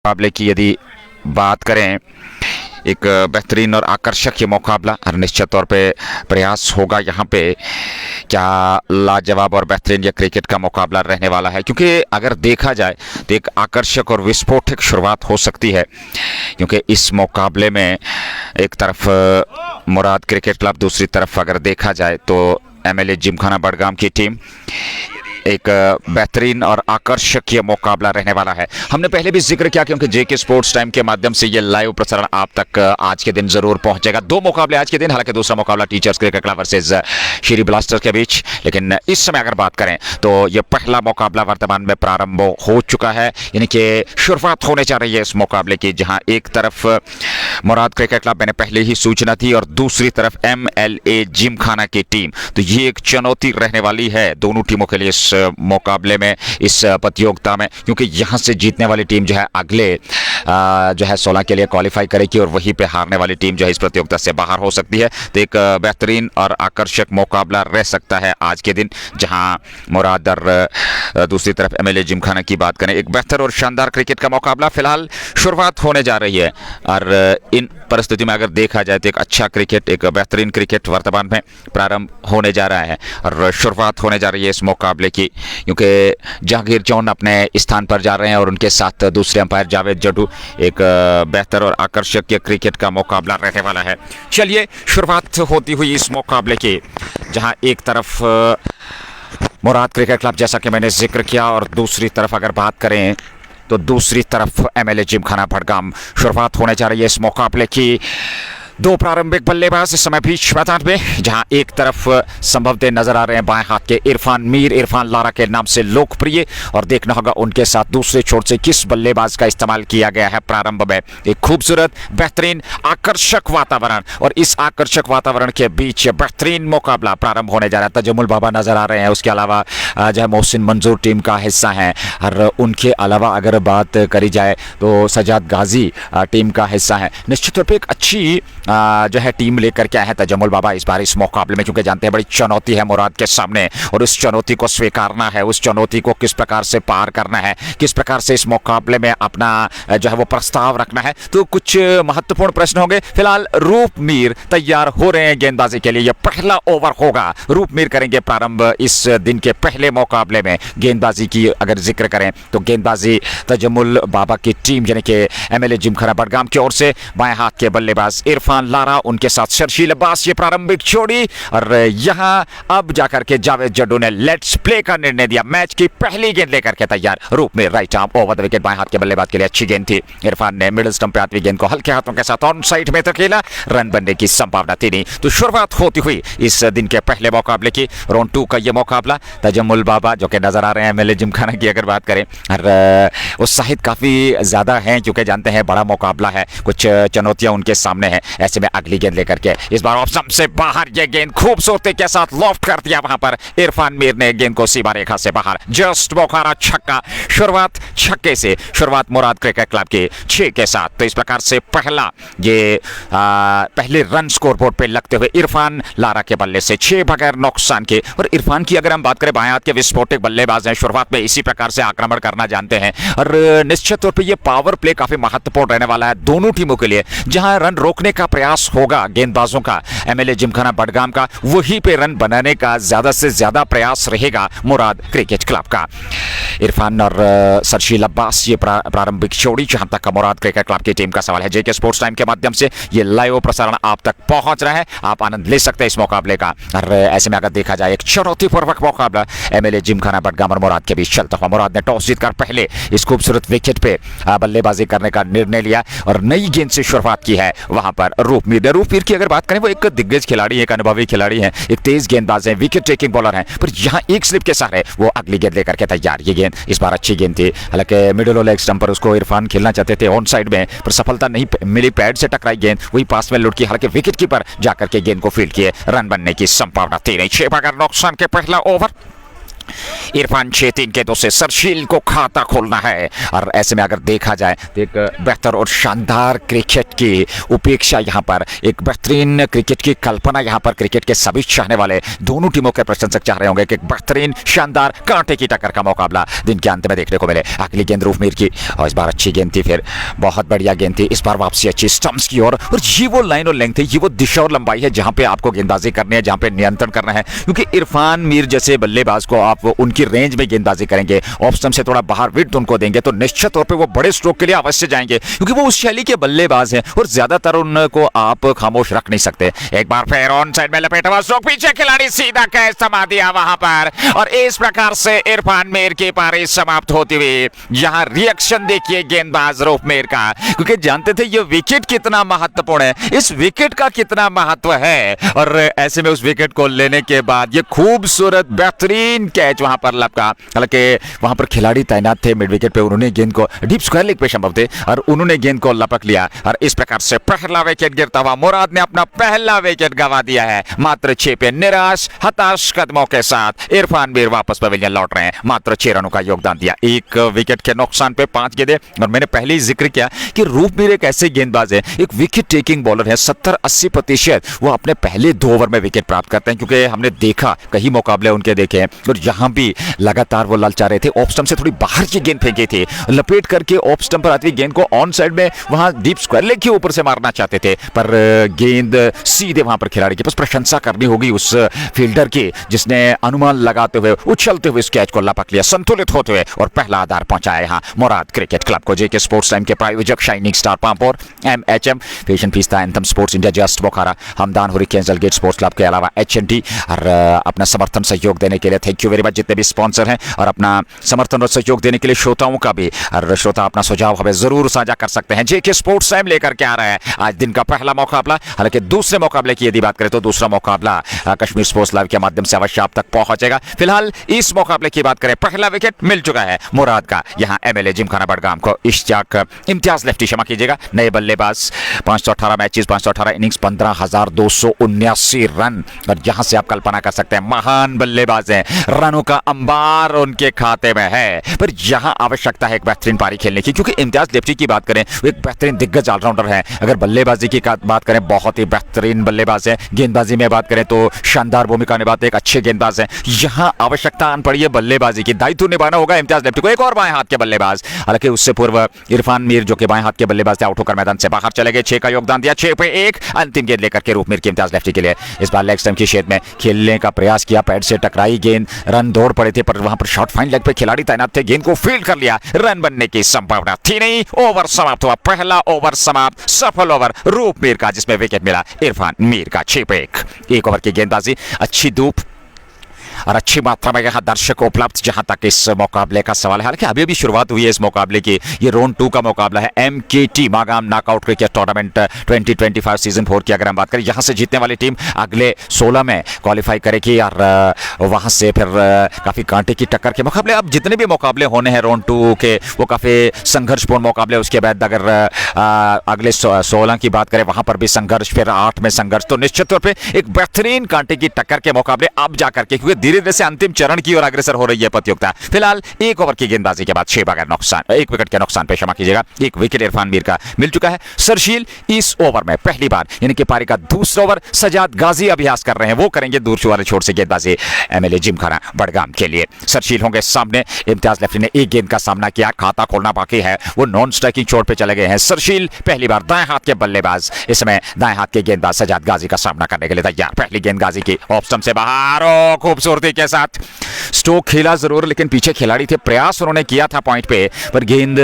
मुकाबले की यदि बात करें, एक बेहतरीन और आकर्षक ये मुकाबला और निश्चित तौर पे प्रयास होगा यहाँ पे क्या लाजवाब और बेहतरीन ये क्रिकेट का मुकाबला रहने वाला है, क्योंकि अगर देखा जाए तो एक आकर्षक और विस्फोटक शुरुआत हो सकती है। क्योंकि इस मुकाबले में एक तरफ मुराद क्रिकेट क्लब, दूसरी तरफ अगर देखा जाए तो एमएलए जिमखाना बडगाम की टीम। एक बेहतरीन और आकर्षक ये मुकाबला रहने वाला है। हमने पहले भी जिक्र किया क्योंकि जेके स्पोर्ट्स टाइम के माध्यम से ये लाइव प्रसारण आप तक आज के दिन जरूर पहुंचेगा। दो मुकाबले आज के दिन, हालांकि दूसरा मुकाबला teachers cricket club versus Shri blasters के बीच, लेकिन इस समय अगर बात करें तो ये पहला मुकाबला वर्तमान में प्रारंभ हो चुका है, यानी कि शुरुआत होने जा रही है इस मुकाबले की, जहां एक तरफ मुराद क्रिकेट क्लब मैंने पहले ही सूचना थी और दूसरी तरफ एमएलए जिमखाना की टीम। तो ये एक चुनौती रहने वाली है दोनों टीमों के लिए इस मुकाबले में, इस प्रतियोगिता में, क्योंकि यहां से जीतने वाली टीम जो है अगले जो है 16 के लिए क्वालिफाई करेगी और वहीं पे हारने वाली टीम जो है इस प्रतियोगिता से बाहर हो सकती है। तो एक बेहतरीन और आकर्षक मुकाबला रह सकता है आज के दिन, जहां मुराद और दूसरी तरफ एमएलए जिमखाना की बात करें। एक बेहतर और शानदार क्रिकेट का मुकाबला फिलहाल शुरुआत होने जा रही है और इन परिस्थिति में अगर देखा जाए तो एक अच्छा क्रिकेट, एक बेहतरीन क्रिकेट वर्तमान में प्रारंभ होने जा रहा है और शुरुआत होने जा रही है इस मुकाबले की, क्योंकि जहांगीर जॉन अपने स्थान पर जा रहे हैं और उनके साथ दूसरे अंपायर जावेद जड्डू। एक बेहतर और आकर्षक क्रिकेट का मुकाबला रहने वाला है। चलिए शुरुआत होती हुई इस मुकाबले की, जहां एक तरफ मुराद क्रिकेट क्लब जैसा कि मैंने जिक्र किया और दूसरी तरफ अगर बात करें तो दूसरी तरफ एमएलए जिमखाना बडगाम। शुरुआत होने जा रही है इस मुकाबले की। दो प्रारंभिक बल्लेबाज इस समय बीच मैदान में, जहां एक तरफ संभवतः नजर आ रहे हैं बाएं हाथ के इरफान मीर, इरफान लारा के नाम से लोकप्रिय, और देखना होगा उनके साथ दूसरे छोर से किस बल्लेबाज का इस्तेमाल किया गया है प्रारंभ में। एक खूबसूरत, बेहतरीन, आकर्षक वातावरण, और इस आकर्षक वातावरण के बीच बेहतरीन मुकाबला प्रारंभ होने जा रहा है। तजमुल बाबा नजर आ रहे हैं, उसके अलावा जो है मोहसिन मंजूर टीम का हिस्सा है, और उनके अलावा अगर बात करी जाए तो सजाद गाजी टीम का हिस्सा है। निश्चित तौर पर एक अच्छी जो है टीम लेकर के आए हैं तजमुल बाबा इस बार इस मुकाबले में, क्योंकि जानते हैं बड़ी चुनौती है मुराद के सामने और उस चुनौती को स्वीकारना है, उस चुनौती को किस प्रकार से पार करना है, किस प्रकार से इस मुकाबले में अपना जो है वो प्रस्ताव रखना है। तो कुछ महत्वपूर्ण प्रश्न होंगे। फिलहाल रूप मीर तैयार हो रहे हैं गेंदबाजी के लिए। यह पहला ओवर होगा, रूप मीर करेंगे प्रारंभ इस दिन के पहले मुकाबले में। गेंदबाजी की अगर जिक्र करें तो गेंदबाजी तजमुल बाबा की टीम यानी कि एमएलए जिमखाना बडगाम की ओर से बाएं हाथ के बल्लेबाज इरफान लारा, उनके साथ शर्शील अब्बास, ये प्रारंभिक जोड़ी। और यहां अब जाकर के जावेद जड्डू ने लेट्स प्ले का निर्णय दिया। मैच की पहली गेंद लेकर के तैयार रूप में right arm over the wicket. बाएं हाथ के बल्लेबाज के लिए अच्छी गेंद थी। इरफान ने मिडिल स्टंप पे आती गेंद को हल्के हाथों के साथ ऑन साइड में धकेला, रन बनने की संभावना थी नहीं। तो शुरुआत होती हुई इस दिन के पहले मुकाबले की, राउंड 2 का यह मुकाबला। तजमुल बाबा जो कि नजर आ रहे हैं एमएलए जिमखाना की अगर बात करें, और उत्साहित काफी ज्यादा हैं क्योंकि जानते हैं बड़ा मुकाबला है, कुछ चुनौतियां उनके सामने हैं। ऐसे में अगली गेंद लेकर के इस बार ऑप्शन से बाहर ये गेंद खूबसूरती के साथ लॉफ्ट कर दिया। वहां पर इरफान मीर ने गेंद को सीमा रेखा से बाहर जस्ट बोखारा छक्का। शुरुआत छक्के से, शुरुआत मुराद क्रिकेट क्लब के 6 के साथ। तो इस प्रकार से पहला ये पहले रन स्कोर बोर्ड पे लगते हुए इरफान लारा के बल्ले से 6 बगैर नुकसान के। और इरफान की अगर हम बात करें, बाएं हाथ के विस्फोटक बल्लेबाज हैं, शुरुआत में इसी प्रकार से आक्रमण करना जानते हैं और निश्चित तौर पर यह पावर प्ले काफी महत्वपूर्ण रहने वाला है दोनों टीमों के लिए। जहां रन रोकने का प्रयास होगा गेंदबाजों का, एमएलए जिमखाना बडगाम का, वहीं पे रन बनाने का ज्यादा से ज्यादा प्रयास रहेगा मुराद क्रिकेट क्लब का। इरफान और शर्शील अब्बास ये प्रारंभिक जोड़ी, जहां तक मुराद क्रिकेट क्लब की टीम का सवाल है। जेके स्पोर्ट्स टाइम के माध्यम से ये लाइव प्रसारण आप तक पहुंच रहा है, आप आनंद ले सकते हैं इस मुकाबले का। और ऐसे में अगर देखा जाए एक चुनौतीपूर्वक मुकाबला एमएलए जिमखाना बडगाम और मुराद के बीच चलता हुआ। मुराद ने टॉस जीतकर पहले इस खूबसूरत विकेट पे बल्लेबाजी करने का निर्णय लिया और नई गेंद से शुरुआत की है। वहां पर रूप मीर की अगर बात करें, वो एक दिग्गज खिलाड़ी है, एक अनुभवी खिलाड़ी है, एक तेज गेंदबाज है, विकेट टेकिंग बॉलर है, पर यहां एक स्लिप के सहारे वो अगली गेंद लेकर के तैयार। ये गेंद इस बार अच्छी गेंद थी, हालांकि मिडिल और लेग स्टंप पर उसको इरफान खेलना चाहते थे ऑन साइड में, पर सफलता नहीं मिली। पैड से टकराई गेंद वही पास में लुढ़की, हालांकि विकेट कीपर जाकर के गेंद को फील्ड किए, रन बनने की संभावना थी नहीं। 6 बगैर नुकसान के पहला ओवर। इरफान 6-3 गेंदों से सरशील को खाता खोलना है। और ऐसे में अगर देखा जाए तो एक बेहतर और शानदार क्रिकेट की उपेक्षा यहाँ पर, एक बेहतरीन क्रिकेट की कल्पना यहाँ पर क्रिकेट के सभी चाहने वाले दोनों टीमों के प्रशंसक चाह रहे होंगे कि एक बेहतरीन शानदार कांटे की टक्कर का मुकाबला दिन के अंत में देखने को मिले। अगली गेंद रूपमीर की, और इस बार अच्छी गेंद थी, फिर बहुत बढ़िया गेंद थी, इस बार वापसी अच्छी स्टंप्स की ओर। और ये वो लाइन और लेंथ है, ये वो दिशा और लंबाई है जहां पे आपको गेंदबाजी करनी है, जहां पे नियंत्रण करना है। क्योंकि इरफान मीर जैसे बल्लेबाज को आप उनकी रेंज में गेंदबाजी करेंगे, ऑफ स्टंप से थोड़ा बाहर विड्थ उनको देंगे तो निश्चित तौर पे वो बड़े स्ट्रोक के लिए अवश्य जाएंगे, क्योंकि वो उस शैली के बल्लेबाज हैं और ज्यादातर उनको आप खामोश रख नहीं सकते। एक बार फिर ऑन साइड में लपेटा हुआ स्ट्रोक, पीछे खिलाड़ी सीधा कैच थमा दिया वहां पर, और इस प्रकार से इरफान मीर की पारी समाप्त होती हुई। यहां रिएक्शन देखिए गेंदबाज रूपमीर का, क्योंकि जानते थे ये विकेट कितना महत्वपूर्ण है, इस विकेट का कितना महत्व है, और ऐसे में उस विकेट को लेने के बाद ये खूबसूरत बेहतरीन कैच वहां पर लपका। हालांकि वहां पर खिलाड़ी तैनात थे मिड विकेट पे, उन्होंने गेंद को डीप स्क्वायर लेग पे संभव थे और उन्होंने गेंद को लपक लिया, और इस प्रकार से पहला विकेट गिरता हुआ मुराद ने अपना पहला विकेट गंवा दिया है। मात्र 6 पे निराश हताश कदमों के साथ इरफान मीर वापस पवेलियन लौट रहे हैं। मात्र 6 रनों का योगदान दिया, 1 विकेट के नुकसान पे 5 गेंदें। और मैंने पहले ही जिक्र किया कि रूपमीर एक ऐसे गेंदबाज है, एक विकेट टेकिंग बॉलर है, 70-80% वो अपने पहले 2 ओवर में विकेट प्राप्त करते हैं। क्योंकि हमने देखा कई मुकाबले उनके देखे हैं, और यहां भी लगातार वो ललचा रहे थे, ऑफ स्टंप से थोड़ी बाहर की गेंद फेंकी थी, लपेट करके ऑफ स्टंप पर आती गेंद को ऑन साइड में वहां डीप स्क्वायर लेग के ऊपर से मारना चाहते थे, पर गेंद सीधे वहां पर खिलाड़ी के पास। प्रशंसा करनी होगी उस फील्डर की जिसने अनुमान लगाते हुए उछलते हुए इस कैच को लपक लिया, संतुलित होते हुए, और पहला आधार पहुंचाया यहां मुराद क्रिकेट क्लब को। जेके स्पोर्ट्स टाइम के प्रायोजक shining star Pampore, MHM fashion fiesta, anthem sports India, just Bukhara, Hamdan hurricanes, gate sports club के अलावा HNT। और अपना समर्थन सहयोग देने के लिए थैंक यू वेरी मच जितने भी स्पॉन्सर हैं, और अपना समर्थन और सहयोग देने के लिए श्रोताओं का भी। और श्रोता अपना सुझाव हमें जरूर साझा कर सकते हैं। जेके स्पोर्ट्स टाइम लेकर के आ रहा है आज दिन का पहला मुकाबला। हालांकि दूसरे मुकाबले की यदि बात करें तो दूसरा मुकाबला कश्मीर स्पोर्ट्स लाइव के माध्यम से अवश्य आप तक पहुंचेगा। फिलहाल इस मुकाबले की बात करें, पहला विकेट मिल चुका है मुराद का। यहां MLA जिमखाना बडगाम को इश्तियाक इम्तियाज लेफ्टी, क्षमा कीजिएगा, नए बल्लेबाज, 518 मैचेस, 518 इनिंग्स, 15,279 रन। और यहां से आप कल्पना कर सकते हैं महान बल्लेबाज हैं, रनों का अंबार उनके खाते में है, पर यहां आवश्यकता है एक बेहतरीन पारी खेलने की। क्योंकि इम्तियाज लेफ्टी की बात करें, वो एक बेहतरीन दिग्गज ऑलराउंडर है। अगर बल्लेबाजी की बात करें, बहुत ही बेहतरीन बल्लेबाज है। गेंदबाजी में बात करें तो शानदार भूमिका निभाते एक अच्छे गेंदबाज हैं। यहां आवश्यकता आन पड़ी है बल्लेबाजी की, दायित्व निभाना होगा इम्तियाज लेफ्टी को। एक और बाएं हाथ के बल्लेबाज, हालांकि उससे पूर्व इरफान मीर जो कि बाएं हाथ के बल्लेबाज थे, आउट होकर मैदान से बाहर चले गए। 6 का योगदान दिया, 6 पे 1 अंतिम गेंद लेकर के रूपमीर के इम्तियाज लेफ्टी के लिए। इस बार लेग स्टंप की शेड में खेलने का प्रयास किया, पैड से टकराई गेंद, रन दौड़ पड़े थे, पर वहां पर शॉर्ट फाइन लेग पे खिलाड़ी तैनात थे, गेंद को फील्ड कर लिया, रन बनने की संभावना थी नहीं। ओवर समाप्त हुआ, पहला ओवर समाप्त, सफल ओवर रूपमीर का, जिसमें विकेट मिला इरफान मीर का। 6 पे 1 ओवर की गेंदबाजी, अच्छी धूप और अच्छी मात्रा में यहाँ दर्शक उपलब्ध जहां तक इस मुकाबले का सवाल है। हालांकि अभी अभी शुरुआत हुई है इस मुकाबले की, ये राउंड 2 का मुकाबला है MKT Magam knockout cricket tournament 2025 season 4 की अगर हम बात करें, यहाँ से जीतने वाली टीम अगले 16 में क्वालिफाई करेगी, और वहां से फिर काफी कांटे की टक्कर के मुकाबले। अब जितने भी मुकाबले होने हैं राउंड 2 के, वो काफी संघर्षपूर्ण मुकाबले। उसके बाद अगर अगले 16 की बात करें, वहां पर भी संघर्ष, फिर 8 में संघर्ष, तो निश्चित तौर पर एक बेहतरीन कांटे की टक्कर के मुकाबले अब जाकर के, क्योंकि धीरे धीरे से अंतिम चरण की ओर अग्रसर हो रही है प्रतियोगिता। फिलहाल 1 ओवर की गेंदबाजी के बाद 6 बगैर नुकसान, 1 विकेट के नुकसान पे, क्षमा कीजिएगा, 1 विकेट इरफान मीर का मिल चुका है। सरशील इस ओवर में पहली बार, यानी कि पारी का दूसरा ओवर सजाद गाजी अभ्यास कर रहे हैं, वो करेंगे दूर वाले छोर से गेंदबाजी MLA जिमखाना बडगाम के लिए। सरशील होंगे सामने, इम्तियाज लेफ्टी ने 1 गेंद का सामना किया, खाता खोलना बाकी है, वो नॉन स्ट्राइकिंग छोर पे चले गए हैं। सरशील पहली बार दाएं हाथ के बल्लेबाज, इस समय दाएं हाथ के गेंदबाज सजाद गाजी का सामना करने के लिए तैयार। पहली गेंद गाजी की, ऑफ स्टंप से बाहर, खूबसूरती के साथ स्ट्रोक खेला जरूर, लेकिन पीछे खिलाड़ी थे, प्रयास उन्होंने किया था पॉइंट पे, पर गेंद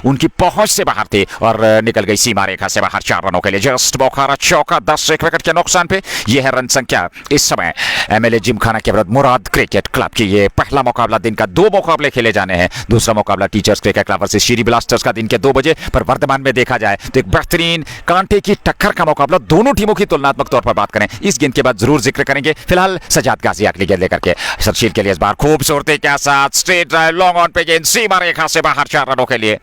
उनकी पहुंच से बाहर थी और निकल गई सीमा रेखा से बाहर। 4 रनों के लिए जस्ट बोखारा चौका, 10 1 विकेट के नुकसान पे। यह है रन संख्या इस समय MLA जिमखाना के विरुद्ध मुराद क्रिकेट क्लब की। ये पहला मुकाबला दिन का, 2 मुकाबले खेले जाने हैं। दूसरा मुकाबला टीचर्स क्रिकेट क्लब वर्सेस शीरी ब्लास्टर्स का दिन के 2 बजे। पर वर्तमान में देखा जाए तो एक बेहतरीन कांटे की टक्कर का मुकाबला, दोनों टीमों की तुलनात्मक तौर पर बात करें, इस गेंद के बाद जरूर जिक्र करेंगे। फिलहाल सजाद गाजी अगली गेंद लेकर के सरशील के लिए इस बार खूबसूरती के साथ स्ट्रेट ड्राइव, लॉन्ग ऑन पे गेंद, सीमा रेखा से बाहर, 4 रनों के लिए।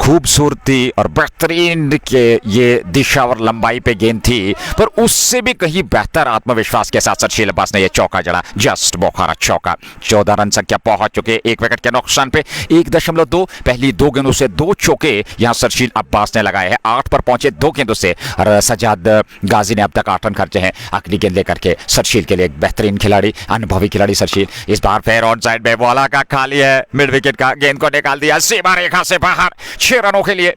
खूबसूरती और बेहतरीन के ये दिशा और लंबाई पे गेंद थी, पर उससे भी कहीं बेहतर आत्मविश्वास के साथ सरशील अब्बास ने ये चौका जड़ा, जस्ट बौखारा चौका। 14 रन संख्या पहुंच चुके, 1 विकेट के नुकसान पे 1.2। पहली 2 गेंदों से 2 चौके यहां सरशील अब्बास ने लगाए हैं। 8 पर पहुंचे 2 गेंदों से, और सजाद गाजी ने अब तक 8 रन खर्चे हैं। अगली गेंद लेकर के सरशील के लिए एक बेहतरीन खिलाड़ी, अनुभवी खिलाड़ी सरशील। इस बार फिर ऑन साइड में बॉला का खाली है, मिड विकेट का, गेंद को निकाल दिया सीमा रेखा से बाहर 6 रनों के लिए।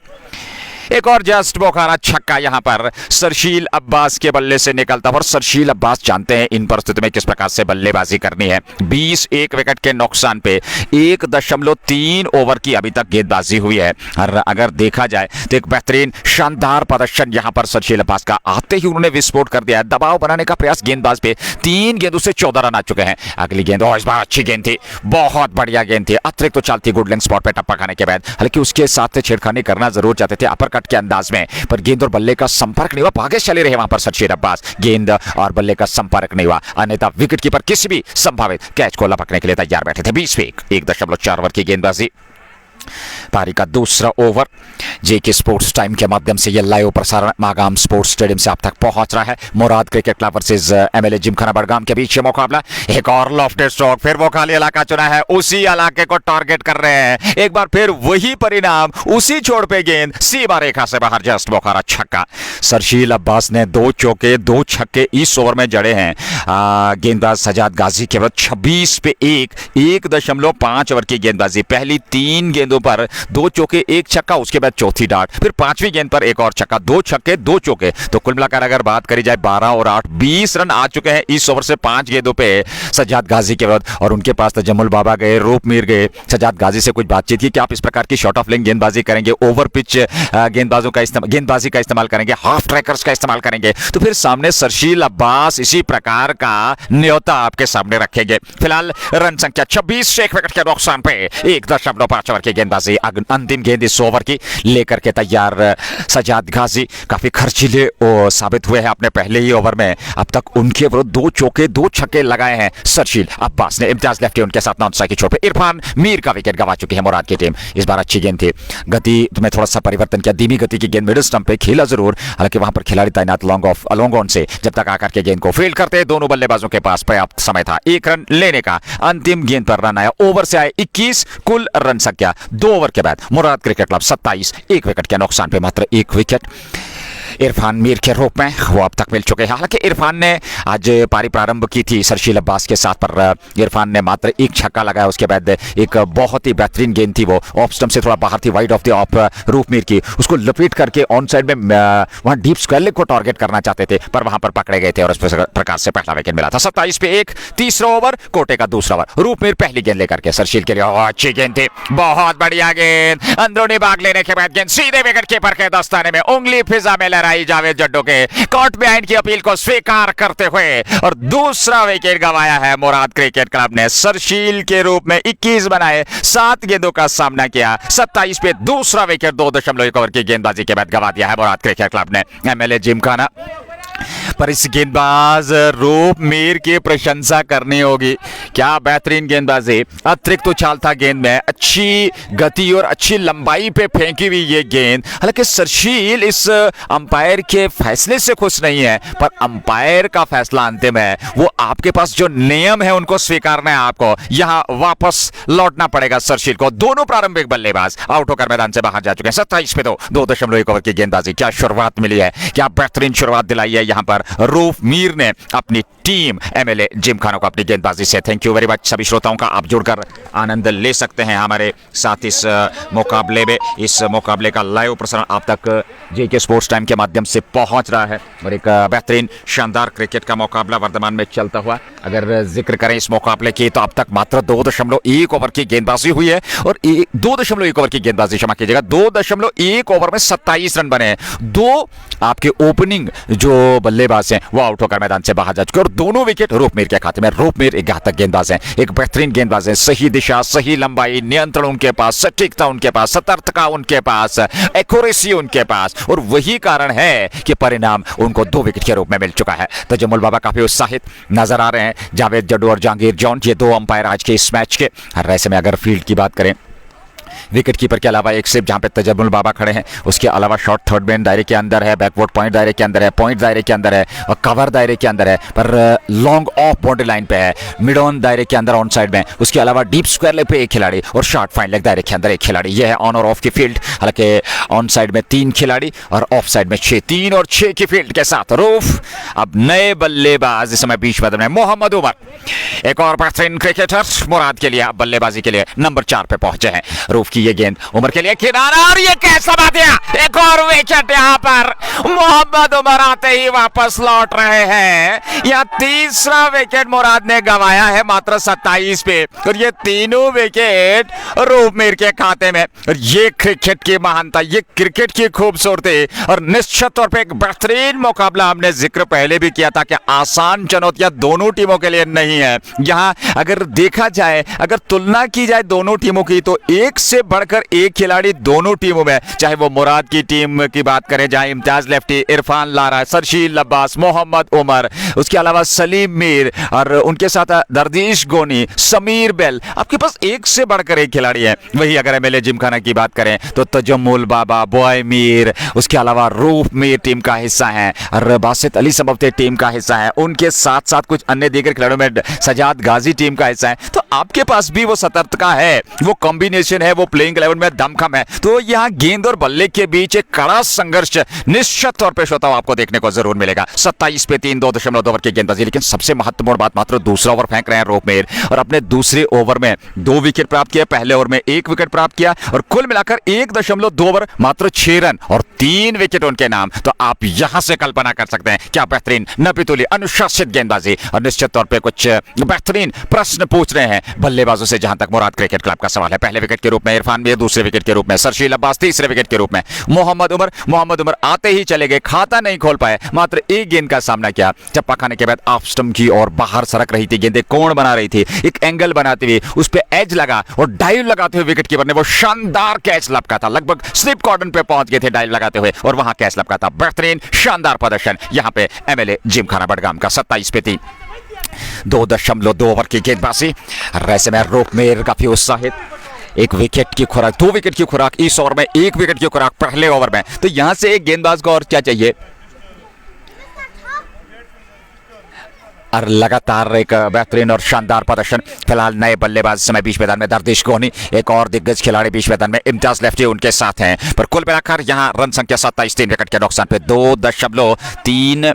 एक और जस्ट बोखारा छक्का यहां पर सरशील अब्बास के बल्ले से निकलता, और सरशील अब्बास जानते हैं इन परिस्थितियों में किस प्रकार से बल्लेबाजी करनी है। 20 1 विकेट के नुकसान पे 1.3 ओवर की अभी तक गेंदबाजी हुई है, और अगर देखा जाए तो एक बेहतरीन शानदार प्रदर्शन यहां पर सरशील अब्बास का। आते ही उन्होंने विस्फोट कर दिया है, दबाव बनाने का प्रयास गेंदबाज पे। 3 गेंदों से 14 रन आ चुके हैं। अगली गेंद, इस बार अच्छी गेंद थी, बहुत बढ़िया गेंद थी, अतिरिक्त तो चलती गुड लेंथ स्पॉट पे टप्पा खाने के बाद। हालांकि उसके साथ छेड़खानी करना जरूर चाहते थे अपर के अंदाज में, पर गेंद और बल्ले का संपर्क नहीं हुआ। भागे चले रहे वहां पर सरशील अब्बास, गेंद और बल्ले का संपर्क नहीं हुआ, अन्यथा विकेटकीपर किसी भी संभावित कैच को लपकने के लिए तैयार बैठे थे। 20 पे 1.4 ओवर की गेंदबाजी। पारी का दूसरा ओवर जेके स्पोर्ट्स टाइम के माध्यम से यह लाइव प्रसारण मागाम स्पोर्ट्स स्टेडियम से आप तक पहुंच रहा है। Murad cricket club versus MLA gymkhana Budgam के बीच ये मुकाबला। एक और लॉफ्टेड स्ट्रोक, फिर वो खाली इलाका चुना है, उसी इलाके को टारगेट कर रहे हैं। एक बार फिर वही परिणाम, उसी छोड़ पे गेंद सीमा रेखा से बाहर, जस्ट बोखारा छक्का। सरशील अब्बास ने 2 चौके 2 छक्के इस ओवर में जड़े हैं। गेंदबाज सजाद गाजी के बाद 26 पे 1.5 ओवर की गेंदबाजी। पहली 3 गेंदों पर 2 चौके 1 छक्का, उसके बाद चौथी डाट, फिर 5वीं गेंद पर एक और छक्का, 2 छक्के 2 चौके। तो कुल मिलाकर अगर बात करी जाए 12 और 8 20 रन आ चुके हैं इस ओवर से 5 गेंदों पे सजाद गाजी के बाद। और उनके पास तजम्मुल बाबा गए, रूप मीर गए। सजाद गाजी से कुछ बातचीत की कि आप इस प्रकार की शॉर्ट ऑफ लेंथ गेंदबाजी करेंगे, ओवर पिच गेंदबाजी का इस्तेमाल करेंगे, हाफ ट्रैकर्स का इस्तेमाल करेंगे, तो फिर सामने सरशील अब्बास इसी प्रकार का न्योता आपके सामने रखेंगे। फिलहाल रन संख्या 26, 1 विकेट के नुकसान पे 1.5 ओवर की गेंदबाजी। अंतिम गेंद इस ओवर की लेकर के तैयार सजाद गाजी काफी खर्चीले साबित हुए हैं अपने पहले ही ओवर में। अब तक उनके विरुद्ध 2 चौके 2 छक्के लगाए हैं सरशील अब्बास ने। इम्तियाज लेफ्टी उनके साथ नॉन स्ट्राइक की छोर पे इरफान मीर का विकेट गंवा चुकी है मुराद की टीम। इस बार अच्छी गेंद थी, गति में थोड़ा सा परिवर्तन किया, धीमी गति की गेंद मिडिल स्टंप पे खेला जरूर, हालांकि वहां पर खिलाड़ी तैनात लॉन्ग ऑन से जब तक आकर के गेंद को फील्ड करते दोनों बल्लेबाजों के पास पर्याप्त समय था 1 रन लेने का। अंतिम गेंद पर रन आया, ओवर से आए 21, कुल रन संख्या 2 ओवर के बाद मुराद क्रिकेट क्लब 27, 1 विकेट के नुकसान पे मात्र 1 विकेट इरफान मीर के रूप में वो अब तक मिल चुके हैं। हालांकि इरफान ने आज पारी प्रारंभ की थी सरशील अब्बास के साथ, पर इरफान ने मात्र 1 छक्का लगाया। उसके बाद एक बहुत ही बेहतरीन गेंद थी, वो ऑफ स्टंप से थोड़ा बाहर थी, वाइड ऑफ द ऑफ रूप मीर की, उसको लपेट करके ऑन साइड में वहां डीप स्क्वायर लेग को टारगेट करना चाहते थे, पर वहां पर पकड़े गए थे और इस प्रकार से पहला विकेट मिला था। 27 पे 1, तीसरा ओवर, कोटे का दूसरा ओवर। रूप मीर पहली गेंद लेकर के सरशील के लिए अच्छी गेंद थी, बहुत बढ़िया गेंद, अंदरूनी भाग लेने के बाद गेंद सीधे विकेट कीपर के दस्ताने में, उंगली फिजा में लहराई जावेद जड्डो के कॉट बिहाइंड की अपील को स्वीकार करते हुए, और दूसरा विकेट गंवाया है मुराद क्रिकेट क्लब ने। सरशील के रूप में 21 बनाए, 7 गेंदों का सामना किया, 27 पे दूसरा विकेट 2.1 ओवर की गेंदबाजी के बाद गंवा दिया है मुराद क्रिकेट क्लब ने। एमएलए जिमखाना पर इस गेंदबाज रूप मीर की प्रशंसा करनी होगी, क्या बेहतरीन गेंदबाजी, अतिरिक्त उछाल था गेंद में, अच्छी गति और अच्छी लंबाई पे फेंकी हुई ये गेंद। हालांकि सरशील इस अंपायर के फैसले से खुश नहीं है, पर अंपायर का फैसला अंतिम है, वो आपके पास जो नियम है उनको स्वीकारना है आपको, यहां वापस लौटना पड़ेगा सरशील को। दोनों प्रारंभिक बल्लेबाज आउट होकर मैदान से बाहर जा चुके हैं। 27 पे 2.1 ओवर की गेंदबाजी, क्या शुरुआत मिली है, क्या बेहतरीन शुरुआत दिलाई है यहां पर रूप मीर ने अपनी टीम एमएलए जिमखाना को अपनी गेंदबाजी से। थैंक यू वेरी मच सभी श्रोताओं का, आप जुड़कर आनंद ले सकते हैं हमारे साथ इस मुकाबले में। इस मुकाबले का लाइव प्रसारण आप तक जेके स्पोर्ट्स टाइम के माध्यम से पहुंच रहा है, और एक बेहतरीन शानदार क्रिकेट का मुकाबला वर्तमान में चलता हुआ। अगर जिक्र करें इस मुकाबले की तो अब तक मात्र 2.1 ओवर की गेंदबाजी हुई है, और 2.1 ओवर की गेंदबाजी, क्षमा कीजिएगा, 2.1 ओवर में 27 रन बने। 2 आपके ओपनिंग जो बल्लेबाज हैं वो आउट होकर मैदान से बाहर जा चुके, और दोनों विकेट रूप मीर के खाते में। रूप मीर एक घातक गेंदबाज हैं, एक बेहतरीन गेंदबाज हैं, सही दिशा, सही लंबाई, नियंत्रण उनके पास, सटीकता उनके पास, सतर्कता उनके पास, एक्यूरेसी उनके पास, और वही कारण है कि परिणाम उनको 2 विकेट के रूप में मिल चुका है। तजम्मुल बाबा काफी उत्साहित नजर आ रहे हैं, जावेद जड्डू और जहांगीर जॉन, ये 2 अंपायर आज के इस मैच के। ऐसे में अगर फील्ड की बात करें, विकेट कीपर के अलावा एक सिर्फ जहां पे तजम्मुल बाबा खड़े हैं, उसके अलावा शॉट थर्ड मैन दायरे के अंदर है, बैकवर्ड पॉइंट दायरे के अंदर है, पॉइंट दायरे के अंदर है और कवर दायरे के अंदर है, पर लॉन्ग ऑफ बाउंड्री लाइन पे है, मिड ऑन दायरे के अंदर ऑन साइड में, उसके अलावा डीप स्क्वायर लेग पे एक खिलाड़ी और शॉर्ट फाइन लेग दायरे के अंदर एक खिलाड़ी। यह है ऑन और ऑफ की फील्ड। हालांकि ऑन साइड में 3 खिलाड़ी और ऑफ साइड में 6, 3 और 6 की फील्ड के साथ रूफ अब नए बल्लेबाज इस समय बीच मैदान में मोहम्मद उमर, एक और बेहतरीन क्रिकेटर मुराद के लिए बल्लेबाजी के लिए नंबर 4 पे पहुंचे हैं। रूफ की ये गेंद उमर के लिए किनारा और ये कैसा बात है, एक और विकेट यहां पर मोहम्मद उमर आते ही वापस लौट रहे हैं। यह तीसरा विकेट मुराद ने गंवाया है मात्र 27 पे और ये तीनों विकेट रूफ मीर के खाते में। और ये क्रिकेट की महानता, ये क्रिकेट की खूबसूरती और निश्चित तौर पे एक बेहतरीन मुकाबला। हमने जिक्र पहले भी किया था कि आसान चुनौतियां दोनों टीमों के लिए नहीं है। यहां अगर देखा जाए, अगर तुलना की जाए दोनों टीमों की, तो एक से बढ़कर एक खिलाड़ी दोनों टीमों में, चाहे वो मुराद की टीम की बात करें जहां इम्तियाज लेफ्टी, इरफान लारा, सरशील अब्बास, मोहम्मद उमर, उसके अलावा सलीम मीर और उनके साथ दरदीश गोनी, समीर बेल, आपके पास एक से बढ़कर एक खिलाड़ी है। वही अगर एमएलए जिमखाना की बात करें तो तजम्मुल बाबा, बॉय मीर, उसके अलावा रूफ मीर टीम का हिस्सा है और बासित अली समबते टीम का हिस्सा है। उनके साथ साथ कुछ अन्य दीगर खिलाड़ियों में सजाद गाजी टीम का हिस्सा है। तो आपके पास भी वो सतर्कता है, वो कॉम्बिनेशन है, वो प्लेइंग 11 में दमखम है। तो यहाँ गेंद और बल्ले के बीच एक कड़ा संघर्ष निश्चित तौर पे श्रोताओं आपको देखने को जरूर मिलेगा। 27 पे 3, 2.2 ओवर की गेंदबाजी। लेकिन सबसे महत्वपूर्ण बात, मात्र दूसरा ओवर फेंक रहे हैं रूफ मीर और अपने दूसरे ओवर में 2 विकेट प्राप्त किए, पहले ओवर में 1 विकेट प्राप्त किया और कुल मिलाकर 1.2 ओवर, मात्र 6 रन और 3 विकेट उनके नाम। तो आप यहां से कल्पना कर सकते हैं क्या बेहतरीन नपीतुली अनुशासित गेंदबाजी। और निश्चित तौर पे कुछ बेहतरीन प्रश्न पूछ रहे हैं बल्लेबाजों से जहां तक मुराद क्रिकेट क्लब का सवाल है। पहले विकेट के रूप में इरफान मीर, दूसरे विकेट के रूप में सरशील अब्बास, तीसरे विकेट के रूप में मोहम्मद उमर आते ही चले गए, खाता नहीं खोल पाए, मात्र एक गेंद का सामना किया। चप्पा खाने के बाद ऑफ स्टंप की और बाहर सरक रही थी गेंदें, कोण बना रही थी, एक एंगल बनाते हुए उस पे एज लगा और डाइव लगाते हुए विकेट कीपर ने वो शानदार कैच लपका था। लगभग स्लिप कॉर्डर पे पहुंच गए थे डाइव लगाते हुए और वहां कैच लपका था। बेहतरीन शानदार प्रदर्शन यहां पे एमएलए जिमखाना बडगाम का। 27 पे 3, 2.2 ओवर की गेंदबाजी। ऐसे में रूफ मीर काफी उत्साहित, 1 विकेट की खुराक, 2 विकेट की खुराक इस ओवर में, 1 विकेट की खुराक पहले ओवर में। तो यहां से एक गेंदबाज को और क्या चाहिए। और लगातार एक बेहतरीन और शानदार प्रदर्शन। फिलहाल नए बल्लेबाज समय बीच मैदान में दरदीश गोनी, एक और दिग्गज खिलाड़ी बीच मैदान में इम्तियाज लेफ्टी उनके साथ हैं। पर कुल मिलाकर यहां रन संख्या 27, 3 विकेट के नुकसान पे 2.32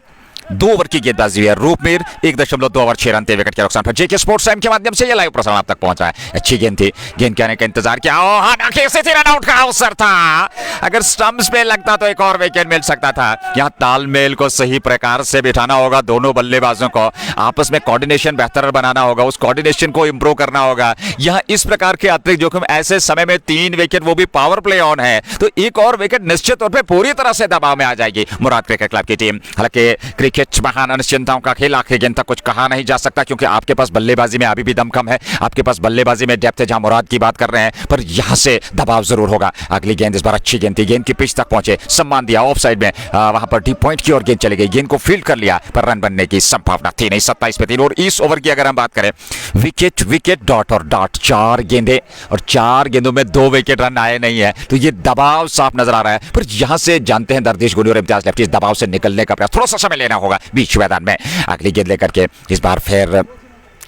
ओवर की गेंदबाजी है। Roof Mir 1.2 over 6 run 3 wicket के नुकसान पर। जेके स्पोर्ट्स टाइम के माध्यम से यह लाइव प्रसारण आप तक पहुंचा है। अच्छी गेंद थी, गेंद के आने का इंतजार किया, रन आउट का अवसर था। अगर स्टंप्स पे लगता तो एक और विकेट मिल सकता था। यहां तालमेल को सही प्रकार से बिठाना होगा, दोनों बल्लेबाजों को आपस में कोऑर्डिनेशन बेहतर बनाना होगा, उस कोऑर्डिनेशन को इंप्रूव करना होगा। यहां इस प्रकार के अतिरिक्त जोखिम, ऐसे समय में 3 विकेट, वो भी पावर प्ले ऑन है, तो एक और विकेट निश्चित तौर पर पूरी तरह से दबाव में आ जाएगी मुराद क्रिकेट क्लब की टीम। हालांकि क्रिकेट महान अनिश्चितताओं का खेल, आखिरी गेंद तक कुछ कहा नहीं जा सकता क्योंकि आपके पास बल्लेबाजी में अभी भी दमखम है, आपके पास बल्लेबाजी में डेप्थ है जहां मुराद की बात कर रहे हैं, पर यहां से दबाव जरूर होगा। अगली गेंद इस बार अच्छी गेंद थी, गेंद की पिच तक पहुंचे, सम्मान दिया ऑफ साइड में, वहां पर डीप पॉइंट की ओर गेंद चली गई, गेंद को फील्ड कर लिया पर रन बनने की संभावना थी नहीं। 27 पे 3 और इस ओवर की अगर हम बात करें, विकेट विकेट डॉट और डॉट, 4 गेंदें और 4 गेंदों में 2 विकेट, रन आए नहीं है, तो ये दबाव साफ नजर आ रहा है। पर यहां से जानते हैं दरदीश गोनी और इम्तियाज लेफ्टी, इस दबाव से निकलने का प्रयास, थोड़ा सा समय लेना होगा बीच मैदान में। अगली गेंद लेकर के इस बार फिर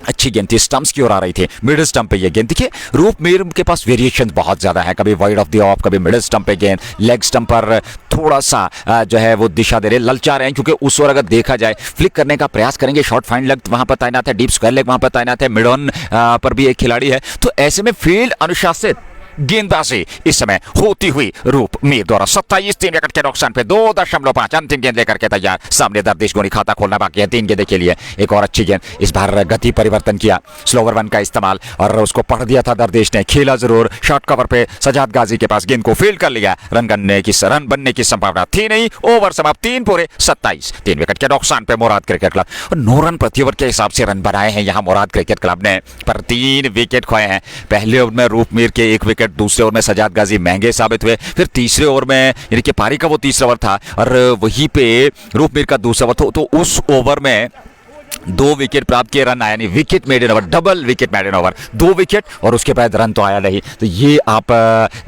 अच्छी गेंद थी, स्टंप्स की ओर आ रही थी, मिडिल स्टंप पे ये गेंद। देखिए रूफ मीर के पास वेरिएशन बहुत ज्यादा है, कभी वाइड ऑफ द ऑफ, कभी मिडिल स्टंप पे गेंद, लेग स्टंप पर थोड़ा सा जो है वो दिशा दे रहे, ललचा रहे हैं क्योंकि उस ओर अगर देखा जाए फ्लिक करने का प्रयास करेंगे, शॉर्ट फाइन लेग वहां पर तैनात है, डीप स्क्वायर लेग वहां पर तैनात है, मिड ऑन पर भी एक खिलाड़ी है। तो ऐसे में फील्ड अनुशासित गेंदबाजी इस समय होती हुई रूप मीर द्वारा। 27 3 विकेट के नुकसान पे 2.5 अंतिम गेंद लेकर के तैयार। सामने दरदीश गोनी, खाता खोलना बाकी है 3 गेंदे के लिए। एक और अच्छी गेंद, इस बार गति परिवर्तन किया, स्लोवर 1 का इस्तेमाल और उसको पढ़ दिया था दरदीश ने, खेला जरूर, शॉर्ट कवर पे सजाद गाजी के पास गेंद को फील्ड कर लिया, रन बनने की संभावना थी नहीं। ओवर समाप्त 3 पूरे 27 3 विकेट के नुकसान पे मुराद क्रिकेट क्लब। और 9 रन प्रति ओवर के हिसाब से रन बनाए हैं यहाँ मुराद क्रिकेट क्लब ने, पर 3 विकेट खोए हैं। पहले ओवर में रूफ मीर के 1 विकेट, दूसरे ओवर में सजाद गाजी महंगे साबित हुए, फिर तीसरे ओवर में यानी कि पारी का वो तीसरा ओवर था और वहीं पे रूप मीर का दूसरा ओवर था, तो उस ओवर में 2 विकेट प्राप्त किए, रन आया नहीं, wicket made in over, double wicket made in over, 2 wicket और उसके बाद रन तो आया नहीं। तो ये आप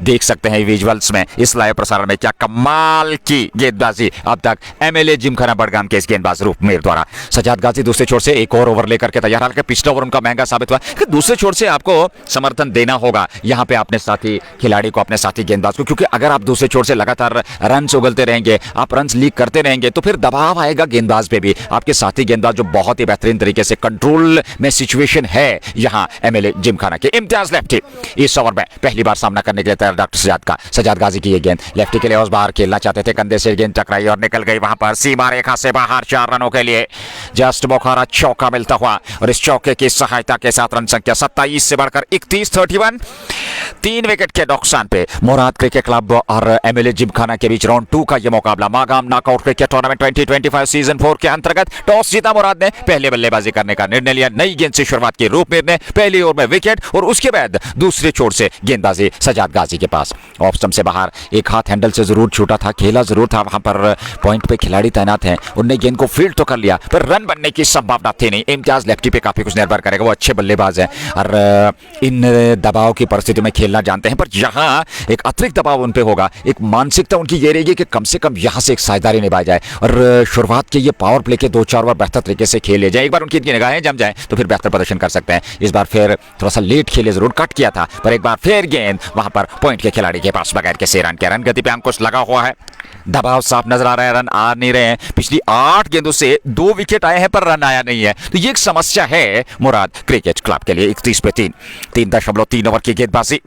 देख सकते हैं विजुअल्स में, इस लाइव प्रसारण में, क्या कमाल की गेंदबाजी अब तक एमएलए जिमखाना बडगाम के इस गेंदबाज रूपमेर द्वारा। सजाद गाजी दूसरे छोर से एक और ओवर लेकर के तैयार, हालांकि पिछला ओवर उनका महंगा साबित हुआ कि दूसरे छोर से आपको समर्थन देना होगा यहाँ पे अपने साथी खिलाड़ी को, अपने साथी गेंदबाज को, क्योंकि अगर आप दूसरे छोर से लगातार रन उगलते रहेंगे, आप रन लीक करते रहेंगे तो फिर दबाव आएगा गेंदबाज पे भी। आपके साथी गेंदबाज जो बहुत ही बेहतरीन तरीके से कंट्रोल में सिचुएशन है यहाँ एमएलए जिमखाना के। इम्तियाज लेफ्टी इस ओवर में पहली बार सामना करने के लिए तैयार डॉक्टर सजाद का। सजाद गाजी की ये गेंद लेफ्टी के लिए उस बाहर खेलना चाहते थे, कंधे से गेंद टकराई और निकल गई वहां पर सीमा रेखा से बाहर 4 रनों के लिए। जस्ट बोखारा चौका मिलता हुआ और इस चौके की सहायता के साथ रन संख्या 27 से बढ़कर 31, 31, 3 विकेट के नुकसान पे मुराद क्रिकेट क्लब और एमएलए जिमखाना के बीच राउंड 2 का यह मुकाबला Magam knockout cricket tournament 2025 season 4 के अंतर्गत। टॉस जीता मुराद ने, पहले बल्लेबाजी करने का निर्णय लिया, नई गेंद से शुरुआत की रूपमेर ने, पहली ओवर में विकेट और उसके बाद दूसरे छोर से गेंदबाजी सजाद गाजी के पास। ऑफ स्टंप से बाहर एक हाथ हैंडल से जरूर छूटा था, खेला जरूर था, वहां पर पॉइंट पे खिलाड़ी तैनात हैं, उनने गेंद को फील्ड तो कर लिया पर रन बनने की संभावना थी नहीं। इम्तियाज लेफ्टी पे काफी कुछ निर्भर करेगा, वो अच्छे बल्लेबाज हैं और इन दबाव की परिस्थिति में खेलना जानते हैं, पर यहाँ एक अतिरिक्त दबाव उन पे होगा, एक मानसिकता उनकी ये रहेगी कि कम से कम यहाँ से एक साझेदारी निभाई जाए और शुरुआत के ये पावर प्ले के 2-4 ओवर बेहतर तरीके से खेले जाए। एक बार उनकी निगाहें जम जाए तो फिर बेहतर प्रदर्शन कर सकते हैं। इस बार फिर थोड़ा सा लेट खेले, जरूर कट किया था, पर एक बार फिर गेंद वहां पर पॉइंट के खिलाड़ी के पास बगैर किसी रन के। रन गति पे अंकुश लगा हुआ है, दबाव साफ नजर आ रहा है, रन आ नहीं रहे हैं। पिछली 8 गेंदों से 2 विकेट आए हैं पर रन आया नहीं है, तो ये एक समस्या है मुराद क्रिकेट क्लब के लिए। 31 पे 3, 3.3 ओवर की गेंदबाजी।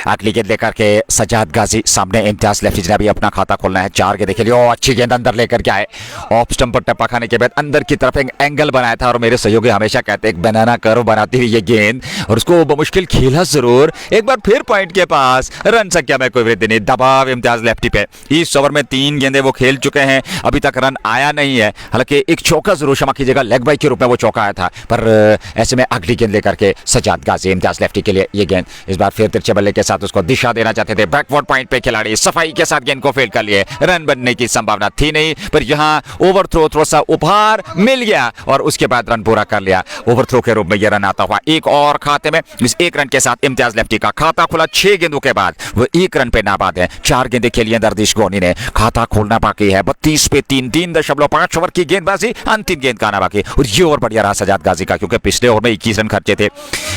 अगली गेंद लेकर के सजाद गाजी सामने, इम्तियाज लेफ्टी ने भी अपना खाता खोलना है। 4 गेंदें खेली, अच्छी गेंद अंदर लेकर के आए, ऑफ स्टंप पर टप्पा खाने के बाद अंदर की तरफ एक एंगल बनाया था और मेरे सहयोगी हमेशा कहते हैं एक बनाना कर्व बनाती हुई ये गेंद, और उसको बमुश्किल खेला जरूर। एक बार फिर पॉइंट के पास, रन संख्या में कोई वृद्धि नहीं, दबाव इम्तियाज लेफ्टी पे। इस ओवर में 3 गेंदें वो खेल चुके हैं, अभी तक रन आया नहीं है, हालांकि एक चौका जरूर, क्षमा कीजिएगा, लेग बाई के रूप में वो चौका आया था, पर ऐसे में अगली गेंद लेकर के सजाद गाजी इम्तियाज लेफ्टी के लिए ये गेंद। इस बार फिर तिरछे बल्ले के साथ उसको दिशा देना चाहते थे, बैकवर्ड पॉइंट पे खिलाड़ी सफाई के साथ गेंद को फील्ड कर लिए, रन बनने की संभावना थी नहीं, पर यहां ओवर थ्रो थोड़ा सा उपहार मिल गया और उसके बाद रन पूरा कर लिया। ओवर थ्रो के रूप में यह रन आता हुआ एक और खाते में। इस 1 रन के साथ इम्तियाज लेफ्टी का खाता खुला। 6 गेंदों के बाद वो 1 रन पे नाबाद है। 4 गेंदें खेली दरदिश गोनी ने, खाता खोलना बाकी है। 32 पे 3, 3.5 ओवर की गेंदबाजी, अंतिम गेंद का आना बाकी। और ये ओवर बढ़िया रहा सजाद गाजी का, क्योंकि पिछले ओवर में 21 रन खर्चे थे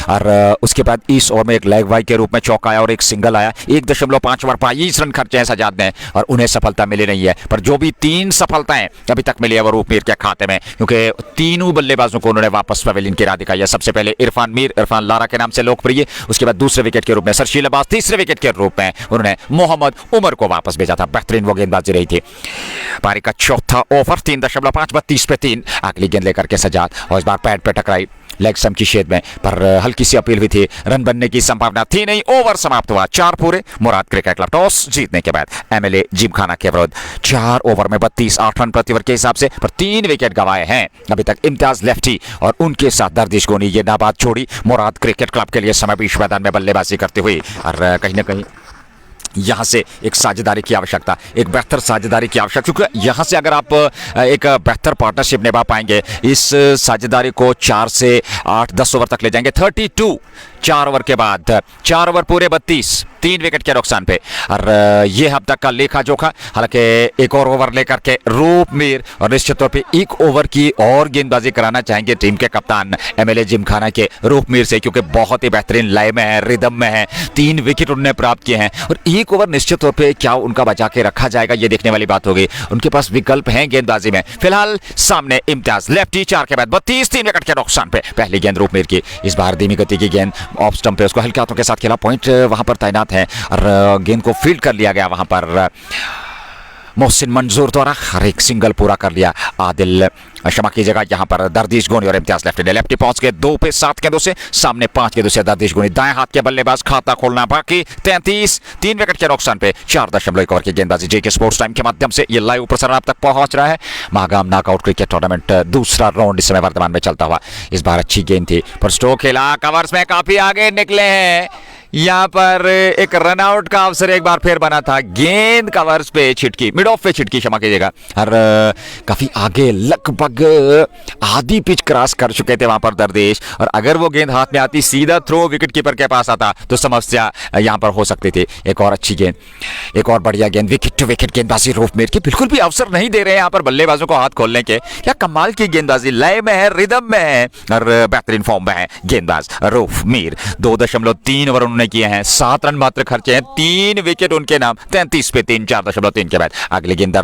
और उसके बाद इस ओवर में एक लेग बाई के रूप में चौका आया और एक सिंगल आया। 1.5 ओवर 22 रन खर्चे हैं सजाद ने और उन्हें सफलता मिली नहीं है, पर जो भी 3 सफलताएं अभी तक मिली है वो रूपमीर के खाते में, क्योंकि तीनों बल्लेबाजों को उन्होंने वापस पवेलियन की राह दिखाई है। सबसे पहले इरफान मीर, इरफान लारा के नाम से लोकप्रिय, उसके बाद दूसरे विकेट के रूप में सरशील अब्बास, तीसरे विकेट के रूप में उन्होंने मोहम्मद उमर को वापस भेजा था। बेहतरीन वो गेंदबाजी रही थी। पारी का चौथा ओवर 3.5, 32 पे 3। अगली गेंद लेकर के सजाद और इस बार पैड पे टकराई लेग स्टंप की शेद में, पर हल्की सी अपील भी थी, रन बनने की संभावना थी नहीं। ओवर समाप्त हुआ 4 पूरे। मुराद क्रिकेट क्लब टॉस जीतने के बाद एमएलए जिमखाना के विरुद्ध 4 ओवर में 32, 8 रन प्रति ओवर के हिसाब से, पर 3 विकेट गंवाए हैं अभी तक इम्तियाज लेफ्टी और उनके साथ दरदिश गोनी ये नाबाद छोड़ी मुराद क्रिकेट क्लब के लिए समय बीच मैदान में बल्लेबाजी करते हुए। और कहीं ना कहीं यहाँ से एक साझेदारी की आवश्यकता, एक बेहतर साझेदारी की आवश्यकता, क्योंकि यहाँ से अगर आप एक बेहतर पार्टनरशिप निभा पाएंगे, इस साझेदारी को 4 से 8, 10 ओवर तक ले जाएंगे। 32 4 ओवर के बाद, 4 ओवर पूरे 32, 3 विकेट के नुकसान पे। और ये अब तक का लेखा जोखा, हालांकि एक और ओवर लेकर के रूपमीर और निश्चित तौर पे 1 ओवर की और गेंदबाजी कराना चाहेंगे टीम के कप्तान एमएलए जिमखाना के रूपमीर से, क्योंकि बहुत ही बेहतरीन लय में है, रिदम में है। 3 विकेट उन्होंने प्राप्त किए हैं और 1 ओवर निश्चित तौर पे क्या उनका बचा के रखा जाएगा ये देखने वाली बात होगी। उनके पास विकल्प हैं गेंदबाजी में। फिलहाल सामने इम्तियाज लेफ्टी, 4 के बाद 32, 3 विकेट के नुकसान पे। पहली गेंद रूपमीर की, इस बार धीमी गति की गेंद ऑफ स्टंप पे, उसको हल्के हाथों के साथ खेला, पॉइंट वहां पर तैनात है और गेंद को फील्ड कर लिया गया वहां पर मोहसिन मंजूर द्वारा। हर एक सिंगल पूरा कर लिया आदिल, क्षमा कीजिएगा, यहाँ पर दरदिश गोनी और इम्तियाज लेफ्टी ने। लेफ्टी पहुंच गए 2 पे 7 गेंदों से, सामने 5 गेंदों से दरदिश गोनी। दाएं हाथ के बल्लेबाज, खाता खोलना बाकी। 33, 3 विकेट के नुकसान पे 4.1 ओवर की गेंदबाजी। जेके स्पोर्ट्स टाइम के माध्यम से ये लाइव प्रसारण आप तक पहुंच रहा है। मागाम नॉकआउट क्रिकेट टूर्नामेंट दूसरा राउंड इस समय वर्तमान में चलता हुआ। इस बार अच्छी गेंद थी पर स्ट्रोक खेला, कवर्स में काफी आगे निकले हैं। यहाँ पर एक रनआउट का अवसर एक बार फिर बना था, गेंद कवर्स पे छिटकी, मिड ऑफ पे छिटकी, क्षमा कीजिएगा, और काफी आगे लगभग आधी पिच क्रॉस कर चुके थे वहां पर दरदेश, और अगर वो गेंद हाथ में आती सीधा थ्रो विकेट कीपर के पास आता तो समस्या यहाँ पर हो सकती थी। एक और अच्छी गेंद, एक और बढ़िया गेंद, विकेट टू विकेट गेंदबाजी रूपमेर की, बिल्कुल भी अवसर नहीं दे रहे हैं यहाँ पर बल्लेबाजों को हाथ खोलने के। क्या कमाल की गेंदबाजी, लय में है, रिदम में है और बेहतरीन फॉर्म में है गेंदबाज रूपमेर। 2.3 ओवर उन्होंने किए हैं, 7 रन मात्र खर्चे हैं, 3 विकेट उनके नाम, 33 पे 3, 4.3 के बाद अगली गेंद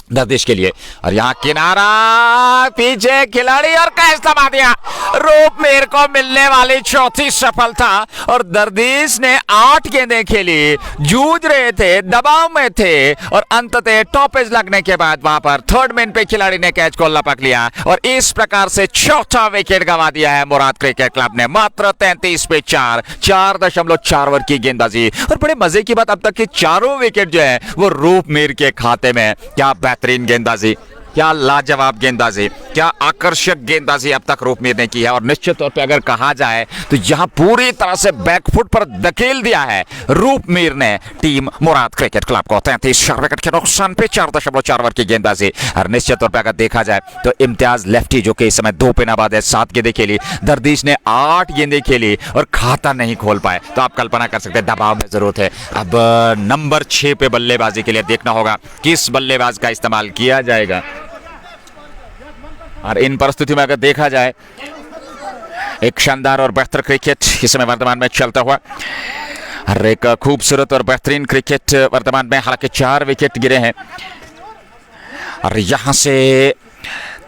दरदेश के लिए, और यहाँ किनारा, पीछे खिलाड़ी और कैच थमा दिया। रूपमेर को मिलने वाली चौथी सफलता, और दरदेश ने 8 गेंदें खेली, जूझ रहे थे, दबाव में थे, और अंततः टॉपेज लगने के बाद वहां पर थर्ड मैन पे खिलाड़ी ने कैच को लपक लिया, और इस प्रकार से चौथा विकेट गंवा दिया है मुराद क्रिकेट क्लब ने। मात्र 33 पे 4, 4.4 ओवर की गेंदबाजी, और बड़े मजे की बात, अब तक के चारों विकेट जो है वो रूपमेर के खाते में। क्या बेहतरीन गेंदबाजी, क्या लाजवाब गेंदबाजी, क्या आकर्षक गेंदबाजी अब तक रूपमेर ने की है। और निश्चित तौर पे अगर कहा जाए तो यहां पूरी तरह से बैकफुट पर धकेल दिया है रूपमेर ने टीम मुराद क्रिकेट क्लब को। 33 विकेट के नुकसान पे 4.4 ओवर की गेंदबाजी। और निश्चित तौर पे अगर देखा जाए तो इम्तियाज लेफ्टी जो कि इस समय 2 पे नाबाद है, 7 गेंदें खेली, दरदेश ने 8 गेंदें खेली और खाता नहीं खोल पाए, तो आप कल्पना कर सकते हैं दबाव में जरूरत है। अब नंबर 6 पे बल्लेबाजी के लिए देखना होगा किस बल्लेबाज का इस्तेमाल किया जाएगा। और इन परिस्थितियों में अगर देखा जाए, एक शानदार और बेहतर क्रिकेट इस समय वर्तमान में चलता हुआ, और एक खूबसूरत और बेहतरीन क्रिकेट वर्तमान में, हालांकि 4 विकेट गिरे हैं, और यहां से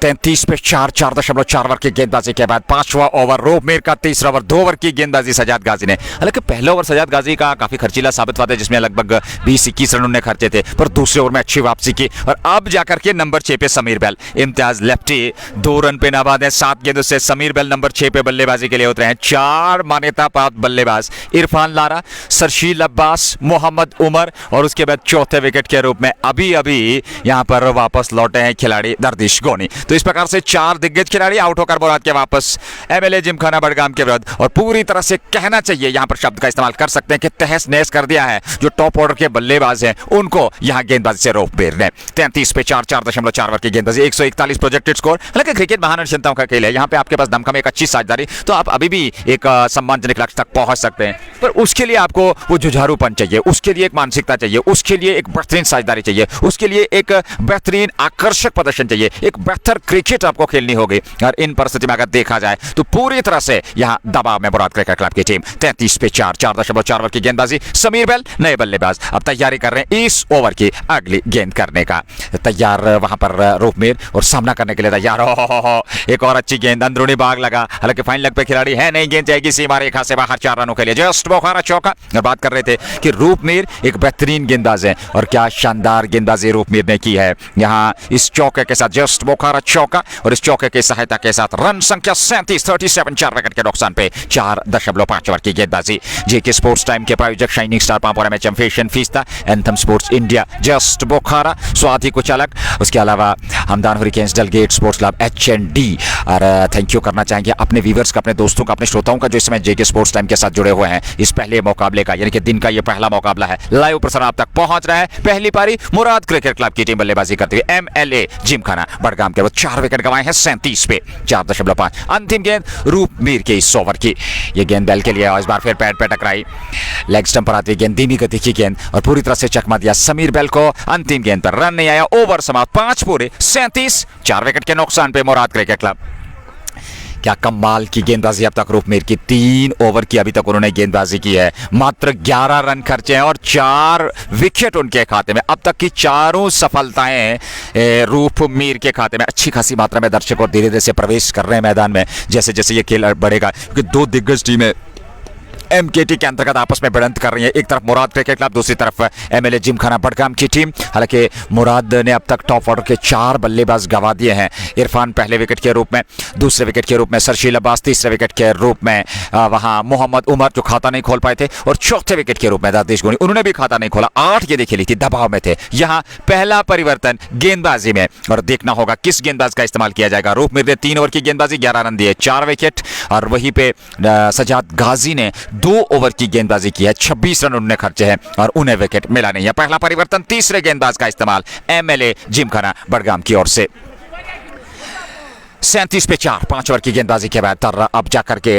33 पे 4, 4.4 ओवर की गेंदबाजी के बाद 5वां ओवर रूपमेर का, तीसरा ओवर 2 ओवर की गेंदबाजी सजाद गाजी ने। हालांकि पहला ओवर सजाद गाजी का काफी खर्चीला साबित हुआ था, जिसमें लगभग 20-21 रन उन्होंने खर्चे थे, पर दूसरे ओवर में अच्छी वापसी की, और अब जाकर के नंबर 6 पे समीर बेल, इम्तियाज लेफ्टी 2 रन पे नाबाद है, 7 गेंदों से समीर बेल नंबर 6 पे बल्लेबाजी के लिए उतरे हैं। 4 मान्यता प्राप्त बल्लेबाज, इरफान लारा, सरशील अब्बास, मोहम्मद उमर, और उसके बाद चौथे विकेट के रूप में अभी अभी यहां पर वापस लौटे हैं खिलाड़ी दरदेश गोनी। तो इस प्रकार से 4 दिग्गज खिलाड़ी आउट होकर मुराद के वापस एमएलए जिमखाना बडगाम के विरुद्ध, और पूरी तरह से कहना चाहिए, यहां पर शब्द का इस्तेमाल कर सकते हैं कि तहस नहस कर दिया है जो टॉप ऑर्डर के बल्लेबाज हैं उनको यहां गेंदबाजी से रूपमेर ने। 33 पे 4, 4.4 ओवर की गेंदबाजी, 141 प्रोजेक्टेड स्कोर। हालांकि क्रिकेट महान अनुशंसाओं का खेल है, यहां पे आपके पास दमखम एक अच्छी साझेदारी, तो आप अभी भी एक सम्मानजनक लक्ष्य तक पहुंच सकते हैं, पर उसके लिए आपको वो जुझारूपन चाहिए, उसके लिए एक मानसिकता चाहिए, उसके लिए एक बेहतरीन साझेदारी चाहिए, उसके लिए एक बेहतरीन आकर्षक प्रदर्शन चाहिए, एक बेहतर क्रिकेट आपको खेलनी होगी। और इन परिस्थिति में अगर देखा जाए तो पूरी तरह से यहां दबाव में मुराद क्रिकेट क्लब की टीम। 33 पे 4, 4.4 ओवर की गेंदबाजी, समीर बेल नए बल्लेबाज अब तैयारी कर रहे हैं इस ओवर की अगली गेंद करने का, तैयार वहां पर रूपमेर, और सामना करने के लिए तैयार। हो एक और अच्छी गेंद, अंदरूनी भाग लगा, हालांकि फाइन लग पे खिलाड़ी है नहीं, गेंद जाएगी सीमा रेखा से बाहर, 4 रनों के लिए जस्ट बोखारा चौका। बात कर रहे थे कि रूपमेर एक बेहतरीन गेंदबाज है, और क्या शानदार गेंदबाजी रूपमेर ने की है यहां इस चौके के साथ, जस्ट बोखारा चौका, और इस चौके की सहायता के साथ रन संख्या 37, 4 विकेट के नुकसान पे 4.5 ओवर की गेंदबाजी। जेके स्पोर्ट्स टाइम के प्रायोजक शाइनिंग स्टार पांपोरा में champion fiesta, anthem sports India, just Bukhara, Swati कुचालक, उसके अलावा Hamdan hurricanes, Dalgate sports club, H and D. और थैंक यू करना चाहेंगे अपने व्यूवर्स का, अपने दोस्तों का, अपने श्रोताओं का जो इस समय जेके स्पोर्ट्स टाइम के साथ जुड़े हुए हैं। इस पहले मुकाबले का, यानी कि दिन का ये पहला मुकाबला है, लाइव प्रसारण आप तक पहुंच रहा है। पहली पारी मुराद क्रिकेट क्लब की टीम बल्लेबाजी करते हुए एमएलए जिमखाना बडगाम के 4 विकेट गंवाए हैं, 37 पे 4.5। अंतिम गेंद रूपमेर के इस ओवर की, ये गेंद बेल के लिए, और इस बार फिर पैड पे टकराई, लेग स्टंप पर आती गेंद, धीमी गति की गेंद, और पूरी तरह से चकमा दिया समीर बेल को। अंतिम गेंद पर रन नहीं आया, ओवर समाप्त, 5 पूरे 37, 4 विकेट के नुकसान पे मुराद क्रिकेट क्लब। क्या कमाल की गेंदबाजी अब तक रूपमेर की, 3 ओवर की अभी तक उन्होंने गेंदबाजी की है, मात्र 11 रन खर्चे हैं और 4 विकेट उनके खाते में। अब तक की चारों सफलताएं रूपमेर के खाते में। अच्छी खासी मात्रा में दर्शक और धीरे धीरे से प्रवेश कर रहे हैं मैदान में, जैसे जैसे ये खेल बढ़ेगा, क्योंकि 2 दिग्गज टीमें एमकेटी के अंतर्गत आपस में भिड़ंत कर रही है, एक तरफ मुराद क्रिकेट क्लब, दूसरी तरफ एमएलए जिमखाना बडगाम की टीम। हालांकि मुराद ने अब तक टॉप ऑर्डर के 4 बल्लेबाज गंवा दिए हैं, इरफान पहले विकेट के रूप में, दूसरे विकेट के रूप में सरशील अब्बास, तीसरे विकेट के रूप में वहां मोहम्मद उमर जो खाता नहीं खोल पाए थे, और चौथे विकेट के रूप में दरदेश गोनी, उन्होंने भी खाता नहीं खोला। 8 गेंदें खेली थी, दबाव में थे। यहाँ पहला परिवर्तन गेंदबाजी में, और देखना होगा किस गेंदबाज का इस्तेमाल किया जाएगा। रूपमेर ने 3 ओवर की गेंदबाजी, 11 रन दिए, 4 विकेट, और वहीं पे सजाद गाजी ने 2 ओवर की गेंदबाजी की है, 26 रन उन्होंने खर्चे हैं और उन्हें विकेट मिला नहीं है। पहला परिवर्तन, तीसरे गेंदबाज का इस्तेमाल एमएलए जिमखाना बडगाम की ओर से। 37 पे 4, 5 ओवर की गेंदबाजी के बाद अब जाकर के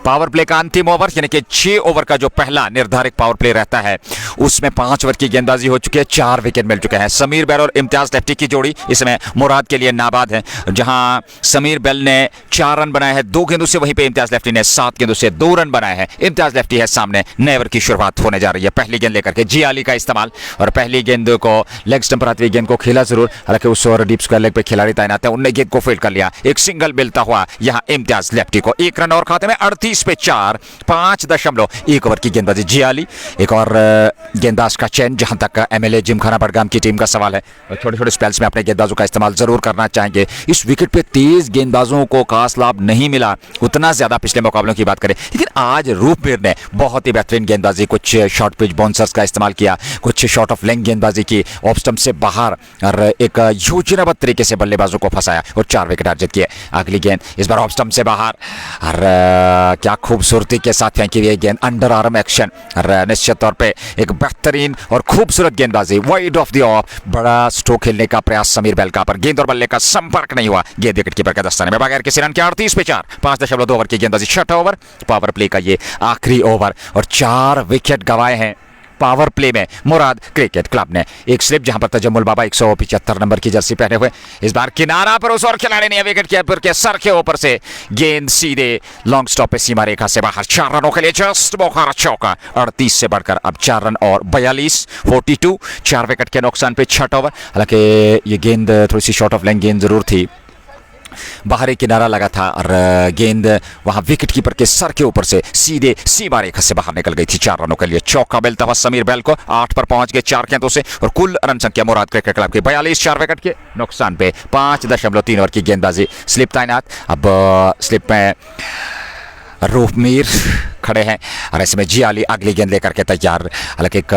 पावर प्ले का अंतिम ओवर, यानी कि 6 ओवर का जो पहला निर्धारित पावर प्ले रहता है उसमें 5 ओवर की गेंदबाजी हो चुकी है, 4 विकेट मिल चुके हैं। समीर बेल और इम्तियाज लेफ्टी की जोड़ी इसमें मुराद के लिए नाबाद है, जहां समीर बेल ने 4 रन बनाए हैं 2 गेंदों से, वहीं पे इम्तियाज लेफ्टी ने 7 गेंदों से 2 रन बनाए हैं। इम्तियाज लेफ्टी है सामने, नए ओवर की शुरुआत होने जा रही है। पहली गेंद लेकर के जी आली का इस्तेमाल, और पहली गेंद को लेग स्टंप पर आती हुई गेंद को खेला जरूर, हालांकि उस ओवर डीप स्क्वायर लेग पे खिलाड़ी तैनात है, उनने गेंद को फील्ड कर लिया। एक सिंगल मिलता हुआ यहां इम्तियाज लेफ्टी को, 1 रन और खाते में। 38 पे 4, 5.1 ओवर की गेंदबाजी जी आली। एक और गेंदबाज का चयन जहां तक एमएलए जिमखाना बडगाम की टीम का सवाल है, और छोटे छोटे स्पेल्स में अपने गेंदबाजों का इस्तेमाल जरूर करना चाहेंगे। इस विकेट पे तेज गेंदबाजों को खास लाभ नहीं मिला उतना ज्यादा पिछले मुकाबलों की बात करें, लेकिन आज रूपमीर ने बहुत ही बेहतरीन गेंदबाजी, कुछ शॉर्ट पिच बाउंसर्स का इस्तेमाल किया, कुछ शॉर्ट ऑफ लेंथ गेंदबाजी की, ऑफ स्टंप से बाहर, और एक योजनाबद्ध तरीके से बल्लेबाजों को फंसाया और 4 विकेट अर्जित किए। अगली गेंद इस बार ऑफ स्टंप से बाहर, और क्या खूबसूरती के साथ फेंकी हुई गेंद, अंडर आर्म एक्शन, और निश्चित तौर पे एक बेहतरीन और खूबसूरत गेंदबाजी, वाइड ऑफ द ऑफ, बड़ा स्ट्रोक खेलने का प्रयास समीर बेल का, पर गेंद और बल्ले का संपर्क नहीं हुआ, गेंद विकेट कीपर के दस्ताने में बगैर किसी रन के। 38 पे 4, 5.2 ओवर की गेंदबाजी, 6वां ओवर पावर प्ले का ये आखिरी ओवर, और 4 विकेट गंवाए हैं पावर प्ले में मुराद क्रिकेट क्लब ने। एक स्लिप जहां पर तजम्मुल बाबा 175 नंबर की जर्सी पहने हुए, इस बार किनारा पर उस और खिलाड़ी ने विकेट कीपर के सर के ऊपर से गेंद सीधे लॉन्ग स्टॉप पे सीमा रेखा से बाहर। 4 रनों के लिए जस्ट बोखारा चौका। 38 से बढ़कर अब 4 रन और 42, 42, 4 विकेट के नुकसान पे 6वां ओवर। हालांकि ये गेंद थोड़ी सी शॉर्ट ऑफ लेंथ गेंद जरूर थी, बाहरी किनारा लगा था, और गेंद वहां विकेट कीपर के सर के ऊपर से सीधे सीमा रेखा से बाहर निकल गई थी। 4 रनों के लिए चौका मिलता हुआ समीर बेल को, 8 पर पहुंच गए 4 गेंदों से, और कुल रन संख्या मुराद क्रिकेट क्लब की 42, 4 विकेट के नुकसान पे 5.3 ओवर की गेंदबाजी। स्लिप तैनात, अब स्लिप में रूपमीर खड़े हैं, और ऐसे में जी आली अगली गेंद लेकर के तैयार। हालांकि एक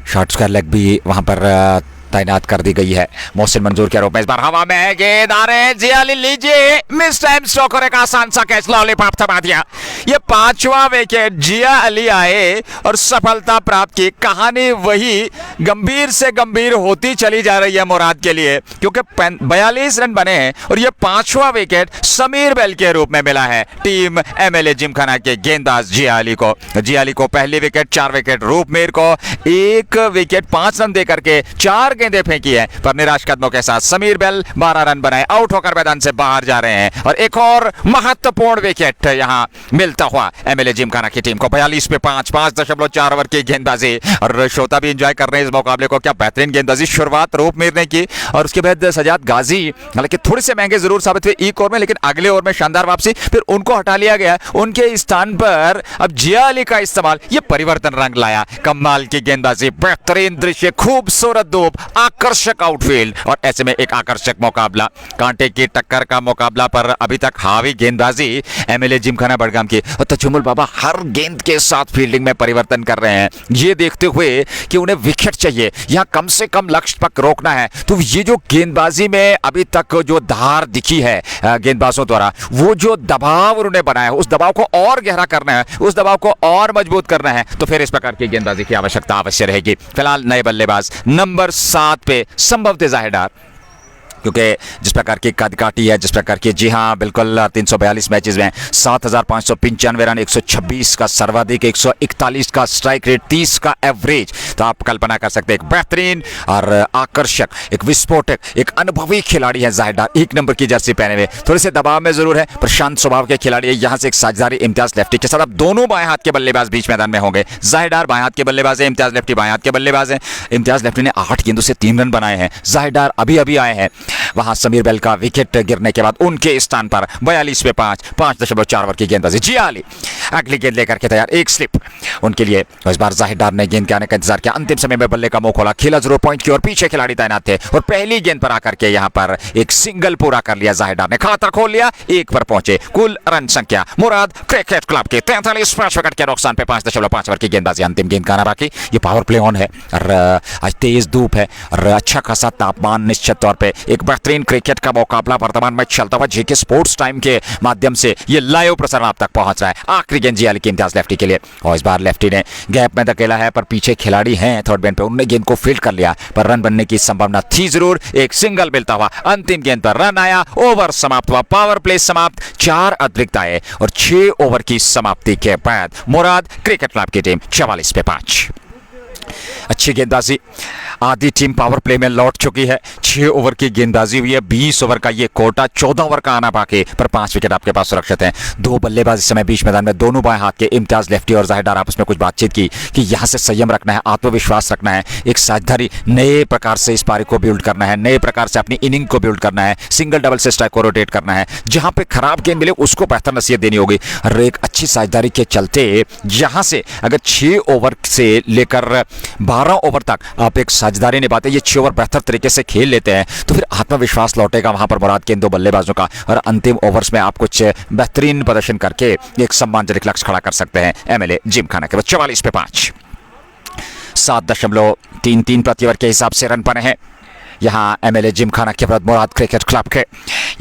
शॉर्ट स्क्वायर लेग भी वहां पर तैनात कर दी गई है मोहसिन मंजूर के रूप में। इस बार हवा में है गेंद, आ रहे हैं जी आली, लीजिए मिस टाइम स्ट्रोक और एक आसान सा कैच, लॉलीपॉप थमा दिया। ये 5वां विकेट, जिया अली आए और सफलता प्राप्त की। कहानी वही गंभीर से गंभीर होती चली जा रही है मुराद के लिए, क्योंकि 42 रन बने हैं और ये 5वां विकेट समीर बेल के रूप में मिला है टीम एमएलए जिमखाना के गेंदबाज जिया अली को। जिया अली को पहली विकेट, 4 विकेट, रूपमीर को 1 विकेट 5 रन देकर के 4 गेंदें फेंकी है, पर निराश कदमों के साथ समीर बेल 12 रन बनाए, आउट होकर मैदान से बाहर जा रहे हैं। और एक और महत्वपूर्ण विकेट यहां मिलता हुआ एमएलए जिमखाना की टीम को। 42 पे 5, 5.4 ओवर की गेंदबाजी, और श्रोता भी एंजॉय कर रहे हैं इस मुकाबले को। क्या बेहतरीन गेंदबाजी शुरुआत रूपमीर ने की, और उसके बाद सजाद गाजी, हालांकि थोड़े से महंगे जरूर साबित हुए एक ओवर में, लेकिन अगले ओवर में शानदार वापसी, फिर उनको हटा लिया गया। उनके स्थान पर अब जिया अली का इस्तेमाल, यह परिवर्तन रंग लाया। कमाल की गेंदबाजी, बेहतरीन दृश्य, खूबसूरत धूप, आकर्षक आउटफील्ड, और ऐसे में एक आकर्षक मुकाबला, कांटे की टक्कर का मुकाबला, पर अभी तक हावी गेंदबाजी एमएलए जिमखाना बडगाम की। और तजुमुल बाबा हर गेंद के साथ फील्डिंग में परिवर्तन कर रहे हैं, ये देखते हुए कि उन्हें विकेट चाहिए, यहां कम से कम लक्ष्य तक रोकना है। तो ये जो गेंदबाजी में अभी तक जो धार दिखी है गेंदबाजों द्वारा, वो जो दबाव उन्होंने बनाया है, उस दबाव को और गहरा करना है, उस दबाव को और मजबूत करना है, तो फिर इस प्रकार की गेंदबाजी की आवश्यकता अवश्य रहेगी। फिलहाल नए बल्लेबाज नंबर 7 पे संभवतः जाहिर, क्योंकि जिस प्रकार की कद काटी है, जिस प्रकार की, जी हाँ बिल्कुल, 342 मैचेस में 7,595 रन, 126 का सर्वाधिक, 141 का स्ट्राइक रेट, 30 का एवरेज। तो आप कल्पना कर सकते हैं एक बेहतरीन और आकर्षक, एक विस्फोटक, एक अनुभवी खिलाड़ी है जाहिर, 1 नंबर की जर्सी पहने हुए। थोड़े से दबाव में जरूर है, पर शांत स्वभाव के खिलाड़ी है। यहाँ से एक साझेदारी इम्तियाज लेफ्टी के साथ, अब दोनों बाएं हाथ के बल्लेबाज बीच मैदान में होंगे। जाहिर बाएं हाथ के बल्लेबाज है, इम्तियाज लेफ्टी बाएं हाथ के बल्लेबाज है। इम्तियाज लेफ्टी ने 8 गेंदों से 3 रन बनाए हैं। जाहिर अभी अभी आए हैं, वहां समीर बेल का विकेट गिरने के बाद उनके स्थान पर 42 पे 5, 5.4 ओवर की गेंदबाजी। जिया अली अगली गेंद लेकर के तैयार, एक स्लिप उनके लिए। इस बार जाहिर डार ने गेंद के आने का इंतजार किया, अंतिम समय में बल्ले का मुंह खोला, खेला जरूर पॉइंट की और पीछे खिलाड़ी तैनात थे, और पहली गेंद पर आकर के यहां पर एक सिंगल पूरा कर लिया। जाहिर डार ने खाता खोल लिया, 1 पर पहुंचे। कुल रन संख्या मुराद क्रिकेट क्लब के 43, 5 विकेट के नुकसान पे 5.5 ओवर की गेंदबाजी। अंतिम गेंद का आना बाकी। ये पावर प्ले ऑन है, और आज तेज धूप है और अच्छा खासा तापमान, निश्चित तौर पे एक एक बेहतरीन क्रिकेट का मुकाबला वर्तमान में चलता हुआ जेके स्पोर्ट्स टाइम के माध्यम से ये लाइव प्रसारण आप तक पहुंच रहा है। आखिरी गेंद जी की इम्तियाज लेफ्टी के लिए, और इस बार लेफ्टी ने गैप में धकेला है, पर पीछे खिलाड़ी हैं थर्ड बैन पे, उन्होंने गेंद को फील्ड कर लिया, पर रन बनने की संभावना थी जरूर। एक सिंगल मिलता हुआ अंतिम गेंद पर रन आया, ओवर समाप्त हुआ, पावर प्ले समाप्त, 4 अतिरिक्त आए और 6 ओवर की समाप्ति के बाद मुराद क्रिकेट क्लब की टीम 44 पे 5। अच्छी गेंदबाजी, आधी टीम पावर प्ले में लौट चुकी है, 6 ओवर की गेंदबाजी हुई है, 20 ओवर का ये कोटा, 14 ओवर का आना बाकी, पर 5 विकेट आपके पास सुरक्षित हैं। 2 बल्लेबाज इस समय बीच मैदान में, दोनों बाएं हाथ के, इम्तियाज लेफ्टी और जाहिर डार आपस में कुछ बातचीत की कि यहां से संयम रखना है, आत्मविश्वास रखना है, एक साझेदारी, नए प्रकार से इस पारी को बिल्ड करना है, नए प्रकार से अपनी इनिंग को बिल्ड करना है, सिंगल डबल से स्ट्राइक को रोटेट करना है, जहां पे खराब गेंद मिले उसको बेहतर नसीहत देनी होगी। और एक अच्छी साझेदारी के चलते यहां से अगर 6 ओवर से लेकर 12 ओवर तक आप एक साझेदारी निभाते, ये 6 ओवर बेहतर तरीके से खेल लेते हैं, तो फिर आत्मविश्वास लौटेगा वहां पर मुराद के इन 2 बल्लेबाजों का, और अंतिम ओवर्स में आप कुछ बेहतरीन प्रदर्शन करके एक सम्मानजनक लक्ष्य खड़ा कर सकते हैं। एमएलए जिमखाना के बाद 44 पे 5, 7.33 प्रति ओवर के हिसाब से रन बने हैं यहाँ एमएलए जिमखाना के बाद मुराद क्रिकेट क्लब के।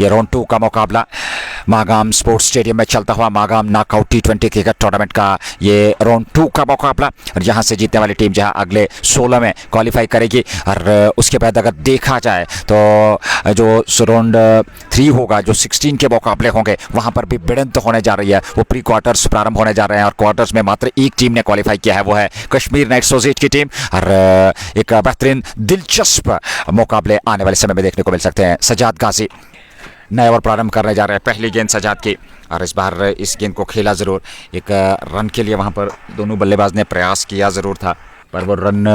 ये राउंड 2 का मुकाबला मागाम स्पोर्ट्स स्टेडियम में चलता हुआ Magam knockout T20 cricket tournament का ये राउंड 2 का मुकाबला, और यहाँ से जीतने वाली टीम जहाँ अगले 16 में क्वालिफाई करेगी। और उसके बाद अगर देखा जाए तो जो राउंड 3 होगा, जो 16 के मुकाबले होंगे, वहाँ पर भी भिड़ंत होने जा रही है। वो प्री क्वार्टर्स प्रारंभ होने जा रहे हैं और क्वार्टर्स में मात्र एक टीम ने क्वालिफाई किया है, वो है कश्मीर नाइट सोजेट की टीम। और एक बेहतरीन दिलचस्प मुकाबले आने वाले समय में देखने को मिल सकते हैं। सजाद गाजी नए ओवर प्रारंभ करने जा रहे हैं, पहली गेंद सजाद की, और इस बार इस गेंद को खेला ज़रूर, एक रन के लिए वहाँ पर दोनों बल्लेबाज ने प्रयास किया ज़रूर था, पर वो रन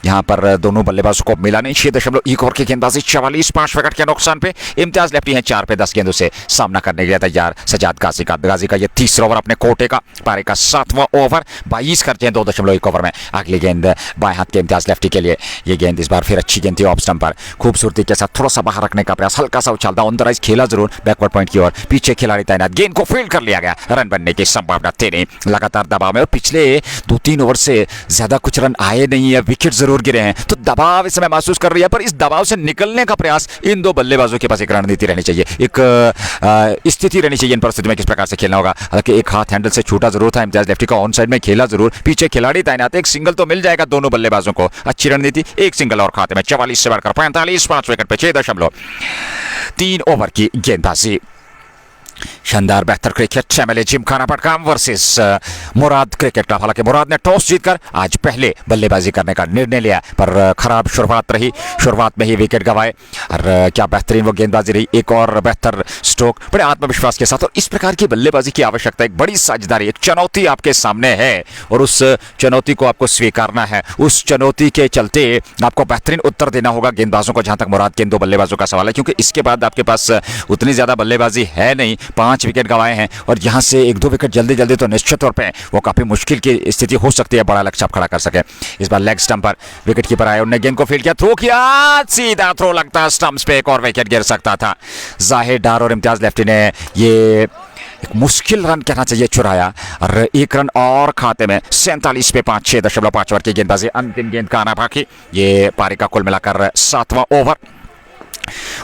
यहाँ पर दोनों बल्लेबाजों को मिला नहीं। 6.1 ओवर की गेंदबाजी, 44 5 विकेट के नुकसान पे इम्तियाज लेफ्टी हैं 4 पे 10 गेंदों से सामना करने के लिए तैयार सजाद गाजी का ये तीसरा ओवर अपने कोटे का, पारी का 7वां ओवर, 22 करते हैं 2.1 ओवर में। अगली गेंद बाएं हाथ के इम्तियाज लेफ्टी के लिए, ये गेंद इस बार फिर अच्छी गेंद थी ऑफ स्टंप पर, खूबसूरती के साथ थोड़ा सा बाहर रखने का प्रयास, हल्का सा उछालता ऑन द राइज खेला जरूर, बैकवर्ड पॉइंट की ओर, पीछे खिलाड़ी तैनात, गेंद को फील्ड कर लिया गया, रन बनने की संभावना थी नहीं, लगातार दबाव में, और पिछले 2-3 ओवर से ज्यादा कुछ रन आए नहीं है, विकेट जरूर गिरे हैं, तो दबाव इस समय महसूस कर रही है, पर इस दबाव से निकलने का प्रयास इन 2 बल्लेबाजों के पास एक रणनीति रहनी चाहिए, एक स्थिति रहनी चाहिए इन परिस्थिति में किस प्रकार से खेलना होगा। हालांकि एक हाथ हैंडल से छूटा जरूर था इम्तियाज लेफ्टी का, ऑन साइड में खेला जरूर, पीछे खिलाड़ी तैनात, एक सिंगल तो मिल जाएगा दोनों बल्लेबाजों को, अच्छी रणनीति, एक सिंगल और खाते में 44 से बढ़कर 45, 5 विकेट पे 6.3 ओवर की गेंदबाजी। शानदार बेहतर क्रिकेट एमएलए जिमखाना पटकाम वर्सेस मुराद क्रिकेट क्लब। हालांकि मुराद ने टॉस जीतकर आज पहले बल्लेबाजी करने का निर्णय लिया, पर खराब शुरुआत रही, शुरुआत में ही विकेट गंवाए, और क्या बेहतरीन वो गेंदबाजी रही, एक और बेहतर स्ट्रोक, बड़े आत्मविश्वास के साथ। और इस प्रकार की बल्लेबाजी की आवश्यकता, एक बड़ी साझेदारी, एक चुनौती आपके सामने है, और उस चुनौती को आपको स्वीकारना है, उस चुनौती के चलते आपको बेहतरीन उत्तर देना होगा गेंदबाजों को, जहां तक मुराद के इन 2 बल्लेबाजों का सवाल है, क्योंकि इसके बाद आपके पास उतनी ज्यादा बल्लेबाजी है नहीं, 5 विकेट गंवाए हैं, और यहां से 1-2 विकेट जल्दी जल्दी तो निश्चित तौर पे वो काफी मुश्किल की स्थिति हो सकती है, बड़ा लक्ष्य आप खड़ा कर सके। इस बार लेग स्टंप पर विकेट कीपर आए, उन्होंने गेंद को फील्ड किया, थ्रो किया, सीधा थ्रो लगता, स्टंप्स पे एक और विकेट गिर सकता था। जाहिर डार और इम्तियाज लेफ्टी ने ये एक मुश्किल रन कहना चाहिए चुराया, और एक रन और खाते में 47 पे 5, 6.5 ओवर की गेंदबाजी, अंतिम गेंद का आना बाकी। ये पारी का कुल मिलाकर 7वां ओवर,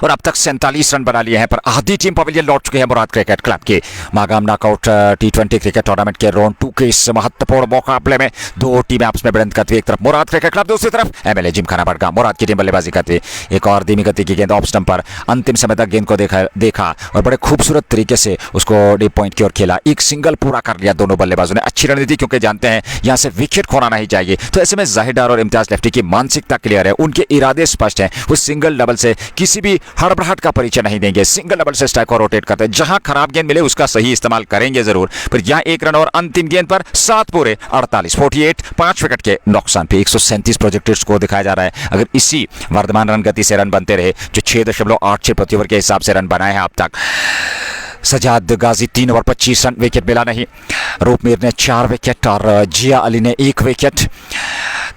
और अब तक 47 रन बना लिए हैं, पर आधी टीम पवेलियन लौट चुके हैं मुराद क्रिकेट क्लब के। Magam knockout T20 cricket tournament के राउंड 2 के इस महत्वपूर्ण मुकाबले में 2 टीमें आपस में भिड़ंत करती, एक तरफ मुराद क्रिकेट क्लब, दूसरी तरफ एमएलए जिमखाना पटकाम। मुराद की टीम बल्लेबाजी करती, एक और धीमी गति की गेंद ऑफ स्टंप पर, अंतिम समय तक गेंद को देखा और बड़े खूबसूरत तरीके से उसको डीप पॉइंट की ओर खेला, एक सिंगल पूरा कर लिया दोनों बल्लेबाजों ने। अच्छी रणनीति, क्योंकि जानते हैं यहां से विकेट खोना नहीं चाहिए, तो ऐसे में जाहिर डार और इम्तियाज लेफ्टी की मानसिकता क्लियर है, उनके इरादे स्पष्ट हैं, वो सिंगल डबल से किसी भी हड़बड़ाहट का परिचय नहीं देंगे, सिंगल डबल से स्ट्राइक को रोटेट करते हैं, जहां खराब गेंद मिले उसका सही इस्तेमाल करेंगे जरूर। फिर यहां 1 रन और अंतिम गेंद पर 7 पूरे 48, 48, 5 विकेट के नुकसान पे 137 प्रोजेक्टेड स्कोर दिखाया जा रहा है। अगर इसी वर्तमान रन गति से रन बनते रहे, जो 6.86 प्रति ओवर के हिसाब से रन बनाए हैं अब तक, सजाद गाजी 3 ओवर 25 रन, विकेट मिला नहीं। रूपमीर ने 4 विकेट और जिया अली ने 1 विकेट।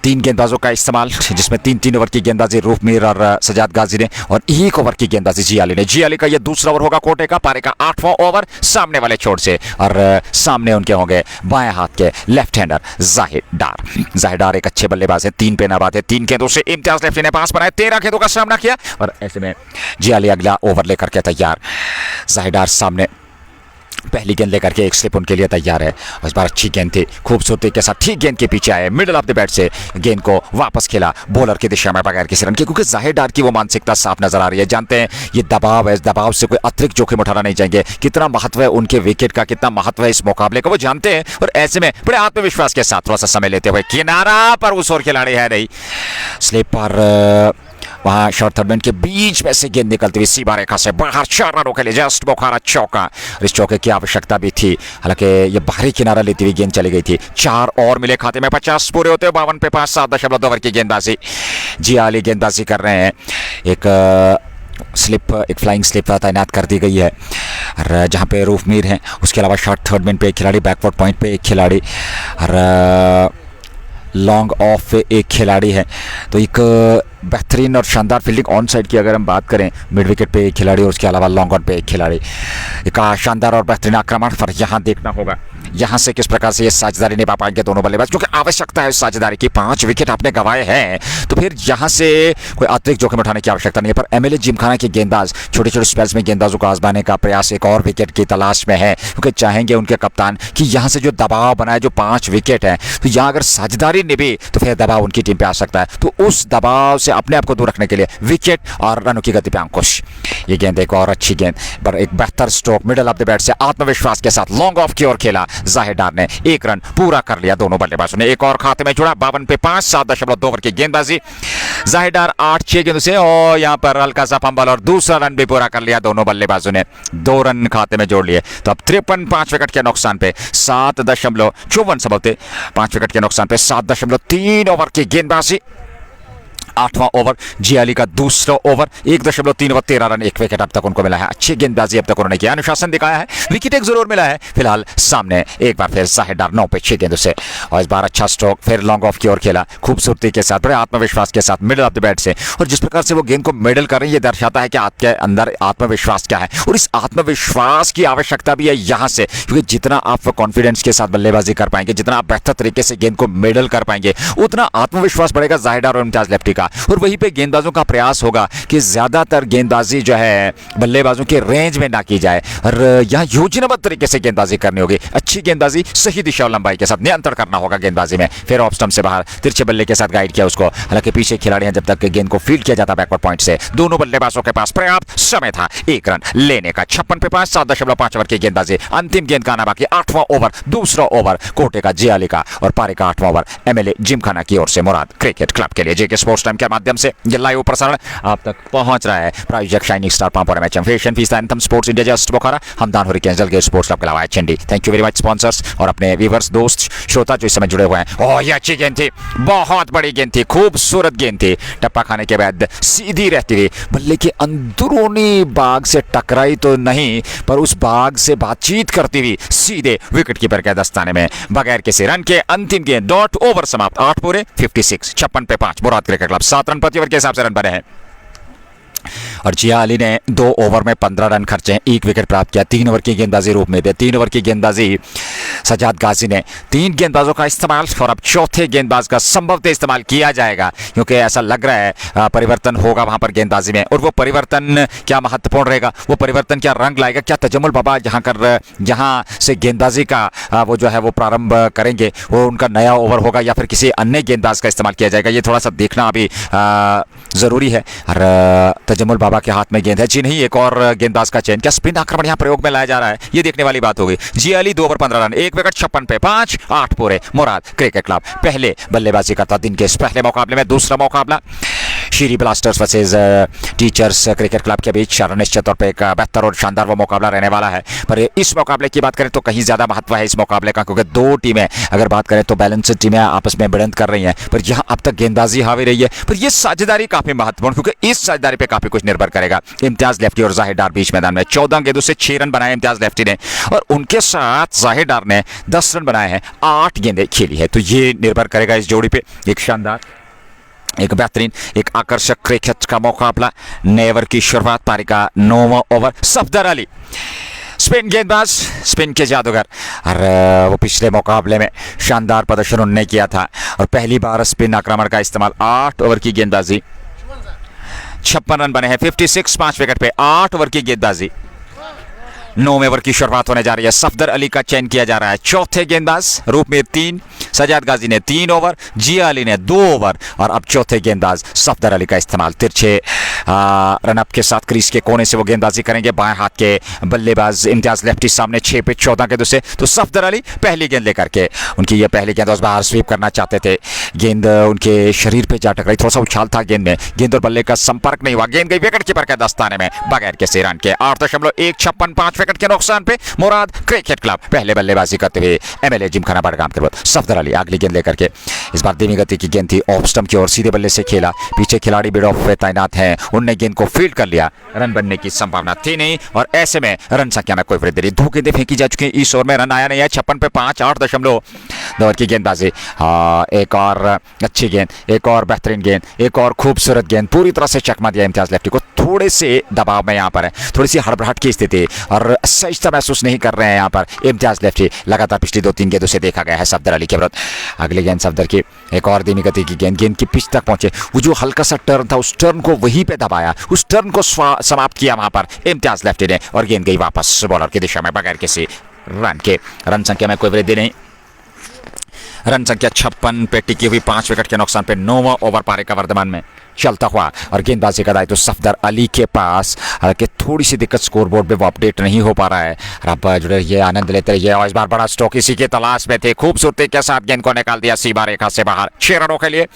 3 गेंदबाजों का इस्तेमाल, जिसमें 3-3 ओवर की गेंदबाजी रूपमीर और सजाद गाजी ने और 1 ओवर की गेंदबाजी जिया अली ने। जिया अली का यह दूसरा ओवर होगा कोटे का, पारी का 8वां ओवर सामने वाले छोर से, और सामने उनके होंगे बाएं हाथ के लेफ्ट हैंडर जाहिद डार। जाहिद डार एक अच्छे बल्लेबाज है, 3 पे नाबाद है, 3 गेंदों से इम्तियाज लेफ्टी ने पास बनाए, 13 गेंदों का सामना किया और ऐसे में जिया अली अगला ओवर लेकर के तैयार। जाहिद डार सामने पहली गेंद लेकर के एक स्लिप उनके लिए तैयार है। इस बार अच्छी गेंद थी, खूबसूरती के साथ ठीक गेंद के पीछे आए, मिडल ऑफ द बैट से गेंद को वापस खेला बॉलर की दिशा में बगैर किसी रन के, क्योंकि जाहिद डार की वो मानसिकता साफ नजर आ रही है। जानते हैं ये दबाव है, इस दबाव से कोई अतिरिक्त जोखिम उठाना नहीं चाहेंगे। कितना महत्व है उनके विकेट का, कितना महत्व है इस मुकाबले का, वो जानते हैं। और ऐसे में बड़े आत्मविश्वास के साथ थोड़ा सा समय लेते हुए किनारा पर उस और खिलाड़ी है नहीं, स्लिप पर वहां शॉर्ट थर्ड के बीच में से गेंद निकलती हुई सीमा रेखा से बाहर 4 रनों के लिए जस्ट बुखारा चौका। इस चौके की आवश्यकता भी थी, हालांकि ये बाहरी किनारा लेती हुई गेंद चली गई थी। 4 और मिले खाते में, 50 पूरे होते, 52 पे 5, 7.2 ओवर की गेंदबाजी। जिया अली गेंदबाजी कर रहे हैं। एक फ्लाइंग स्लिप तैनात कर दी गई है, और जहाँ पे रूपमीर हैं, उसके अलावा शॉर्ट थर्ड मैन पे एक खिलाड़ी, बैकवर्ड पॉइंट पे एक खिलाड़ी और लॉन्ग ऑफ पे एक खिलाड़ी है। तो एक बेहतरीन और शानदार फील्डिंग ऑन साइड की अगर हम बात करें, मिड विकेट पे एक खिलाड़ी और उसके अलावा लॉन्ग ऑन पे एक खिलाड़ी, एक शानदार और बेहतरीन आक्रमण पर यहाँ देखना होगा यहाँ से किस प्रकार से ये साझेदारी निभा पाएंगे दोनों बल्लेबाज, क्योंकि आवश्यकता है साझेदारी की। 5 विकेट आपने गंवाए हैं, तो फिर यहाँ से कोई अतिरिक्त जोखिम उठाने की आवश्यकता नहीं है। पर एमएलए जिमखाना के गेंदबाज छोटे छोटे स्पेल्स में गेंदबाजों को आजमाने का प्रयास एक और विकेट की तलाश में है, क्योंकि चाहेंगे उनके कप्तान कि यहाँ से जो दबाव बनाए, जो 5 विकेट है, तो यहाँ अगर साझेदारी निभी तो फिर दबाव उनकी टीम पे आ सकता है। तो उस दबाव से अपने आप को दूर रखने के लिए विकेट और रनों की गति पे अंकुश। ये गेंद एक और अच्छी गेंद पर एक बेहतर stroke middle of the bat से आत्मविश्वास के साथ लॉन्ग ऑफ की ओर खेला। जाहिद डार ने 1 रन पूरा कर लिया दोनों बल्लेबाजों ने। एक और खाते में जुड़ा, 52 पे 5, 7.2 ओवर की गेंदबाजी। जाहिद डार 8-6 गेंदों से और यहां पर हल्का सा फंबल और दूसरा रन भी पूरा कर लिया दोनों बल्लेबाजों ने। 2 रन खाते में जोड़ लिए। तो अब 53 5 विकेट के नुकसान पे 7.54 सबलते, 5 विकेट के नुकसान पे 7.3 ओवर की गेंदबाजी। 8वां ओवर जिया अली का दूसरा ओवर, 1.3 ओवर 13 रन, 1 विकेट अब तक उनको मिला है। अच्छी गेंदबाजी अब तक उन्होंने किया, अनुशासन दिखाया है, विकेट एक जरूर मिला है। फिलहाल सामने एक बार फिर जाहिद डार 9 पे 6 गेंदों से, और इस बार अच्छा स्ट्रोक, फिर लॉन्ग ऑफ की ओर खेला खूबसूरती के साथ, बड़े आत्मविश्वास के साथ मिडल ऑफ द बैट से। और जिस प्रकार से वो गेंद को मिडल कर रही है, ये दर्शाता है कि आपके अंदर आत्मविश्वास क्या है, और इस आत्मविश्वास की आवश्यकता भी है यहाँ से, क्योंकि जितना आप कॉन्फिडेंस के साथ बल्लेबाजी कर पाएंगे, जितना आप बेहतर तरीके से गेंद को मिडल कर पाएंगे, उतना आत्मविश्वास बढ़ेगा जाहिद डार और इम्तियाज लेफ्टी का। और वहीं पे गेंदबाजों का प्रयास होगा कि ज्यादातर गेंदबाजी जो है बल्लेबाजों के रेंज में ना की जाए, और यहां योजनाबद्ध तरीके से गेंदबाजी करनी होगी। अच्छी गेंदबाजी, सही दिशा और लंबाई के साथ नियंत्रण करना होगा गेंदबाजी में। फिर ऑफ स्टंप से बाहर तिरछे बल्ले के साथ गाइड किया उसको, हालांकि पीछे खिलाड़ी हैं, जब तक गेंद को फील्ड किया जाता बैकवर्ड पॉइंट से। दोनों बल्लेबाजों के पास पर्याप्त समय था 1 रन लेने का। 56 पे 5, 7.5 ओवर की गेंदबाजी। अंतिम गेंद का आना बाकी, 8वां ओवर, दूसरा ओवर कोटे का जिया अली का, और पारी का 8वां ओवर एमएलए जिमखाना की ओर से मुराद क्रिकेट क्लब के लिए। जेके स्पोर्ट्स टाइम के माध्यम से ये लाइव प्रसारण आप तक पहुंच रहा है। प्रायोजक shining star Pampore MHM fashion फीस anthem sports India just Bukhara, Hamdan हो रिकेंजल के स्पोर्ट्स क्लब के अलावा चंडी। Thank you very much sponsors और अपने व्यूअर्स, दोस्त, श्रोता जो इस समय जुड़े हुए हैं। ओह ये अच्छी गेंद थी, बहुत बड़ी गेंद थी, खूबसूरत गेंद थी। टप्पा खाने के बाद सीधी रहती हुई बल्ले के अंदरूनी भाग से टकराई तो नहीं, पर उस भाग से बातचीत करती हुई सीधे विकेट कीपर के दस्ताने में बगैर किसी रन के। अंतिम गेंद, डॉट ओवर समाप्त, 8 पूरे 56, 56 पे 5 मुराद क्रिकेट क्लब 7 रन प्रति ओवर के हिसाब से रन बने हैं। और जिया अली ने 2 ओवर में 15 रन खर्चे, 1 विकेट प्राप्त किया। 3 ओवर की गेंदबाजी रूप में, 3 ओवर की गेंदबाजी सजाद गाजी ने। 3 गेंदबाजों का इस्तेमाल, और अब चौथे गेंदबाज का संभवतः इस्तेमाल किया जाएगा, क्योंकि ऐसा लग रहा है परिवर्तन होगा वहां पर गेंदबाजी में। और वो परिवर्तन क्या महत्वपूर्ण रहेगा, वो परिवर्तन क्या रंग लाएगा, क्या तजम्मुल बाबा जहां से गेंदबाजी का वो जो है वो प्रारंभ करेंगे, वो उनका नया ओवर होगा या फिर किसी अन्य गेंदबाज का इस्तेमाल किया जाएगा, ये थोड़ा सा देखना अभी जरूरी है। और तजम्मुल बाबा के हाथ में गेंद है जी नहीं, एक और गेंदबाज का चयन, क्या स्पिन आक्रमण यहां प्रयोग में लाया जा रहा है, ये देखने वाली बात होगी। जिया अली 2 ओवर 15 रन, 1 विकेट, 56 पे 5, 8 पूरे मुराद क्रिकेट क्लब। पहले बल्लेबाजी करता दिन के इस पहले मुकाबले में। दूसरा मुकाबला Sheeri blasters versus teachers cricket club के बीच निश्चित तौर पे एक बेहतर और शानदार वो मुकाबला रहने वाला है। पर इस मुकाबले की बात करें तो कहीं ज़्यादा महत्व है इस मुकाबले का, क्योंकि दो टीमें अगर बात करें तो बैलेंस्ड टीमें आपस में भिड़ंत कर रही हैं, पर यहाँ अब तक गेंदबाजी हावी रही है। पर यह साझेदारी काफ़ी महत्वपूर्ण, क्योंकि इस साझेदारी पे काफ़ी कुछ निर्भर करेगा। इम्तियाज़ लेफ्टी और जाहिर डार बीच मैदान में 14 गेंदों से 6 रन बनाए इम्तियाज़ लेफ्टी ने, और उनके साथ जाहिर डार ने 10 रन बनाए हैं, 8 गेंदें खेली है। तो ये निर्भर करेगा इस जोड़ी पे। एक शानदार, एक बेहतरीन, एक आकर्षक क्रिकेट का मुकाबला। नए ओवर की शुरुआत, पारी का 9वां ओवर। सफदर अली स्पिन गेंदबाज, स्पिन के जादूगर, और वो पिछले मुकाबले में शानदार प्रदर्शन उन्होंने किया था और पहली बार स्पिन आक्रमण का इस्तेमाल। 8 ओवर की गेंदबाजी, 56 रन बने हैं, 56 5 विकेट पे, 8 ओवर की गेंदबाजी। 9वें ओवर की शुरुआत होने जा रही है। सफदर अली का चयन किया जा रहा है। चौथे गेंदबाज रूपमीर 3, सजाद गाजी ने 3 ओवर, जिया अली ने 2 ओवर, और अब चौथे गेंदबाज सफदर अली का इस्तेमाल। तिरछे रनअप के साथ क्रीज के कोने से वो गेंदबाजी करेंगे। बाएं हाथ के बल्लेबाज इम्तियाज लेफ्टी सामने 6 पे 14 गेंदों से। तो सफदर अली पहली गेंद लेकर के, उनकी ये पहली गेंद बाहर स्वीप करना चाहते थे। गेंद उनके शरीर पे जा टकराई, थोड़ा सा उछाल था गेंद में, गेंद और बल्ले का संपर्क नहीं हुआ। गेंद गई विकेट कीपर के दस्ताने में बगैर किसी रन के। 8.156 5 विकेट के नुकसान पे मुराद क्रिकेट क्लब पहले बल्लेबाजी करते हुए एमएलए जिमखाना बडगाम के बाद। सफदर अली अगली गेंद लेकर के, इस बार धीमी गति की गेंद थी, ऑफ स्टंप की ओर सीधे बल्ले से खेला। पीछे खिलाड़ी बिड ऑफ पे तैनात हैं, उनने गेंद को फील्ड कर लिया। रन बनने की संभावना थी नहीं, और ऐसे में रन संख्या में कोई वृद्धि नहीं। 2 गेंदें फेंकी जा चुकी हैं, इस ओवर में रन आया नहीं है। 56 पे 5, 8.2 ओवर की गेंदबाजी। एक और अच्छी गेंद, एक और बेहतरीन गेंद, एक और खूबसूरत गेंद, पूरी तरह से चकमा दिया इम्तियाज लेफ्टी को। थोड़े से दबाव में यहाँ पर है, थोड़ी सी हड़बड़ाहट की स्थिति, और सहजता महसूस नहीं कर रहे हैं यहाँ पर इम्तियाज लेफ्टी। लगातार पिछली 2-3 गेंदों से देखा गया है सफदर अली के विरुद्ध। अगली गेंद सफदर की, एक और धीमी गति की गेंद, गेंद की पिच तक पहुंचे। वो जो हल्का सा टर्न था, उस टर्न को वहीं पे दबाया, उस टर्न को समाप्त किया वहां पर इम्तियाज लेफ्टी ने, और गेंद गई वापस बॉलर की दिशा में बगैर किसी रन के। रन संख्या में कोई वृद्धि नहीं। रन संख्या 56 पे टिकी हुई, 5 विकेट के नुकसान पे। 9वां ओवर पारी का वर्तमान में चलता हुआ, और गेंदबाजी का दायित्व सफदर अली के पास। हालांकि थोड़ी सी दिक्कत स्कोरबोर्ड पे वो अपडेट नहीं हो पा रहा है। अब जुड़े रहिए, आनंद लेते रहिए, और इस बार बड़ा स्ट्रोक इसी की तलाश में थे। खूबसूरती के साथ गेंद को निकाल दिया सीमा रेखा से बाहर 6 रनों के लिए।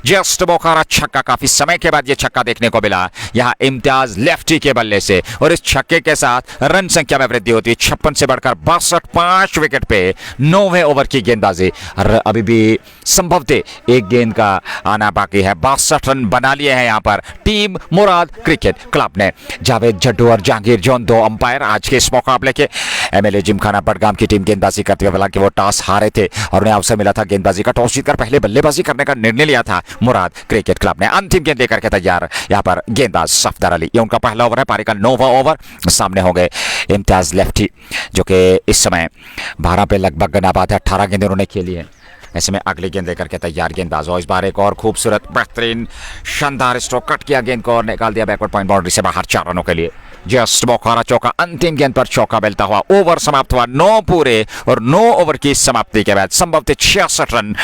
जस्ट बोखारा छक्का, काफी समय के बाद ये छक्का देखने को मिला यहाँ इम्तियाज लेफ्टी के बल्ले से, और इस छक्के के साथ रन संख्या में वृद्धि होती है। 56 से बढ़कर 62, 5 विकेट पे 9वें ओवर की गेंदबाजी। और अभी भी संभवतः एक गेंद का आना बाकी है। 62 रन बना लिए हैं यहाँ पर टीम मुराद क्रिकेट क्लब ने। जावेद जड्डू और जहांगीर जॉन 2 अंपायर आज के इस मुकाबले के। एमएलए जिमखाना बडगाम की टीम गेंदबाजी करते हुए, हालांकि वो टॉस हारे थे और उन्हें अवसर मिला था गेंदबाजी का। टॉस जीतकर पहले बल्लेबाजी करने का निर्णय लिया था मुराद क्रिकेट क्लब ने। अंतिम गेंद लेकर के तैयार यहाँ पर गेंदबाज सफदर अली। ये उनका पहला ओवर है, पारी का 9वां ओवर। सामने हो गए इम्तियाज लेफ्टी, जो कि इस समय 12 पे लगभग नाबाद है। 18 गेंदें उन्होंने खेली है। ऐसे में अगली गेंद लेकर के तैयार गेंदबाज, और इस बार एक और खूबसूरत बेहतरीन शानदार स्ट्रोक, कट किया गेंद को और निकाल दिया बैकवर्ड पॉइंट बाउंड्री से बाहर 4 रनों के लिए। जस्ट बोखारा चौका, अंतिम गेंद पर चौका मिलता हुआ ओवर समाप्त हुआ। 9 पूरे और 9 ओवर की समाप्ति के बाद संभवतः 66 रन।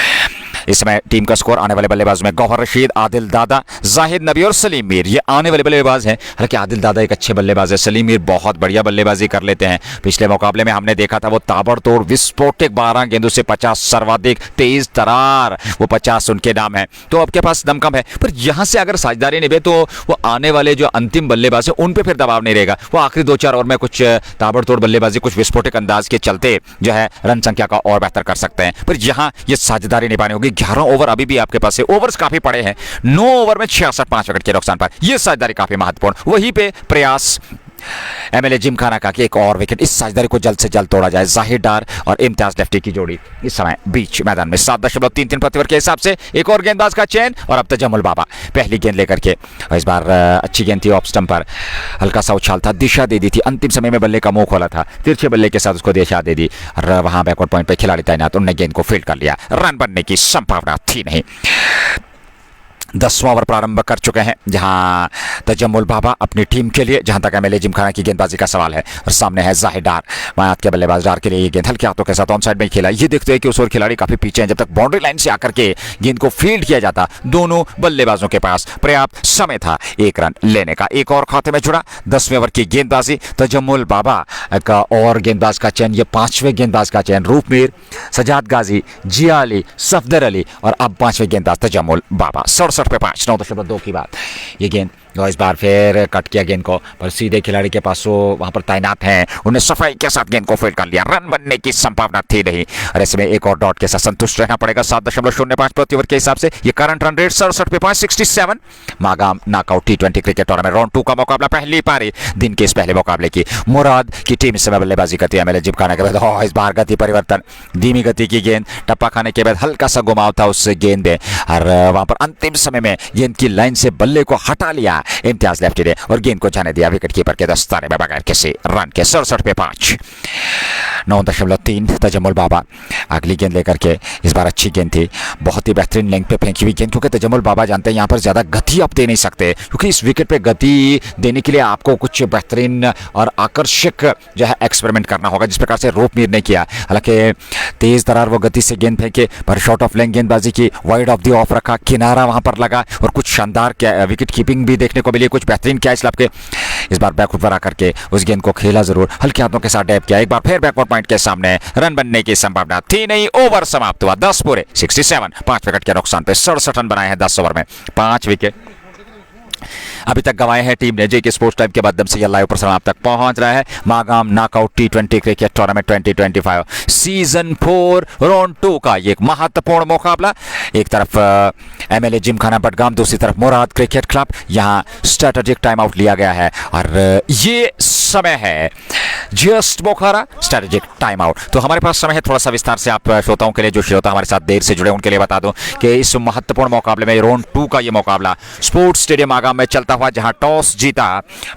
इस समय टीम का स्कोर आने वाले बल्लेबाज में गौहर रशीद, आदिल दादा, जाहिद नबी और सलीम मीर, ये आने वाले बल्लेबाज हैं। हालांकि आदिल दादा एक अच्छे बल्लेबाज है, सलीम मीर बहुत बढ़िया बल्लेबाजी कर लेते हैं। पिछले मुकाबले में हमने देखा था वो ताबड़तोड़ विस्फोटक 12 गेंदों से 50, सर्वाधिक तेज तरार, वो 50 उनके नाम है। तो आपके पास दम कम है, पर यहां से अगर साझेदारी निभे तो वो आने वाले जो अंतिम बल्लेबाज है उन पे फिर दबाव नहीं रहेगा। वो आखिरी 2-4 ओवर में कुछ ताबड़तोड़ बल्लेबाजी, कुछ विस्फोटक अंदाज के चलते जो है रन संख्या का और बेहतर कर सकते हैं। पर यहां ये साझेदारी निभानी होगी। 11 ओवर अभी भी आपके पास है, ओवर्स काफी पड़े हैं। 9 ओवर में 66, 5 विकेट के नुकसान पर यह साझेदारी काफी महत्वपूर्ण। वहीं पे प्रयास एमएलए जिमखाना का कि एक और विकेट, इस साझेदारी को जल्द से जल्द तोड़ा जाए। जाहिर डार और इम्तियाज लेफ्टी की जोड़ी इस समय बीच मैदान में 7.33 प्रति ओवर के हिसाब से। एक और गेंदबाज का चयन, और अब तजम्मुल बाबा पहली गेंद लेकर के, और इस बार अच्छी गेंद थी, ऑफ स्टंप पर हल्का सा उछाल था, दिशा दे दी थी। अंतिम समय में बल्ले का मुंह खोला था, तिरछे बल्ले के साथ उसको दिशा दे दी, और वहां बैकवर्ड पॉइंट पे खिलाड़ी तैनात, उन्होंने गेंद को फील्ड कर लिया। रन बनने की संभावना थी नहीं। 10वां ओवर प्रारंभ कर चुके हैं, जहां तजम्मुल बाबा अपनी टीम के लिए, जहां तक एमएलए जिमखाना की गेंदबाजी का सवाल है, और सामने है जाहिर डार। मायात के बल्लेबाज डार के लिए ये गेंद हल्के हाथों के साथ ऑन साइड में खेला। ये देखते हैं कि उस ओर खिलाड़ी काफी पीछे हैं। जब तक बाउंड्री लाइन से आकर के गेंद को फील्ड किया जाता, दोनों बल्लेबाजों के पास पर्याप्त समय था 1 रन लेने का। एक और खाते में जुड़ा 10वें ओवर की गेंदबाजी, तजम्मुल बाबा का और गेंदबाज का चयन, ये 5वें गेंदबाज का चयन, रूपमीर, सजाद गाजी, जिया अली, सफदर अली, और अब 5वें गेंदबाज तजम्मुल बाबा। 67 67 पे 5, 9.2 की बात। ये गेंद इस बार फिर कट किया गेंद को, पर सीधे खिलाड़ी के पास वो वहां पर तैनात हैं, उन्हें सफाई के साथ गेंद को फील्ड कर लिया। रन बनने की संभावना थी नहीं और इसमें एक और डॉट के साथ संतुष्ट रहना पड़ेगा। 7.05 प्रति ओवर के हिसाब से ये करंट रन रेट 67 पे 5, 67। Magam knockout T20 cricket tournament round 2 का मुकाबला, पहली पारी दिन के इस पहले मुकाबले की। मुराद की टीम इस समय बल्लेबाजी करती है। एमएलए जिमखाना के बाद इस बार गति परिवर्तन, धीमी गति की गेंद, टप्पा खाने के बाद हल्का सा घुमाव था उस गेंद में और वहां पर अंतिम समय में गेंद की लाइन से बल्ले को हटा लिया इम्तियाज लेफ्टी ने और गेंद को जाने दिया विकेट कीपर के दस्ताने में बगैर किसी रन के। 67 पे 5, 9.3 तजम्मुल बाबा अगली गेंद लेकर के। इस बार अच्छी गेंद थी, बहुत ही बेहतरीन लेंथ पे फेंकी हुई गेंद, क्योंकि तजम्मुल बाबा जानते हैं यहाँ पर ज्यादा गति आप दे नहीं सकते, क्योंकि इस विकेट पे गति देने के लिए आपको कुछ बेहतरीन और आकर्षक जो है एक्सपेरिमेंट करना होगा, जिस प्रकार से रूप मीर ने किया। हालांकि तेज दरार वो गति से गेंद फेंके पर शॉर्ट ऑफ लेंथ गेंदबाजी की, वाइड ऑफ द ऑफ रखा, किनारा वहां पर लगा और कुछ शानदार विकेट कीपिंग भी देखने को मिली, कुछ बेहतरीन कैच लपके। इस बार बैकवर्ड पर आकर के उस गेंद को खेला जरूर, हल्के हाथों के साथ डैप किया, एक बार फिर बैकवर्ड पॉइंट के सामने, रन बनने की संभावना थी नहीं। ओवर समाप्त हुआ 10 पूरे 67, 5 विकेट के नुकसान पे 67 रन बनाए हैं 10 ओवर में, 5 विकेट अभी तक गंवाए हैं टीम ने। जेके स्पोर्ट्स टाइम के माध्यम से यह लाइव प्रसारण आप तक पहुंच रहा है। Magam knockout T20 cricket tournament 2025 season 4 round 2 का ये एक महत्वपूर्ण मुकाबला। एक तरफ एमएलए जिमखाना बडगाम, दूसरी तरफ मुराद क्रिकेट क्लब। यहां स्ट्रेटेजिक टाइम आउट लिया गया है और ये समय है just Bokhara strategic time out. तो हमारे पास समय है थोड़ा सा विस्तार से आप श्रोताओं के लिए, जो श्रोता हमारे साथ देर से जुड़े उनके लिए बता दूं कि इस महत्वपूर्ण मुकाबले में राउंड 2 का ये मुकाबला स्पोर्ट्स स्टेडियम आगाम में चलता हुआ, जहां टॉस जीता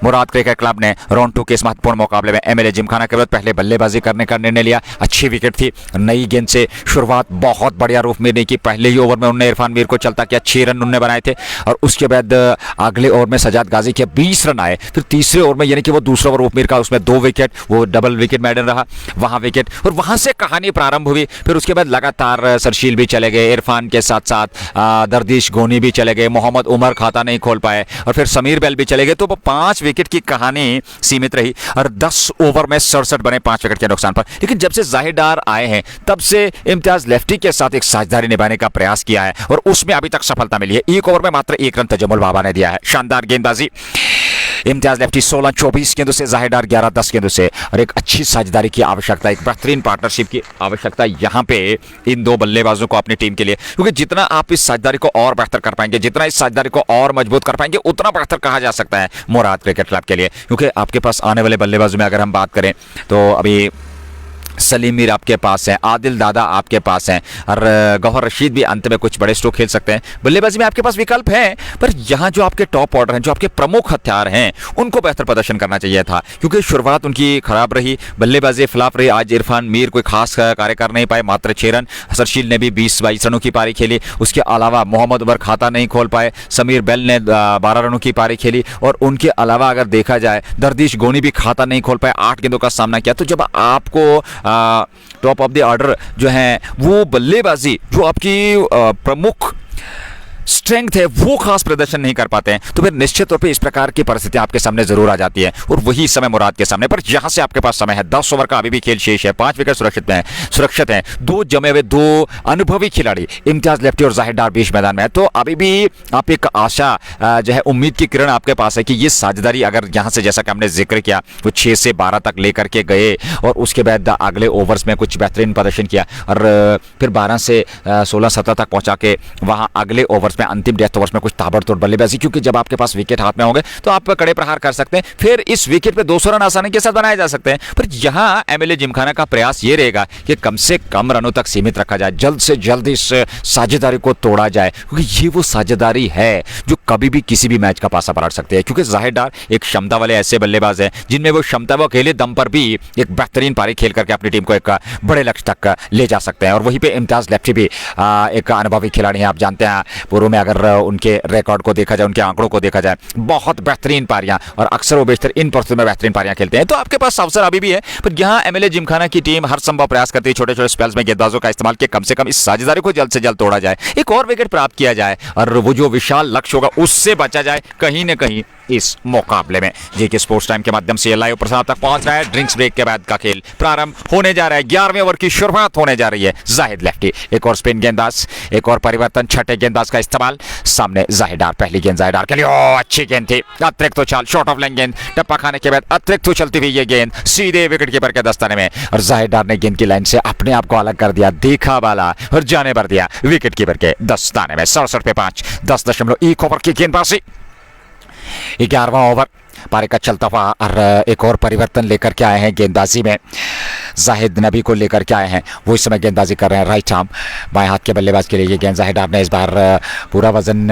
मुराद क्रिकेट क्लब ने राउंड 2 के इस महत्वपूर्ण मुकाबले में एमएलए जिमखाना के विरुद्ध पहले बल्लेबाजी करने का निर्णय लिया। अच्छी विकेट थी, नई गेंद से शुरुआत बहुत बढ़िया रूप मीर ने की। पहले ही ओवर में उन्होंने इरफान मीर को चलता किया, 6 रन उन्होंने बनाए थे और उसके बाद अगले ओवर में सजाद गाजी के 20 रन आए। फिर तीसरे ओवर में, यानी कि वो दूसरा ओवर रूप मीर का, उसमें 2 विकेट, वो डबल विकेट मैडन रहा, वहां विकेट और वहां से कहानी प्रारंभ हुई। फिर उसके बाद लगातार सरशील भी चले गए, इरफान के साथ साथ दरदिश गोनी भी चले गए, मोहम्मद उमर खाता नहीं खोल पाए और फिर समीर बेल भी चले गए। तो वो 5 विकेट की कहानी सीमित रही और 10 ओवर में 67 बने 5 विकेट के नुकसान पर। लेकिन जब से जाहिर डार आए हैं तब से इम्तियाज लेफ्टी के साथ एक साझेदारी निभाने का प्रयास किया है और उसमें अभी तक सफलता मिली है। एक ओवर में मात्र 1 रन तजम्मुल बाबा ने दिया है। शानदार गेंदबाजी इम्तियाज लेफ्टी 16-24 गेंदों से, जाहिदार 11-10 गेंदों से और एक अच्छी साझेदारी की आवश्यकता, एक बेहतरीन पार्टनरशिप की आवश्यकता यहां पे इन दो बल्लेबाजों को अपनी टीम के लिए, क्योंकि जितना आप इस साझेदारी को और बेहतर कर पाएंगे, जितना इस साझेदारी को और मजबूत कर पाएंगे, उतना बेहतर कहा जा सकता है मुराद क्रिकेट क्लब के लिए। क्योंकि आपके पास आने वाले बल्लेबाजों में अगर हम बात करें तो अभी सलीम मीर आपके पास है, आदिल दादा आपके पास हैं और गौहर रशीद भी अंत में कुछ बड़े स्ट्रोक खेल सकते हैं। बल्लेबाजी में आपके पास विकल्प हैं, पर यहाँ जो आपके टॉप ऑर्डर हैं, जो आपके प्रमुख हथियार हैं, उनको बेहतर प्रदर्शन करना चाहिए था, क्योंकि शुरुआत उनकी खराब रही, बल्लेबाजी फ्लॉप रही। आज इरफान मीर कोई खास कार्य कर नहीं पाए, मात्र 6 रन। सरशील ने भी 20-22 रनों की पारी खेली। उसके अलावा मोहम्मद उमर खाता नहीं खोल पाए, समीर बेल ने 12 रनों की पारी खेली और उनके अलावा अगर देखा जाए दरदिश गोनी भी खाता नहीं खोल पाए, 8 गेंदों का सामना किया। तो जब आपको टॉप ऑफ द ऑर्डर जो है वो बल्लेबाजी जो आपकी प्रमुख स्ट्रेंथ है वो खास प्रदर्शन नहीं कर पाते हैं, तो फिर निश्चित तौर पे इस प्रकार की परिस्थितियां आपके सामने जरूर आ जाती है और वही समय मुराद के सामने। पर यहां से आपके पास समय है, 10 ओवर का अभी भी खेल शेष है, 5 विकेट सुरक्षित हैं, 2 जमे हुए 2 अनुभवी खिलाड़ी इम्तियाज लेफ्टी और जाहिर डार बीच मैदान में है। तो अभी भी आप एक आशा जो है, उम्मीद की किरण आपके पास है कि ये साझेदारी अगर यहाँ से, जैसा कि हमने जिक्र किया, वो 6 से 12 तक लेकर के गए और उसके बाद अगले ओवर्स में कुछ बेहतरीन प्रदर्शन किया और फिर 12 से 16-17 तक पहुंचा के वहां अगले ओवर्स में, अंतिम डेथ ओवर्स में कुछ ताबड़तोड़ बल्लेबाजी, क्योंकि जब आपके पास विकेट हाथ में होंगे तो आप कड़े प्रहार कर सकते हैं, फिर इस विकेट पे 200 रन आसानी के साथ बनाए जा सकते हैं। पर यहां एमएलए जिमखाना का प्रयास ये रहेगा कि कम से कम रनों तक सीमित रखा जाए, जल्द से जल्द इस साझेदारी को तोड़ा जाए, क्योंकि ये वो साझेदारी है जो कभी भी किसी भी मैच का पासा पलट सकती है। क्योंकि जाहिर डार एक क्षमता वाले ऐसे बल्लेबाज हैं जिनमें वो क्षमता, वो अकेले दम पर भी एक बेहतरीन पारी खेल करके अपनी टीम को एक बड़े लक्ष्य तक ले जा सकते हैं। और वहीं पे इम्तियाज लेफ्टी भी एक अनुभवी खिलाड़ी हैं। आप जानते हैं पूर्व में अगर उनके रिकॉर्ड को देखा जाए, उनके आंकड़ों को देखा जाए, बहुत बेहतरीन पारियां और अक्सर वो बेशतर इन परिस्थितियों में बेहतरीन पारियां खेलते हैं। तो आपके पास अवसर अभी भी है, पर यहां एमएलए जिमखाना की टीम हर संभव प्रयास करती है छोटे छोटे स्पेल्स में गेंदबाजों का इस्तेमाल किया, कम से कम इस साझेदारी को जल्द से जल्द तोड़ा जाए, एक और विकेट प्राप्त किया जाए और वो जो विशाल लक्ष्य होगा उससे बचा जाए कहीं न कहीं इस मुकाबले में। जेके स्पोर्ट्स टाइम के माध्यम से लाइव प्रसारण तक पहुंच रहा है। ड्रिंक्स ब्रेक के बाद का खेल प्रारंभ होने जा रहा है। 11वें ओवर की शुरुआत होने जा रही है। जाहिद लेफ्टी, एक और स्पिन गेंदबाज, एक और परिवर्तन, छठे गेंदबाज का इस्तेमाल। सामने जाहिदार, पहली गेंद जाहिदार के लिए, ओ अच्छी गेंद थी, अतिरिक्त उछाल, शॉर्ट ऑफ लेंथ गेंद, टप्पा खाने के बाद अतिरिक्त उछलती हुई ये गेंद सीधे विकेट कीपर के दस्ताने में, और जाहिदार ने गेंद की लाइन से अपने आप को अलग कर दिया, देखा बाला और जाने भर दिया विकेट कीपर के दस्ताने में। 67 पे 5, 10.1 ओवर की गेंदबाजी। 11वां ओवर पारी का चलता हुआ, और एक और परिवर्तन लेकर के आए हैं गेंदबाजी में, जाहिद नबी को लेकर के आए हैं, वो इस समय गेंदबाजी कर रहे हैं राइट आर्म, बाएं हाथ के बल्लेबाज के लिए ये गेंद। जाहिदार ने इस बार पूरा वजन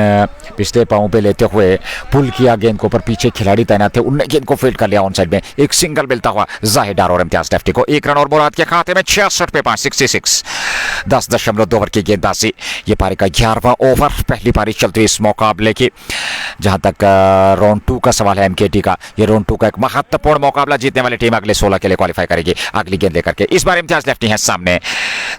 पिछले पाँव पे लेते हुए पुल किया गेंद को, पर पीछे खिलाड़ी तैनात थे, उनने गेंद को फील्ड कर लिया ऑन साइड में, एक सिंगल मिलता हुआ जाहिदार और इम्तियाज लेफ्टी को 1 रन और मुराद के खाते में। 66 पे 5, 66, 10.2 ओवर की गेंदबाजी। ये पारी का 11वां ओवर, पहली पारी चलती हुई इस मुकाबले की। जहां तक राउंड 2 का सवाल है एमकेटी का, ये राउंड 2 का एक महत्वपूर्ण मुकाबला, जीतने वाली टीम अगले 16 के लिए क्वालिफाई करेगी। अगली गेंद लेकर के इस बार इम्तियाज लेफ्टी है सामने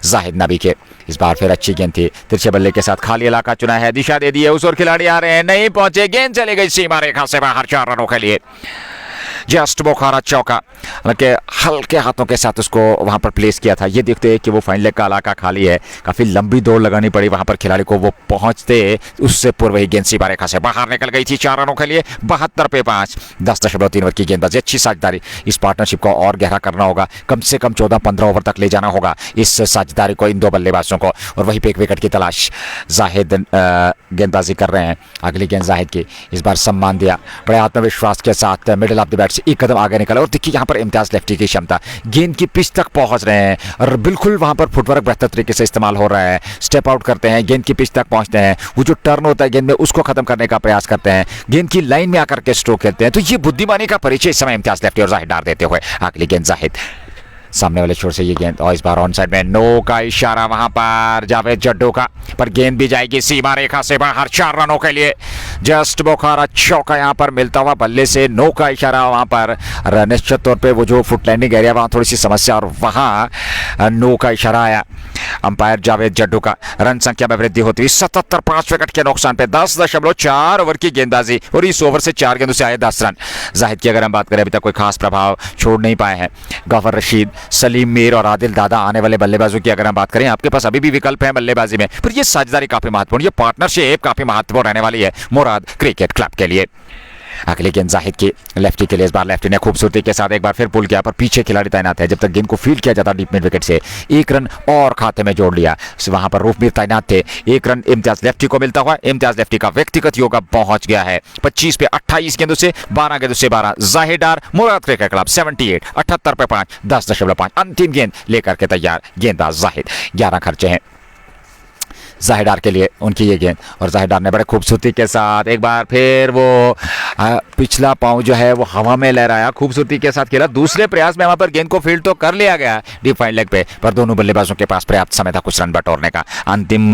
जाहिद नबी के, इस बार फिर अच्छी गेंद थी, तिरछे बल्ले के साथ खाली इलाका चुना है, दिशा दे दी है, उस ओर खिलाड़ी आ रहे हैं, नहीं पहुंचे, गेंद चली गई सीमा रेखा से बाहर, 4 रनों के लिए। जस्ट बोखारा चौका, हालांकि हल्के हाथों के साथ उसको वहां पर प्लेस किया था। ये देखते हैं कि वो फाइन लेग का इलाका खाली है, काफी लंबी दौड़ लगानी पड़ी वहां पर खिलाड़ी को, वो पहुंचते उससे पूर्व ही गेंद सीमा रेखा से बाहर निकल गई थी 4 रनों के लिए। 72 पे 5, 10.3 ओवर की गेंदबाजी। अच्छी साझेदारी, इस पार्टनरशिप को और गहरा करना होगा, कम से कम 14-15 ओवर तक ले जाना होगा इस साझेदारी को, इन दो बल्लेबाजों को, और वहीं पे एक विकेट की तलाश। जाहिद गेंदबाजी कर रहे हैं, अगली गेंद जाहिद की, इस बार सम्मान दिया, बड़े आत्मविश्वास के साथ मिडिल ऑफ द बैट से एक कदम आगे निकला, और देखिए यहाँ पर इम्तियाज लेफ्टी की क्षमता, गेंद की पिच तक पहुंच रहे हैं, और बिल्कुल वहां पर फुटवर्क बेहतर तरीके से इस्तेमाल हो रहा है, स्टेप आउट करते हैं, गेंद की पिच तक पहुंचते हैं, वो जो टर्न होता है गेंद में उसको खत्म करने का प्रयास करते हैं, गेंद की लाइन में आकर के स्ट्रोक खेलते हैं। तो ये बुद्धिमानी का परिचय इस समय इम्तियाज लेफ्टी और जाहिदार देते हुए। अगली गेंद जाहिद, सामने वाले छोर से ये गेंद, और इस बार ऑन साइड में नो का इशारा वहां पर जावेद जड्डू का, पर गेंद भी जाएगी सीमा रेखा से बाहर, 4 रनों के लिए। जस्ट बोखारा चौका यहां पर मिलता हुआ बल्ले से, नो का इशारा वहां पर, निश्चित तौर पे वो जो फुट लैंडिंग एरिया वहां थोड़ी सी समस्या, और वहां नो का इशारा आया अंपायर जावेद जड्डू का। रन संख्या में वृद्धि होती हुई 77, 5 विकेट के नुकसान पे 10.4 ओवर की गेंदबाजी, और इस ओवर से 4 गेंदों से आए 10 रन। जाहिद की अगर हम बात करें, अभी तक कोई खास प्रभाव छोड़ नहीं पाए हैं। गफर रशीद, सलीम मीर और आदिल दादा आने वाले बल्लेबाजों की अगर हम बात करें, आपके पास अभी भी विकल्प है बल्लेबाजी में, पर यह साझेदारी काफी महत्वपूर्ण, ये पार्टनरशिप काफी महत्वपूर्ण रहने वाली है मुराद क्रिकेट क्लब के लिए। अगली गेंद जाहिद की, लेफ्टी के लिए, इस बार लेफ्टी ने खूबसूरती के साथ एक बार फिर पुल किया, पर पीछे खिलाड़ी तैनात है, जब तक गेंद को फील्ड किया जाता डीप मिड विकेट से, 1 रन और खाते में जोड़ लिया। वहां पर रूफ मीर तैनात थे, 1 रन इम्तियाज लेफ्टी को मिलता हुआ। इम्तियाज लेफ्टी का व्यक्तिगत योग पहुंच गया है 25 पे 28 गेंदों से, 12 गेंदों से 12। जाहिदार मुराद क्रिकेट क्लब 78, 78 पे 5, 10.5, अंतिम गेंद लेकर के तैयार गेंदबाज जाहिद। 11 खर्चे हैं जाहिदार के लिए, उनकी ये गेंद, और जाहिदार ने बड़े खूबसूरती के साथ एक बार फिर वो पिछला पांव जो है वो हवा में लहराया, खूबसूरती के साथ खेला। दूसरे प्रयास में वहां पर गेंद को फील्ड तो कर लिया गया डीप फाइन लेग पे, पर दोनों बल्लेबाजों के पास पर्याप्त समय था कुछ रन बटोरने का। अंतिम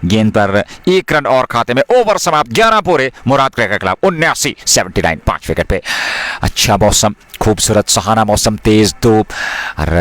गेंद पर 1 रन और खाते में, ओवर समाप्त, 11 पूरे, मुराद क्रिकेट क्लब 79, 79, 5 विकेट पे। अच्छा मौसम, खूबसूरत सुहाना मौसम, तेज धूप और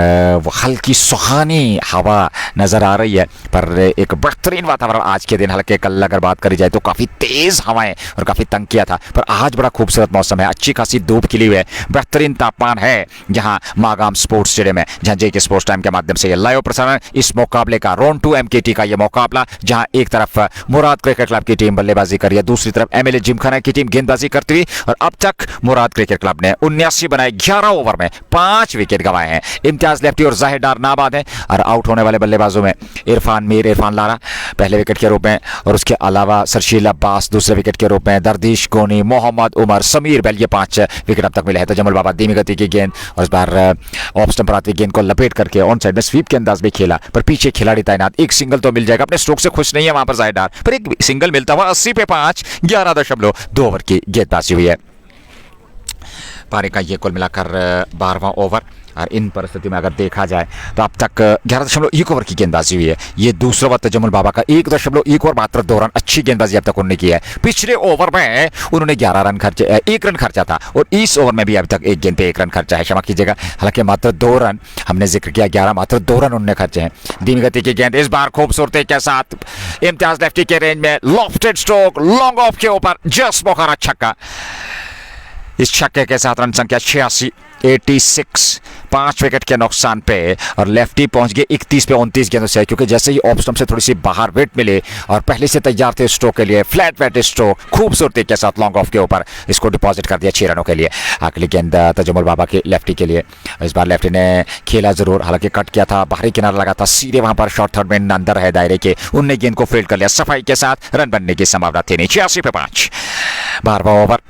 वो हल्की सुहानी हवा नजर आ रही है, पर एक बेहतरीन वातावरण आज के दिन। हालांकि कल अगर बात करी जाए तो काफी तेज हवाएं और काफी तंग किया था, पर आज बड़ा खूबसूरत मौसम है, अच्छी खासी धूप खिली हुई है, बेहतरीन तापमान है। जहां मागाम स्पोर्ट्स स्टेडियम है, जहां जेके स्पोर्ट्स टाइम के माध्यम से ये लाइव प्रसारण इस मुकाबले का, राउंड 2 एमकेटी का ये मुकाबला, जहां एक तरफ मुराद क्रिकेट क्लब की टीम बल्लेबाजी कर रही है, दूसरी तरफ एमएलए जिमखाना की टीम गेंदबाजी करती हुई, और अब तक मुराद क्रिकेट क्लब ने 79 बनाए, 11 ओवर में 5 विकेट गंवाए हैं। इम्तियाज लेफ्टी और जाहिदार नाबाद हैं, और आउट होने वाले बल्लेबाजों में इरफान मीर, इरफान लारा पहले विकेट के रूप में, और उसके अलावा सरशील अब्बास दूसरे विकेट के रूप में, दरदीश गोनी, मोहम्मद उमर, समीर बैल, ये 5 विकेट अब तक मिले हैं। तजम्मुल बाबा धीमी गति की गेंद, और इस बार ऑफ स्टंप पर आती गेंद को लपेट करके ऑन साइड में स्वीप के अंदाज में खेला, पर पीछे खिलाड़ी तैनात, एक सिंगल तो मिल जाएगा। अपने स्ट्रोक से खुश नहीं है वहां पर जाहिदार, पर एक सिंगल मिलता हुआ 80 पे 5, 11.2 ओवर की गेंदबाजी हुई है। पारी का ये कुल मिलाकर 12वां ओवर, और इन परिस्थिति में अगर देखा जाए तो अब तक 11.1 ओवर की गेंदबाजी हुई है। ये दूसरा ओवर तजम्मुल बाबा का 1.1 ओवर मात्र 2 रन, अच्छी गेंदबाजी अब तक उन्होंने की है। पिछले ओवर में उन्होंने 11 रन खर्चे, 1 रन खर्चा था, और इस ओवर में भी अभी तक एक गेंद पे 1 रन खर्चा है, क्षमा कीजिएगा, हालांकि मात्र 2 रन हमने जिक्र किया, 11 मात्र 2 रन उन्होंने खर्चे हैं। धीमी गति की गेंद, इस बार खूबसूरती के साथ इम्तियाज लेफ्टी के रेंज में, लॉफ्टेड स्ट्रोक, लॉन्ग ऑफ के ऊपर, जस्ट बोखारा छक्का। इस छक्के के साथ रन संख्या 86, 86, 5 विकेट के नुकसान पे, और लेफ्टी पहुंच गए 31 पे 29 गेंदों से, क्योंकि जैसे ही ऑफ स्टंप से थोड़ी सी बाहर वेट मिले और पहले से तैयार थे स्ट्रोक के लिए, फ्लैट वेट स्ट्रोक खूबसूरती के साथ लॉन्ग ऑफ के ऊपर इसको डिपॉजिट कर दिया 6 रनों के लिए। अगली गेंद तजुमुल बाबा की लेफ्टी के लिए। इस बार लेफ्टी ने खेला जरूर, हालांकि कट किया था, बाहरी किनारा लगा था, सीधे वहां पर शॉर्ट थर्ड में अंदर है दायरे के, उनने गेंद को फील्ड कर लिया सफाई के साथ, रन बनने की संभावना थी नहीं। 86 पे 5। 12वां ओवर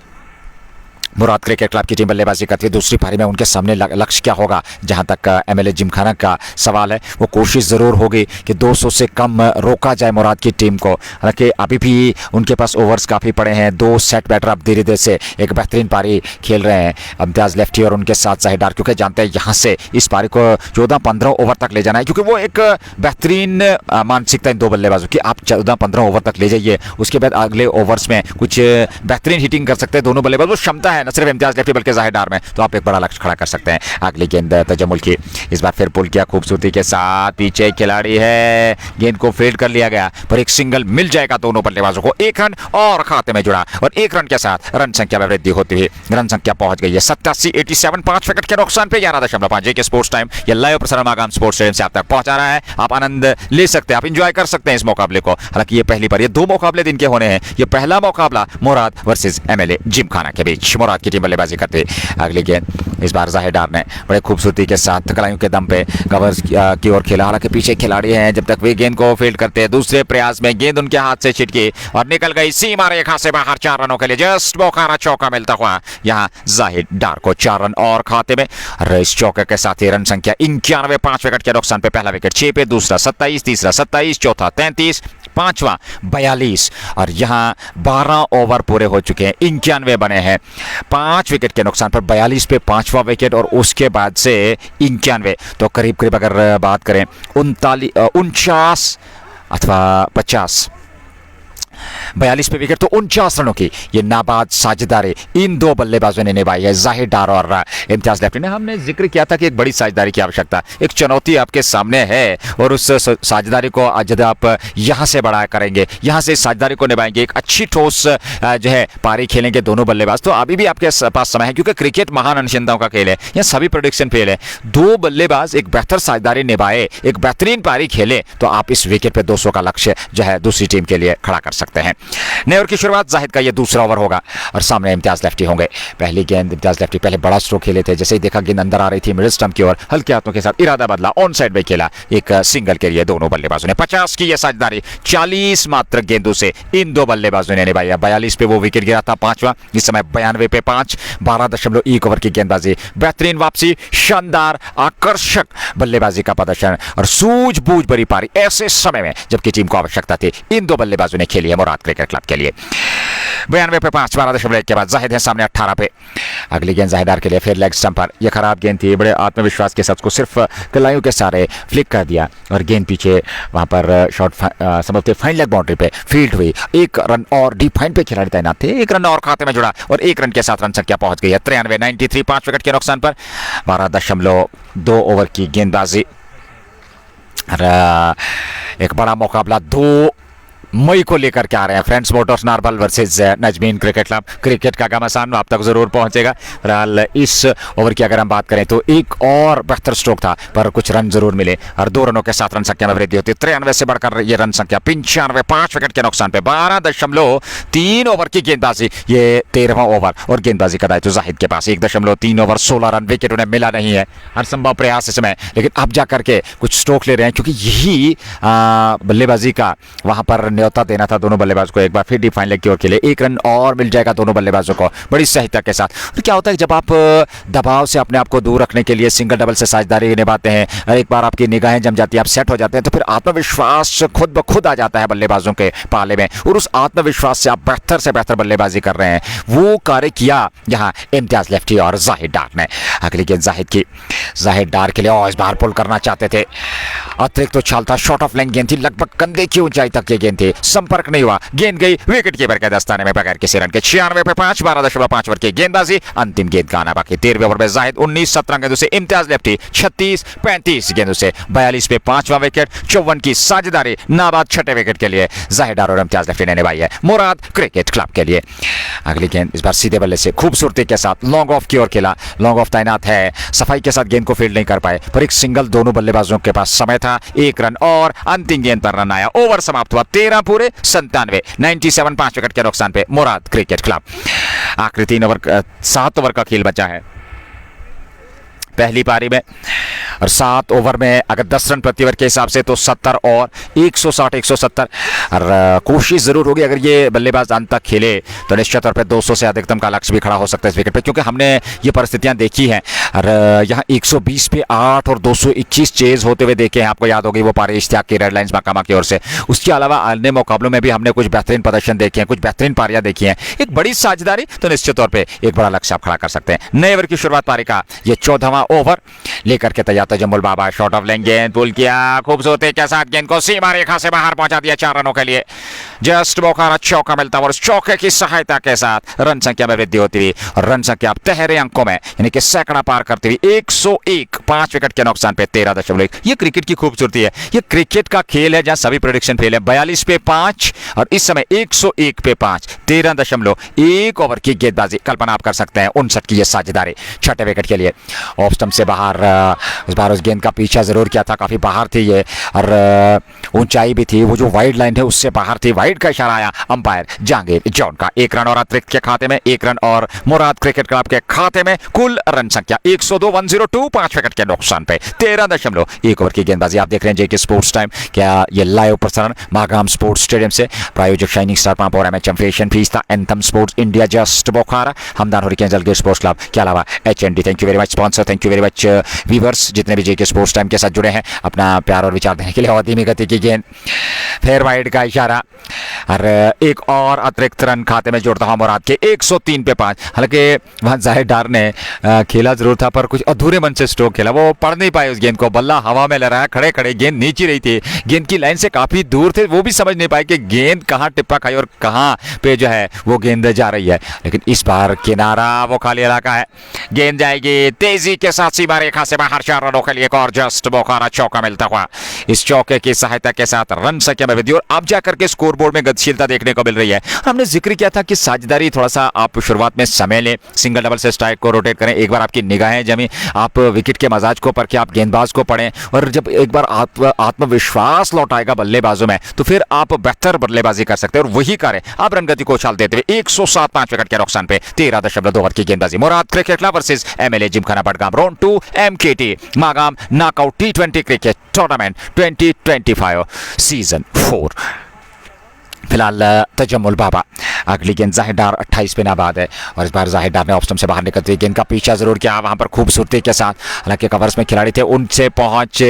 मुराद क्रिकेट क्लब की टीम बल्लेबाजी करती है। दूसरी पारी में उनके सामने लक्ष्य क्या होगा, जहां तक एमएलए जिमखाना का सवाल है, वो कोशिश ज़रूर होगी कि 200 से कम रोका जाए मुराद की टीम को। हालांकि अभी भी उनके पास ओवर्स काफ़ी पड़े हैं, 2 सेट बैटर अब धीरे धीरे से एक बेहतरीन पारी खेल रहे हैं इम्तियाज़ लेफ्टी और उनके साथ जाहिर, क्योंकि जानते हैं यहाँ से इस पारी को 14-15 ओवर तक ले जाना है, क्योंकि वो एक बेहतरीन मानसिकता इन 2 बल्लेबाजों की। आप 14-15 ओवर तक ले जाइए, उसके बाद अगले ओवर्स में कुछ बेहतरीन हिटिंग कर सकते हैं दोनों बल्लेबाज, वो क्षमता है न सिर्फ इम्तियाज लेफ्टी बल्कि जाहिर डार में, तो आप एक बड़ा लक्ष्य खड़ा कर सकते हैं। अगली गेंद तजमुल की, इस बार फिर पुल किया खूबसूरती के साथ, पीछे खिलाड़ी है, गेंद को फील्ड कर लिया गया, पर एक सिंगल मिल जाएगा दोनों बल्लेबाजों को। 1 रन और खाते में जुड़ा, और 1 रन के साथ रन संख्या में वृद्धि होती हुई रन संख्या पहुंच गई है 87, 5 विकेट के नुकसान पे 11.5। के स्पोर्ट्स टाइम ये लाइव प्रसारण मागाम स्पोर्ट्स स्टेडियम से आप तक पहुंचा रहा है। आप आनंद ले सकते हैं, आप इंजॉय कर सकते हैं इस मुकाबले को। हालांकि ये पहली बार, ये 2 मुकाबले दिन के होने हैं। ये पहला मुकाबला मुराद वर्सेस एमएलए जिमखाना के बीच, मुराद की टीम बल्लेबाजी करती है। अगली गेंद इस बार जाहिर डार ने बड़े खूबसूरती के साथ कलाइयों के दम पे कवर्स की ओर खेला, हालांकि पीछे खिलाड़ी हैं, जब तक वे गेंद को फील्ड करते हैं, दूसरे प्रयास में गेंद उनके हाथ से छिटकी और निकल गई सीमा रेखा से बाहर। 4 रनों के लिए जस्ट मौका चौका मिलता हुआ यहाँ जाहिर डार को 4 रन और खाते में। इस चौके के साथ ही रन संख्या 91, 5 विकेट के नुकसान पे पहला विकेट 6 पे, दूसरा 27, तीसरा 27, चौथा 33, 5वां 42, और यहाँ 12 ओवर पूरे हो चुके हैं, 91 बने हैं। 5 विकेट के नुकसान पर 42 पे 5वां विकेट, और उसके बाद से 91, तो करीब करीब अगर बात करें 49 अथवा 50, 42 पे विकेट, तो 49 रनों की ये नाबाद साझेदारी इन 2 बल्लेबाजों ने निभाई है, जाहिर डार और इम्तियाज लेफ्टी ने। हमने जिक्र किया था कि एक बड़ी साझेदारी की आवश्यकता, एक चुनौती आपके सामने है, और उस साझेदारी को जब आप यहां से बड़ा करेंगे, यहां से इस साझेदारी को निभाएंगे, एक अच्छी ठोस जो है पारी खेलेंगे दोनों बल्लेबाज, तो अभी भी आपके पास समय है, क्योंकि क्रिकेट महान अनुशंसाओं का खेल है, यह सभी प्रेडिक्शन फेल है। 2 बल्लेबाज एक बेहतर साझेदारी निभाए, एक बेहतरीन पारी खेले, तो आप इस विकेट पे 200 का लक्ष्य जो है दूसरी टीम के लिए खड़ा कर सकते हैं। नए ओवर की शुरुआत जाहिद का ये दूसरा ओवर होगा, और सामने इम्तियाज लेफ्टी होंगे। पहली गेंद इम्तियाज लेफ्टी पहले बड़ा स्ट्रोक खेले थे, जैसे ही देखा गेंद अंदर आ रही थी मिडिल स्टंप की ओर, हल्के हाथों के साथ इरादा बदला, ऑन साइड में खेला, एक सिंगल के लिए दोनों बल्लेबाजों ने। 50 की यह साझेदारी 40 मात्र गेंदों से इन 2 बल्लेबाजों ने निभाई। 42 पे वो विकेट गिरा था 5वां, इस समय 92 पे 5, 12.1 ओवर की गेंदबाजी, बेहतरीन वापसी, शानदार आकर्षक बल्लेबाजी का प्रदर्शन और सूझबूझ भरी पारी ऐसे समय में जबकि टीम को आवश्यकता थी, इन 2 बल्लेबाजों ने खेली है मुराद क्रिकेट क्लब के लिए। 92 पे 5, 12.1 के बाद जाहिद है सामने 18 पे। अगली गेंद जाहिदार के लिए, फिर लेग स्टंप पर, यह खराब गेंद थी, बड़े आत्मविश्वास के साथ को सिर्फ कलाइयों के सारे फ्लिक कर दिया, और गेंद पीछे वहां पर शॉर्ट समझते फाइन लेग बाउंड्री पे फील्ड हुई। 1 रन और डीप फाइन पे खिलाड़ी तैनात थे, 1 रन और खाते में जुड़ा, और 1 रन के साथ रन संख्या पहुंच गई है 93, 93, 5 विकेट के नुकसान पर 12.2 ओवर की गेंदबाजी। एक बड़ा मुकाबला 2 मई को लेकर के आ रहे हैं, friends motors Narbal versus Najmeen cricket club. Cricket का घमासान आप तक जरूर पहुंचेगा। फिलहाल इस ओवर की अगर हम बात करें तो एक और बेहतर स्ट्रोक था, पर कुछ रन जरूर मिले, और 2 रनों के साथ रन संख्या में वृद्धि होती है। 93 से बढ़कर ये रन संख्या 95, 5 विकेट के नुकसान पे 12.3 ओवर की गेंदबाजी, ये 13वां ओवर, और गेंदबाजी का दायित्व जाहिद के पास। 1.3 ओवर 16 रन, विकेट उन्हें मिला नहीं है, हर संभव प्रयास इसमें, लेकिन अब जाकर के कुछ स्ट्रोक ले रहे हैं, क्योंकि यही बल्लेबाजी का वहां पर न्योता देना था दोनों बल्लेबाजों को। एक बार फिर डिफाइन लेग की ओर खेले, 1 रन और मिल जाएगा दोनों बल्लेबाजों को बड़ी सहायता के साथ। और क्या होता है जब आप दबाव से अपने आप को दूर रखने के लिए सिंगल डबल से साझेदारी निभाते हैं, एक बार आपकी निगाहें जम जाती है, आप सेट हो जाते हैं, तो फिर आत्मविश्वास खुद ब खुद आ जाता है बल्लेबाजों के पाले में, और उस आत्मविश्वास से आप बेहतर से बेहतर बल्लेबाजी कर रहे हैं। वो कार्य किया यहाँ इम्तियाज लेफ्टी और जाहिद डार ने। अगली गेंद जाहिद की, जाहिद डार के लिए इस बार पुल करना चाहते थे, अतिरिक्त उछाल था, शॉर्ट ऑफ लेंथ गेंद थी, लगभग कंधे की ऊंचाई तक ये गेंद थी, संपर्क नहीं हुआ, गेंद गई विकेट कीपर के दस्ताने में बगैर किसी रन के। 96 पे 5, 12.5 ओवर की गेंदबाजी, अंतिम गेंद का आना बाकी। 13वें ओवर में जाहिद 19-17 गेंदों से इम्तियाज लेफ्टी 36-35 गेंदों से 42 पे 5वां विकेट। 54 की साझेदारी नाबाद 6ठे विकेट के लिए जाहिद डार और इम्तियाज लेफ्टी ने निभाई है मुराद क्रिकेट क्लब के लिए। अगली गेंद इस बार सीधे बल्ले से खूबसूरती के साथ लॉन्ग ऑफ की ओर खेला। लॉन्ग ऑफ तैनात है, सफाई के साथ गेंद को फील्ड नहीं कर पाए, पर एक सिंगल दोनों बल्लेबाजों के पास समय था, 1 रन और अंतिम गेंद पर रन आया। ओवर समाप्त हुआ 13 पूरे 97, 97 5 विकेट के नुकसान पे मुराद क्रिकेट क्लब। आखिरी 3 ओवर 7 ओवर का खेल बचा है पहली पारी में, और 7 ओवर में अगर 10 रन प्रति ओवर के हिसाब से तो 70 और 160 170। और कोशिश जरूर होगी अगर ये बल्लेबाज अंत तक खेले तो निश्चित तौर पे 200 से अधिकतम का लक्ष्य भी खड़ा हो सकता है इस विकेट पे, क्योंकि हमने ये परिस्थितियां देखी हैं। और यहाँ 120 पे 8 और 221 चेज होते हुए देखे हैं, आपको याद होगी वो पारी इश्तियाक की रेड लाइंस मकामा की ओर से। उसके अलावा अन्य मुकाबलों में भी हमने कुछ बेहतरीन प्रदर्शन देखे हैं, कुछ बेहतरीन पारियां देखी हैं। एक बड़ी साझेदारी तो निश्चित तौर पर एक बड़ा लक्ष्य आप खड़ा कर सकते हैं। नए ओवर की शुरुआत पारी का ये 14वां ओवर लेकर के तैयार तजम्मुल बाबा। शॉट ऑफ लेंथ गेंद पुल किया खूबसूरती के साथ, गेंद को सीमा रेखा से बाहर पहुंचा दिया 4 रनों के लिए। जस्ट बोखारा चौका मिलता और उस चौके की सहायता के साथ रन संख्या में वृद्धि होती हुई और रन संख्या अब तहरे अंकों में यानी कि सैकड़ा पार करती हुई 101, 5 विकेट के नुकसान पे 13.1। ये क्रिकेट की खूबसूरती है, ये क्रिकेट का खेल है जहां सभी प्रेडिक्शन फेल है। 42 पे 5 और इस समय 101 पे 5, 13.1 ओवर की गेंदबाजी। कल्पना आप कर सकते हैं 59 की ये साझेदारी 6ठे विकेट के लिए। ऑफ स्टंप से बाहर इस बार उस गेंद का पीछा जरूर किया था, काफी बाहर थी ये और ऊंचाई भी थी, वो जो वाइड लाइन है उससे बाहर थी। वाइड का इशारा आया अंपायर जहांगीर जॉन का। 1 रन और अतिरिक्त के खाते में, 1 रन और मुराद क्रिकेट क्लब के खाते में। कुल रन संख्या 102, 102, 5 विकेट के नुकसान पे 13.1 ओवर की गेंदबाजी। आप देख रहे हैं जेके स्पोर्ट्स टाइम, क्या ये लाइव प्रसारण मागाम स्पोर्ट्स स्टेडियम से। प्रायोजक shining star Pampore MHM fashion fiesta, anthem sports India, just Bukhara, Hamdan hurricane जलगीर स्पोर्ट्स क्लब के अलावा HND. Thank you very much sponsor, thank you very much viewers जितने भी जेके स्पोर्ट्स टाइम के साथ जुड़े हैं अपना प्यार और विचार देने के लिए। और धीमी गति की गेंद, फेयर वाइड का इशारा और एक और अतिरिक्त रन खाते में जोड़ता हुआ मुराद के 103 पे 5। हालांकि वहां जाहिद डार ने खेला जरूर था पर कुछ अधूरे मन से स्ट्रोक खेला, वो पढ़ नहीं पाए उस गेंद को। बल्ला हवा में लहराया, खड़े खड़े गेंद नीचे रही थी, गेंद की लाइन से काफी दूर थे, वो भी समझ नहीं पाए कि गेंद कहां टिप्पा खाई और कहां पे जो है वो गेंद जा रही है। लेकिन इस बार किनारा वो खाली इलाका है, गेंद जाएगी तेजी के साथ सीमा रेखा से बाहर। 4 रनों के लिए एक और जस्ट बोखारा चौका मिलता हुआ इस चौके की सहायता के साथ रन संख्या में वृद्धि और अब जाकर के स्कोरबोर्ड में गतिशीलता देखने को मिल रही है। हमने जिक्र किया था कि साझेदारी थोड़ा सा आप शुरुआत में समय लें, सिंगल डबल से स्ट्राइक को रोटेट करें, एक बार आपकी निगाहें जमी, आप विकेट के मजाज को परखें, आप गेंदबाज को पढ़ें और जब एक बार आत्मविश्वास लौट आएगा बल्लेबाजों में तो फिर आप बेहतर बल्लेबाजी कर सकते हैं और वही करें। आप रन गति को उछाल देते हुए 107, 5 विकेट के नुकसान पे 13.2 ओवर की गेंदबाजी। Murad cricket club versus MLA gymkhana Budgam, round 2 MKT Magam knockout टी20 क्रिकेट टूर्नामेंट 2025 सीजन 4। फिलहाल तजम्मुल बाबा। अगली गेंद जाहिद डार 28 पे नाबाद है और इस बार जाहिद डार ने ऑफ स्टंप से बाहर निकलते हुए गेंद का पीछा जरूर किया वहां पर खूबसूरती के साथ। हालांकि कवर्स में खिलाड़ी थे, उनसे पहुंच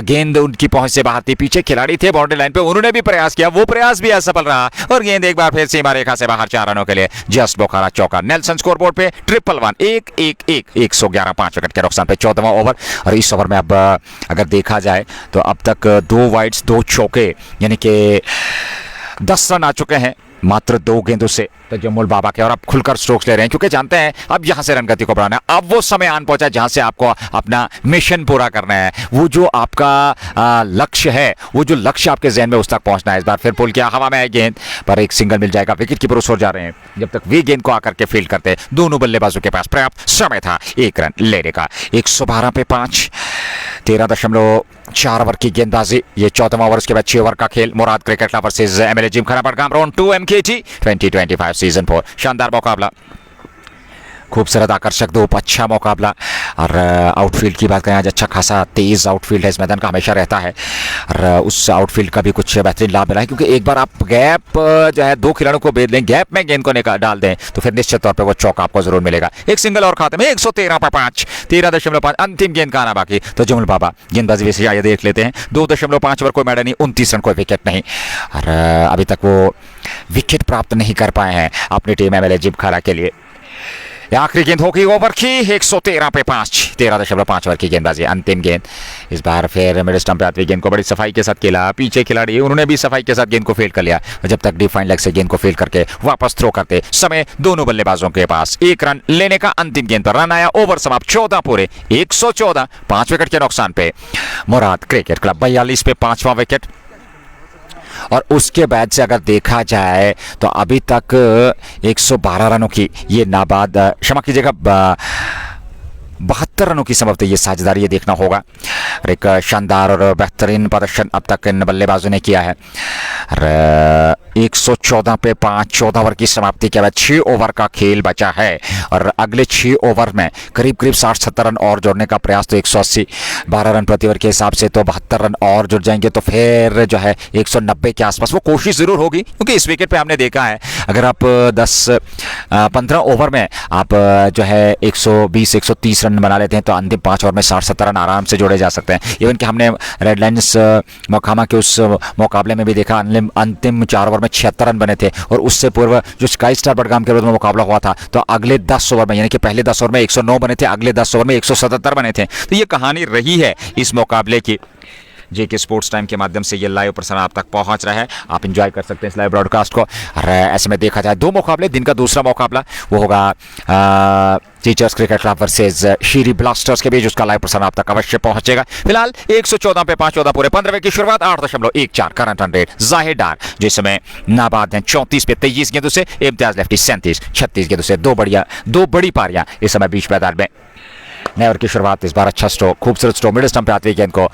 गेंद उनकी पहुंच से बाहर थी, पीछे खिलाड़ी थे बाउंड्री लाइन पे, उन्होंने भी प्रयास किया, वो प्रयास भी असफल रहा और गेंद एक बार फिर सीमा रेखा से बाहर। 4 रनों के लिए जस्ट बोखारा चौका। नेल्सन स्कोरबोर्ड पे 111, 5 विकेट के नुकसान पे 14वां ओवर। और इस ओवर में अब अगर देखा जाए तो अब तक 2 वाइड्स 2 चौके यानी कि 10 रन आ चुके हैं मात्र 2 गेंदों से तजम्मुल बाबा के और अब खुलकर स्ट्रोक्स ले रहे हैं क्योंकि जानते हैं अब यहां से रन गति को बढ़ाना है। अब वो समय आन पहुंचा जहां से आपको अपना मिशन पूरा करना है, वो जो आपका लक्ष्य है, वो जो लक्ष्य आपके जहन में उस तक पहुंचना है। इस बार फिर पुल किया, हवा में है गेंद पर एक सिंगल मिल जाएगा। विकेट कीपर उस ओर जा रहे हैं, जब तक वे गेंद को आकर के फील्ड करते दोनों बल्लेबाजों के पास पर्याप्त समय था 1 रन लेने का। 112 पे 5, 13.4 ओवर की गेंदबाजी। ये 14वां ओवर, उसके बाद 6 ओवर का खेल। Murad cricket club versus MLA gymkhana Budgam, round 2 MKT 2025 season 4। शानदार मुकाबला, खूबसूरत आकर्षक धूप, अच्छा मुकाबला। और आउटफील्ड की बात करें, आज अच्छा खासा तेज आउटफील्ड है इस मैदान का, हमेशा रहता है और उस आउटफील्ड का भी कुछ बेहतरीन लाभ मिला है क्योंकि एक बार आप गैप जो है 2 खिलाड़ियों को बेच लें, गैप में गेंद को डाल दें तो फिर निश्चित तौर पर वो चौका आपको जरूर मिलेगा। एक सिंगल और खाते में 113 पर 5, 13.5, अंतिम गेंद का आना बाकी। तो तजम्मुल बाबा गेंदबाजी वैसे आइए देख लेते हैं। 2.5 ओवर, कोई मैडल नहीं, 29 रन, कोई विकेट नहीं और अभी तक वो विकेट प्राप्त नहीं कर पाए हैं अपनी टीम एमएलए जिमखाना के लिए। आखिरी गेंद होगी ओवर की 113 पे 5, 13.5 ओवर की गेंदबाजी, अंतिम गेंद। इस बार फिर मिड स्टंप पे आती गेंद को बड़ी सफाई के साथ खेला, पीछे खिलाड़ी उन्होंने भी सफाई के साथ गेंद को फील्ड कर लिया। जब तक डिफाइन लेग से गेंद को फील्ड करके वापस थ्रो करते समय दोनों बल्लेबाजों के पास 1 रन लेने का अंतिम गेंद पर रन आया। ओवर समाप्त, 14 पूरे, 114, 5 विकेट के नुकसान पे मुराद क्रिकेट क्लब 42 पे 5वां विकेट। और उसके बाद से अगर देखा जाए तो अभी तक 112 रनों की ये नाबाद, क्षमा कीजिएगा, 72 रनों की समाप्ति ये साझेदारी, ये देखना होगा। और एक शानदार और बेहतरीन प्रदर्शन अब तक इन बल्लेबाजों ने किया है। 114 पे 5, 14 ओवर की समाप्ति के बाद 6 ओवर का खेल बचा है और अगले 6 ओवर में करीब करीब 60-70 रन और जोड़ने का प्रयास। तो 180, 12 रन प्रति ओवर के हिसाब से तो 72 रन और जुड़ जाएंगे तो फिर जो है 190 के आसपास वो कोशिश जरूर होगी। क्योंकि इस विकेट पे हमने देखा है अगर आप 10-15 ओवर में आप जो है 120-130 रन बना लेते हैं तो अंतिम 5 ओवर में 60-70 रन आराम से जोड़े जा सकते हैं। इवन कि हमने रेड लाइन्स मोकामा के उस मुकाबले में भी देखा, अंतिम 4 ओवर में 76 रन बने थे। और उससे पूर्व जो स्काई स्टार बडगाम के विरुद्ध में मुकाबला हुआ था तो अगले 10 ओवर में, यानी कि पहले 10 ओवर में 109 बने थे, अगले 10 ओवर में 177 बने थे। तो ये कहानी रही है इस मुकाबले की। जेके स्पोर्ट्स टाइम के माध्यम से ये लाइव प्रसारण आप तक पहुंच रहा है, आप एंजॉय कर सकते हैं इस लाइव ब्रॉडकास्ट को। और ऐसे में देखा जाए 2 मुकाबले, दिन का दूसरा मुकाबला वो होगा टीचर्स क्रिकेट क्लब वर्सेस शीरी ब्लास्टर्स के बीच, उसका लाइव प्रसारण आप तक अवश्य पहुंचेगा। फिलहाल 114 पे 5, 14 पूरे 15 की शुरुआत, 8.14 करंट रन रेट। जाहिर डार जिस समय नाबाद हैं 34 पे 23 गेंदों से, इम्तियाज लेफ्टी 37, 36 गेंदों से, दो बड़ी पारियां इस समय बीच मैदान में। नए ओवर की शुरुआत, इस बार अच्छा स्ट्रोक, खूबसूरत स्ट्रोक, मिड स्टंप पे आती गेंद को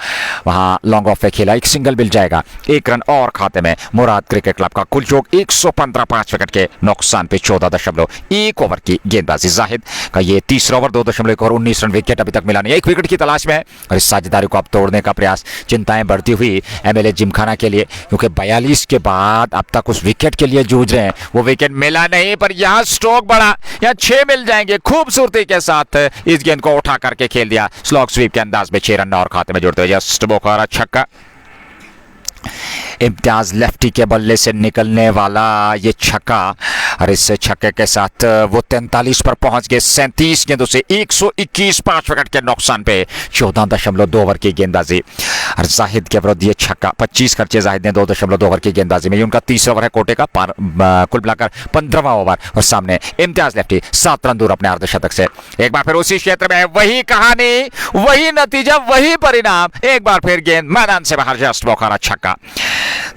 वहां लॉन्ग ऑफ पे खेला, एक सिंगल मिल जाएगा, 1 रन और खाते में मुराद क्रिकेट क्लब का। कुल योग 115, 5 विकेट के नुकसान पे 14.1 ओवर की गेंदबाजी। जाहिद का ये तीसरा ओवर, 2.1 और 19 रन, विकेट अभी तक मिला नहीं, 1 विकेट की तलाश में है और इस साझेदारी को अब तोड़ने का प्रयास। चिंताएं बढ़ती हुई एमएलए जिमखाना के लिए, क्योंकि 42 के बाद अब तक उस विकेट के लिए जूझ रहे हैं, वो विकेट मिला नहीं। पर यहाँ स्ट्रोक बढ़ा, यहाँ 6 मिल जाएंगे, खूबसूरती के साथ इस गेंद को उठा करके खेल दिया स्लॉग स्वीप के अंदाज में, 6 रन और खाते में जुड़ते हुए जस्ट बोखारा छक्का। इम्तियाज लेफ्टी के बल्ले से निकलने वाला ये छक्का और इस छक्के के साथ वो 43 पर पहुंच गए 37 गेंदों से, 121, 5 विकेट के नुकसान पे 14.2 ओवर की गेंदबाजी। और जाहिद के विरुद्ध ये छक्का, 25 खर्चे जाहिद ने 2.2 ओवर की गेंदबाजी में। ये उनका तीसरा ओवर है कोटे का, कुल मिलाकर 15वां ओवर। और सामने इम्तियाज लेफ्टी 7 रन दूर अपने अर्धशतक से। एक बार फिर उसी क्षेत्र में वही कहानी, वही नतीजा, वही परिणाम, एक बार फिर गेंद मैदान से बाहर, जस्ट बोखारा छक्का।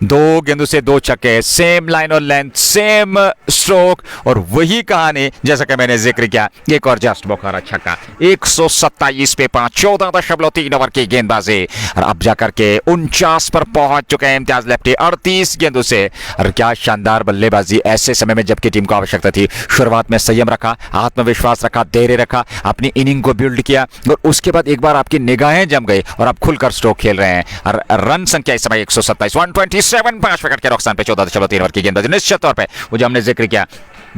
2 गेंदों से 2 छक्के, सेम लाइन और लेंथ, सेम स्ट्रोक और वही कहानी जैसा कि मैंने जिक्र किया, एक और जस्ट बोखारा छक्का। 127 पे 5, 14.3 ओवर की गेंदबाजी। और अब जाकर के 49 पर पहुंच चुके हैं इम्तियाज लेफ्टी 38 गेंदों से। और क्या शानदार बल्लेबाजी ऐसे समय में जबकि टीम को आवश्यकता थी। शुरुआत में संयम रखा, आत्मविश्वास रखा, धैर्य रखा, अपनी इनिंग को बिल्ड किया और उसके बाद एक बार आपकी निगाहें जम गई और आप खुलकर स्ट्रोक खेल रहे हैं। और रन संख्या इस समय 127, 127, 5 विकेट के नुकसान पे 14.3 ओवर की गेंदबाजी। निश्चित तौर पे वो जो हमने जिक्र किया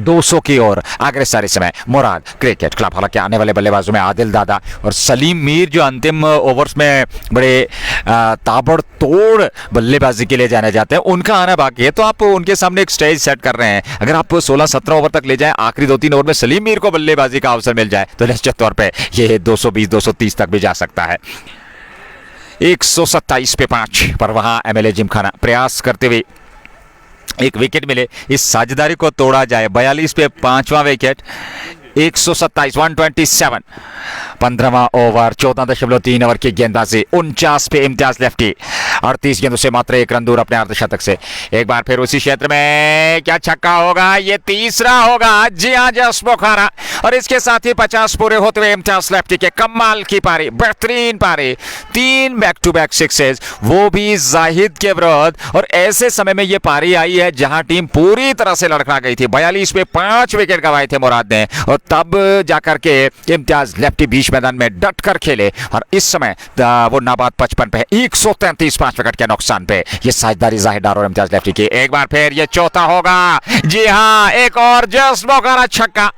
200 की ओर अग्रसर इस समय मुराद क्रिकेट क्लब। हालांकि आने वाले बल्लेबाजों में आदिल दादा और सलीम मीर जो अंतिम ओवर्स में बड़े ताबड़तोड़ बल्लेबाजी के लिए जाने जाते हैं, उनका आना बाकी है। तो आप उनके सामने एक स्टेज सेट कर रहे हैं। अगर आप 16-17 ओवर तक ले जाएं, आखिरी 2-3 ओवर में सलीम मीर को बल्लेबाजी का अवसर मिल जाए तो निश्चित तौर पर यह 220-230 तक भी जा सकता है। 127 पे 5 पर वहां एमएलए जिमखाना प्रयास करते हुए एक विकेट मिले, इस साझेदारी को तोड़ा जाए। 42 पे 5वां विकेट, 127, 127, 15वां ओवर, 14.3 ओवर की गेंदबाजी। 49 पे इम्तियाज लेफ्टी 38 गेंदों से मात्र 1 रन दूर अपने अर्धशतक से। एक बार फिर उसी क्षेत्र में क्या छक्का होगा, ये तीसरा होगा। जी हां, जस्ट बोखारा। और इसके साथ ही 50 पूरे होते हुए इम्तियाज लेफ्टी के कमाल की पारी, बेहतरीन पारी, 3 बैक टू बैक सिक्सेस, वो भी जाहिद के विरुद्ध। और ऐसे समय में ये पारी आई है जहां टीम पूरी तरह से लड़खड़ा गई थी। 42 पे 5 विकेट गंवाए थे मुराद ने और तब जाकर के इम्तियाज लेफ्टी बीच मैदान में डट कर खेले। और इस समय वो नाबाद 55 पे 133, 5 विकेट के नुकसान पे ये साझेदारी जाहिर डार और इम्तियाज लेफ्टी की। एक बार फिर ये चौथा होगा। जी हां, एक और जस्ट बोखारा छक्का।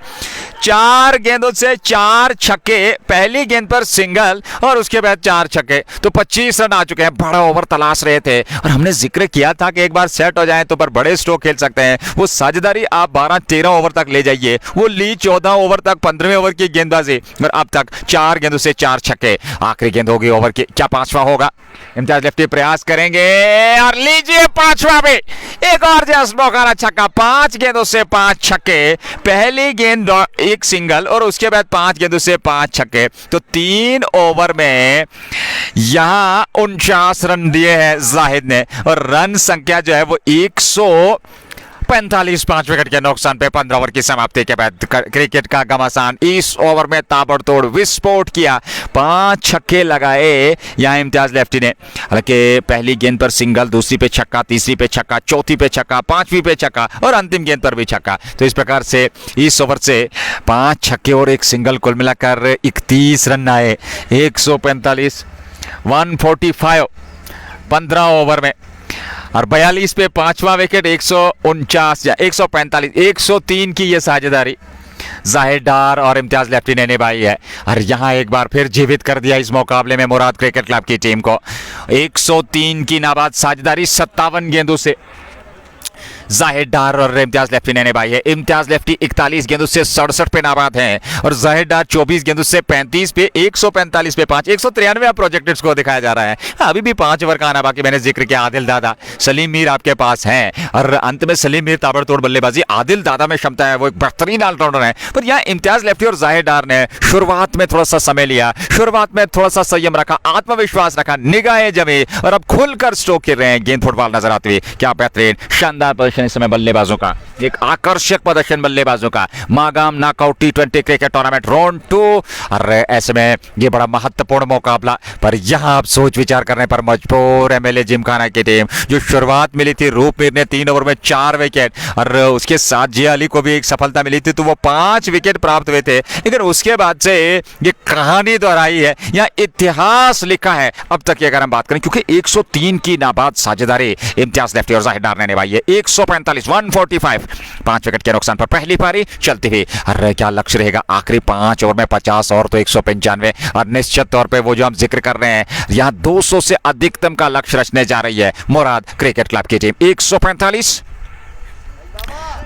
4 गेंदों से 4 छक्के, पहली गेंद पर सिंगल और उसके बाद 4 छक्के, तो 25 रन आ चुके हैं। बड़ा ओवर तलाश रहे थे और हमने जिक्र किया था कि एक बार सेट हो जाए तो पर बड़े स्ट्रोक खेल सकते हैं। वो साझेदारी आप 12-13 ओवर तक ले जाइए, वो ली 14 ओवर तक, 15वें ओवर की गेंदबाजी, और अब तक 4 गेंदों से 4 छक्के। आखिरी गेंद होगी ओवर की, क्या 5वां होगा? इम्तियाज लेफ्टी प्रयास करेंगे और लीजिए 5वां भी, एक और जस्ट मौका छक्का। 5 गेंदों से 5 छक्के, पहली गेंद 1 सिंगल और उसके बाद 5 गेंदों से 5 छक्के, तो 3 ओवर में यहां 49 रन दिए हैं जाहिद ने, और रन संख्या जो है वो 145, 5 विकेट के नुकसान पे 15 ओवर की समाप्ति के बाद क्रिकेट का घमासान इस ओवर में ताबड़तोड़ विस्फोट किया। 5 छक्के लगाए यहां इम्तियाज लेफ्टी ने। हालांकि पहली गेंद पर सिंगल, दूसरी पे छक्का, तीसरी पे छक्का, चौथी पे छक्का, 5वीं पे छक्का और अंतिम गेंद पर भी छक्का। तो इस प्रकार से इस ओवर से 5 छक्के और 1 सिंगल, कुल मिलाकर 31 रन आए। 145, 145 15 ओवर में, और 42 पे 5वां विकेट। 149 या 145, 103 की ये साझेदारी जाहिद डार और इम्तियाज लेफ्टी ने निभाई है, और यहां एक बार फिर जीवित कर दिया इस मुकाबले में मुराद क्रिकेट क्लब की टीम को। 103 की नाबाद साझेदारी 57 गेंदों से जाहिद डार और इम्तियाज लेफ्टी ने निभाई है। इम्तियाज लेफ्टी 41 गेंदों से 67 पे नाबाद हैं और जाहिद डार 24 गेंदों से 35 पे, 145 पे 5, 193 प्रोजेक्टेड स्कोर दिखाया जा रहा है। अभी भी 5 ओवर का आना बाकी। मैंने जिक्र किया आदिल दादा, सलीम मीर आपके पास हैं, और अंत में सलीम मीर ताबड़तोड़ बल्लेबाजी, आदिल दादा में क्षमता है, वो एक बेहतरीन ऑलराउंडर है। पर यहाँ इम्तियाज लेफ्टी और जाहिद डार ने शुरुआत में थोड़ा सा समय लिया, शुरुआत में थोड़ा सा संयम रखा, आत्मविश्वास रखा, निगाहें जमी और अब खुलकर स्ट्रोक खेल रहे हैं। गेंद फुटबॉल नजर आती हुई, क्या बेहतरीन शानदार प्रदर्शन इस समय बल्लेबाजों का, एक आकर्षक प्रदर्शन बल्लेबाजों का। Magam knockout T20 cricket tournament round 2, और ऐसे में ये बड़ा महत्वपूर्ण मुकाबला, पर यहां आप सोच विचार करने पर मजबूर एमएलए जिमखाना की टीम, जो शुरुआत मिली थी रूपमीर ने 3 ओवर में 4 विकेट, और उसके साथ जिया अली को भी एक सफलता मिली थी, तो वो 5 विकेट प्राप्त हुए थे। लेकिन उसके बाद से ये कहानी दोहराई है, यहाँ इतिहास लिखा है अब तक की अगर हम बात करें, क्योंकि 103 की नाबाद साझेदारी इम्तियाज लेफ्टी और जाहिद डार ने निभाई है। 145, 145 5 विकेट के नुकसान पर पहली पारी चलती हुई। अरे क्या लक्ष्य रहेगा आखिरी 5 ओवर में? 50 और तो 195, और निश्चित तौर पे वो जो हम जिक्र कर रहे हैं, यहाँ 200 से अधिकतम का लक्ष्य रचने जा रही है मुराद क्रिकेट क्लब की टीम। 145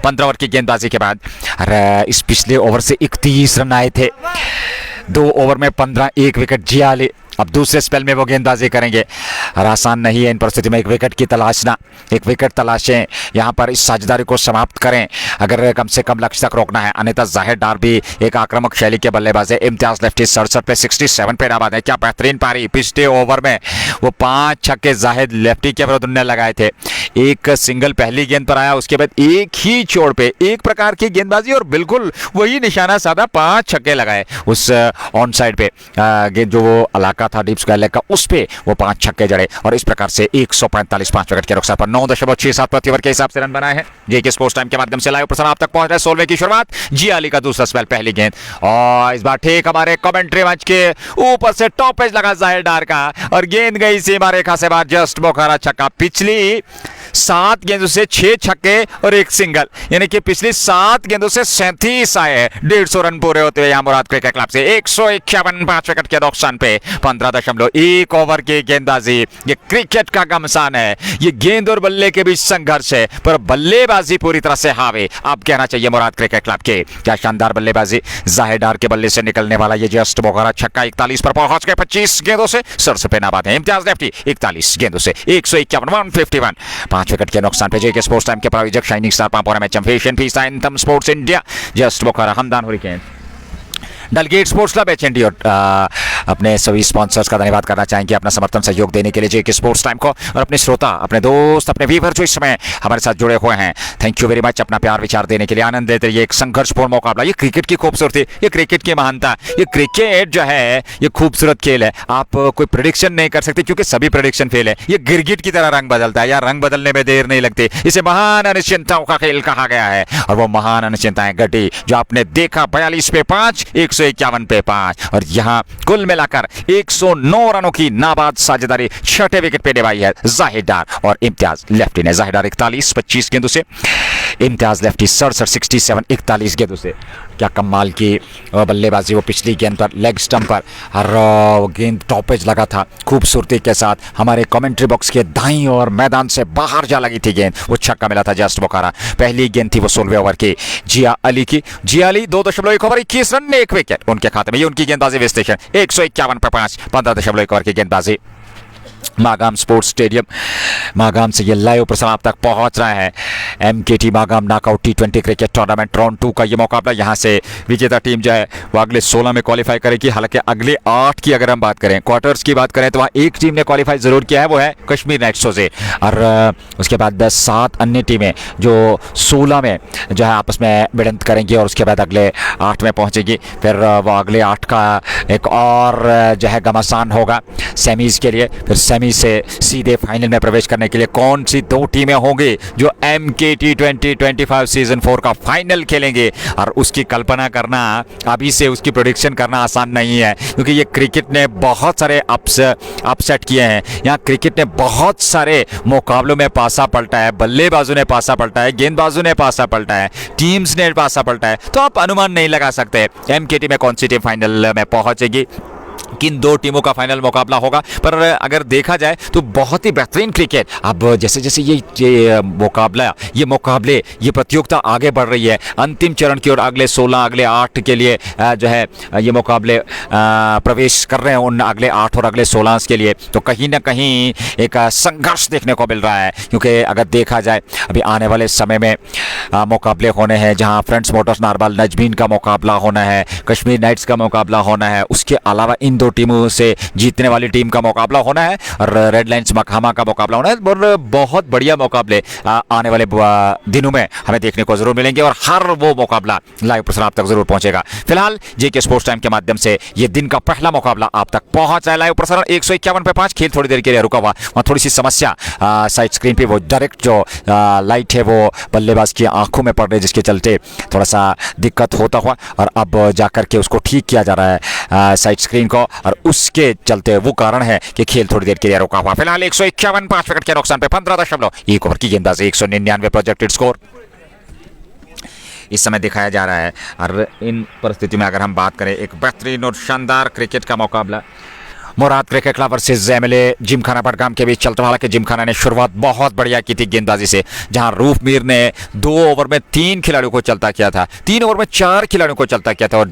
15 ओवर की गेंदबाजी के बाद, अरे इस पिछले ओवर से 31 रन आए थे, 2 ओवर में 15, 1 विकेट जिया अली। अब दूसरे स्पेल में वो गेंदबाजी करेंगे, और आसान नहीं है इन परिस्थिति में एक विकेट की तलाशना। एक विकेट तलाशें, यहाँ पर इस साझेदारी को समाप्त करें अगर कम से कम लक्ष्य तक रोकना है, अन्यथा जाहिद डार भी एक आक्रामक शैली के बल्लेबाज है। इम्तियाज लेफ्टी 67 पे 67 पे नाबाद है। क्या बेहतरीन पारी, पिछले ओवर में वो 5 छक्के जाहिद लेफ्टी के विरुद्ध उन्होंने लगाए थे। एक सिंगल पहली गेंद पर आया, उसके बाद एक ही छोड़ पे एक प्रकार की गेंदबाजी और बिल्कुल वही निशाना साधा, 5 छक्के लगाए उस ऑन साइड पे गेंद जो वो इलाका था डीप स्क्वायर लेग का, उस पे वो 5 छक्के जड़े, और इस प्रकार से 145 5 विकेट के नुकसान पर 9.67 प्रति ओवर के हिसाब से रन बनाए हैं। जेके स्पोर्ट्स टाइम के माध्यम से लाइव प्रसारण आप तक पहुंच रहा है। 16वें की शुरुआत, जिया अली का दूसरा स्पेल, पहली गेंद, और इस बार ठीक हमारे कमेंट्री मंच के ऊपर से टॉप पेज लगा जाहिद डार का, और गेंद गई सीमा रेखा से बाहर, जस्ट बोखारा छक्का। पिछली 7 गेंदों से 6 छक्के और 1 सिंगल, यानी कि पिछली 7 गेंदों से 37 आए हैं। 150 रन पूरे होते हुए यहाँ मुराद क्रिकेट क्लब से 151 5 विकेट के नुकसान पे 15.1 ओवर की गेंदबाजी। ये क्रिकेट का घमसान है, ये गेंद और बल्ले के बीच संघर्ष है, पर बल्लेबाजी पूरी तरह से हावी अब कहना चाहिए मुराद क्रिकेट क्लब के। क्या शानदार बल्लेबाजी, जाहिद डार के बल्ले से निकलने वाला ये जस्ट बोखारा छक्का 41 पर पहुंच गए। 25 गेंदों से 67 पे नाबाद है इम्तियाज लेफ्टी। 41 गेंदों से 151 151 5 विकेट के नुकसान पे। जेके स्पोर्ट्स टाइम के प्रायोजक शाइनिंग स्टार पांपोरा में चैंपियन पीस anthem sports India, just Bukhara, Hamdan hurricane, Dalgate sports club HND और अपने सभी स्पॉन्सर्स का धन्यवाद करना चाहेंगे अपना समर्थन सहयोग देने के लिए जेके स्पोर्ट्स टाइम को, और अपने श्रोता, अपने दोस्त, अपने व्यूअर जो इस समय हमारे साथ जुड़े हुए हैं, थैंक यू वेरी मच अपना प्यार विचार देने के लिए। आनंद लेते रहिए एक संघर्षपूर्ण मुकाबला। ये क्रिकेट की खूबसूरती, ये क्रिकेट की महानता, ये क्रिकेट जो है ये खूबसूरत खेल है। आप कोई प्रेडिक्शन नहीं कर सकते क्योंकि सभी प्रेडिक्शन फेल है। ये गिरगिट की तरह रंग बदलता है, या रंग बदलने में देर नहीं लगती। इसे महान अनिश्चितताओं का खेल कहा गया है, और वो महान अनिश्चितताएं घटी जो आपने देखा। 42 पे 5, 151 पे 5, और यहाँ कुल मिलाकर 109 रनों की नाबाद साझेदारी 6ठे विकेट पे निभाई है जाहिद डार और इम्तियाज लेफ्टी ने। जाहिद डार 41-25 गेंदों से, इम्तियाज लेफ्टी 67 41 गेंदों से। क्या कमाल की बल्लेबाजी, वो पिछली गेंद पर लेग स्टंप पर और गेंद टॉपेज लगा था खूबसूरती के साथ, हमारे कमेंट्री बॉक्स के दाईं और मैदान से बाहर जा लगी थी गेंद, वो छक्का मिला था जस्ट बोकारा। पहली गेंद थी वो 16वें ओवर की जिया अली की। जिया अली 2.1 ओवर 21 रन 1 विकेट उनके खाते में। ये उनकी गेंदबाजी विस्टेशन 151 पे 5, 15.1 ओवर की गेंदबाजी। मागाम स्पोर्ट्स स्टेडियम मागाम से ये लाइव प्रसारण आप तक पहुंच रहा है। एमकेटी मागाम नॉकआउट टी20 क्रिकेट टूर्नामेंट राउंड 2 का ये मुकाबला। यहां से विजेता टीम जो है वो अगले 16 में क्वालिफाई करेगी। हालांकि अगले 8 की अगर हम बात करें, क्वार्टर्स की बात करें, तो वहां एक टीम ने क्वालिफाई जरूर किया है, वो है कश्मीर नाइट्स से। और उसके बाद 7 अन्य टीमें जो 16 में जो है आपस में भिड़ंत करेंगी और उसके बाद अगले 8 में पहुंचेगी। फिर वो अगले 8 का एक और जो है घमासान होगा सेमीज के लिए। फिर सेमी से सीधे फाइनल में प्रवेश करने के लिए कौन सी 2 टीमें होंगी जो एमकेटी 2025 सीजन 4 का फाइनल खेलेंगे, और उसकी कल्पना करना अभी से, उसकी प्रेडिक्शन करना आसान नहीं है, क्योंकि ये क्रिकेट ने बहुत सारे अपसेट किए हैं। यहाँ क्रिकेट ने बहुत सारे मुकाबलों में पासा पलटा है, बल्लेबाजों ने पासा पलटा है, गेंदबाजों ने पासा पलटा है, टीम्स ने पासा पलटा है। तो आप अनुमान नहीं लगा सकते एमकेटी में कौन सी टीम फाइनल में पहुंचेगी, किन 2 टीमों का फाइनल मुकाबला होगा। पर अगर देखा जाए तो बहुत ही बेहतरीन क्रिकेट। अब जैसे जैसे ये मुकाबले ये प्रतियोगिता आगे बढ़ रही है अंतिम चरण की ओर, अगले 16 अगले 8 के लिए जो है ये मुकाबले प्रवेश कर रहे हैं, उन अगले 8 और अगले 16 के लिए। तो कहीं ना कहीं एक संघर्ष देखने को मिल रहा है, क्योंकि अगर देखा जाए अभी आने वाले समय में मुकाबले होने हैं, जहां फ्रेंड्स मोटर्स नारबाल नजमीन का मुकाबला होना है, कश्मीर नाइट्स का मुकाबला होना है, उसके अलावा इन 2 टीमों से जीतने वाली टीम का मुकाबला होना है, और रेड लाइन्स मकहामा का मुकाबला होना है। और बहुत बढ़िया मुकाबले आने वाले दिनों में हमें देखने को जरूर मिलेंगे, और हर वो मुकाबला लाइव प्रसारण आप तक जरूर पहुंचेगा। फिलहाल जेके स्पोर्ट्स टाइम के माध्यम से ये दिन का पहला मुकाबला आप तक पहुंच रहा है लाइव प्रसारण 151 पे 5। खेल थोड़ी देर के लिए रुका हुआ, वहां थोड़ी सी समस्या साइड स्क्रीन पे वो डायरेक्ट जो लाइट है वो बल्लेबाज की आंखों में पड़ रही है, जिसके चलते थोड़ा सा दिक्कत होता हुआ, और अब जाकर के उसको ठीक किया जा रहा है साइड स्क्रीन को, और उसके चलते वो कारण है कि खेल थोड़ी देर के लिए रुका हुआ। फिलहाल 151 5 विकेट के नुकसान पे 15.1 ओवर की गेंदबाजी, 199 प्रोजेक्टेड स्कोर इस समय दिखाया जा रहा है। और इन परिस्थितियों में अगर हम बात करें, एक बेहतरीन और शानदार क्रिकेट का मुकाबला Murad cricket club versus MLA gymkhana Budgam के बीच चलता। हालांकि जिमखाना ने शुरुआत बहुत बढ़िया की थी गेंदबाजी से, जहां रूफ मीर ने 2 ओवर में 3 खिलाड़ियों को चलता किया था, 3 ओवर में 4 खिलाड़ियों को चलता किया था, और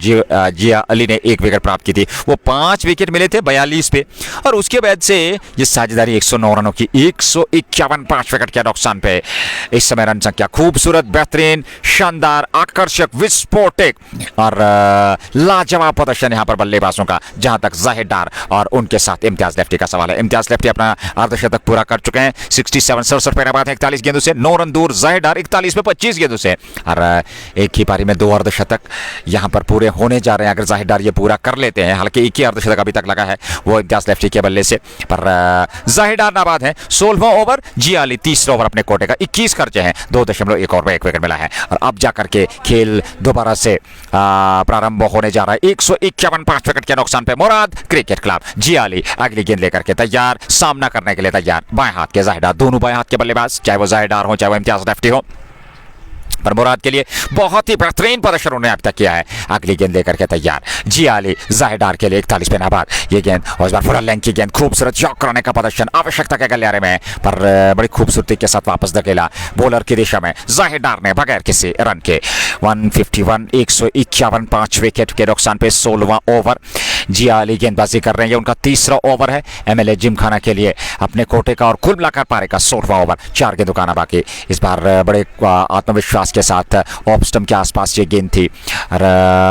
जिया अली ने 1 विकेट प्राप्त की थी। वो 5 विकेट मिले थे 42 पे, और उसके बाद से ये साझेदारी 109 रनों की 151 5 विकेट के नुकसान पे। इस समय रन संख्या खूबसूरत, बेहतरीन, शानदार, आकर्षक, विस्फोटक और लाजवाब प्रदर्शन यहाँ पर बल्लेबाजों का, जहां तक जाहिद डार और उनके साथ इम्तियाज लेफ्टी का सवाल है। इम्तियाज लेफ्टी अपना अर्धशतक पूरा कर चुके हैं, 67 67 पे बाद 41 गेंदों से 9 रन दूर। जाहिद डार 41 पे 25 गेंदों से, और एक ही पारी में 2 अर्धशतक यहां पर पूरे होने जा रहे हैं अगर जाहिद डार ये पूरा कर लेते हैं। हालांकि एक ही अर्धशतक अभी तक लगा है वो इम्तियाज लेफ्टी के बल्ले से, पर जाहिद डार नाबाद है। 16वां ओवर जिया अली, तीसरा ओवर अपने कोटे का, 21 खर्चे हैं, 2.1 ओवर में 1 विकेट मिला है, और अब जाकर के खेल दोबारा से प्रारंभ होने जा रहा है। 151 5 विकेट के नुकसान पे मुराद क्रिकेट क्लब। जिया अली अगली गेंद लेकर के तैयार, सामना करने के लिए तैयार। बाएं हाथ के जाहिद डार, दोनों बाएं हाथ के बल्लेबाज, चाहे वो जाहिद डार हो चाहे वो इम्तियाज लेफ्टी हो, पर मुराद के लिए बहुत ही बेहतरीन प्रदर्शन उन्होंने अब तक किया है। अगली गेंद लेकर के तैयार जिया अली, जाहिद डार के लिए 41 पे नाबाद। ये गेंद और इस बार फुल लेंथ की गेंद, खूबसूरत शॉट कराने का प्रदर्शन आवश्यकता के गलियारे में, पर बड़ी खूबसूरती के साथ वापस धकेला बॉलर की दिशा में जाहिद डार ने बगैर किसी रन के। 151 151 5 विकेट के नुकसान पे 16वां ओवर। जिया अली गेंदबाजी कर रहे हैं, ये उनका तीसरा ओवर है एमएलए जिमखाना के लिए अपने कोटे का, और कुल मिलाकर पारी का 16वां ओवर। 4 गेंदों का बाकी। इस बार बड़े आत्मविश्वास के साथ ऑफ स्टंप के आसपास ये गेंद थी, और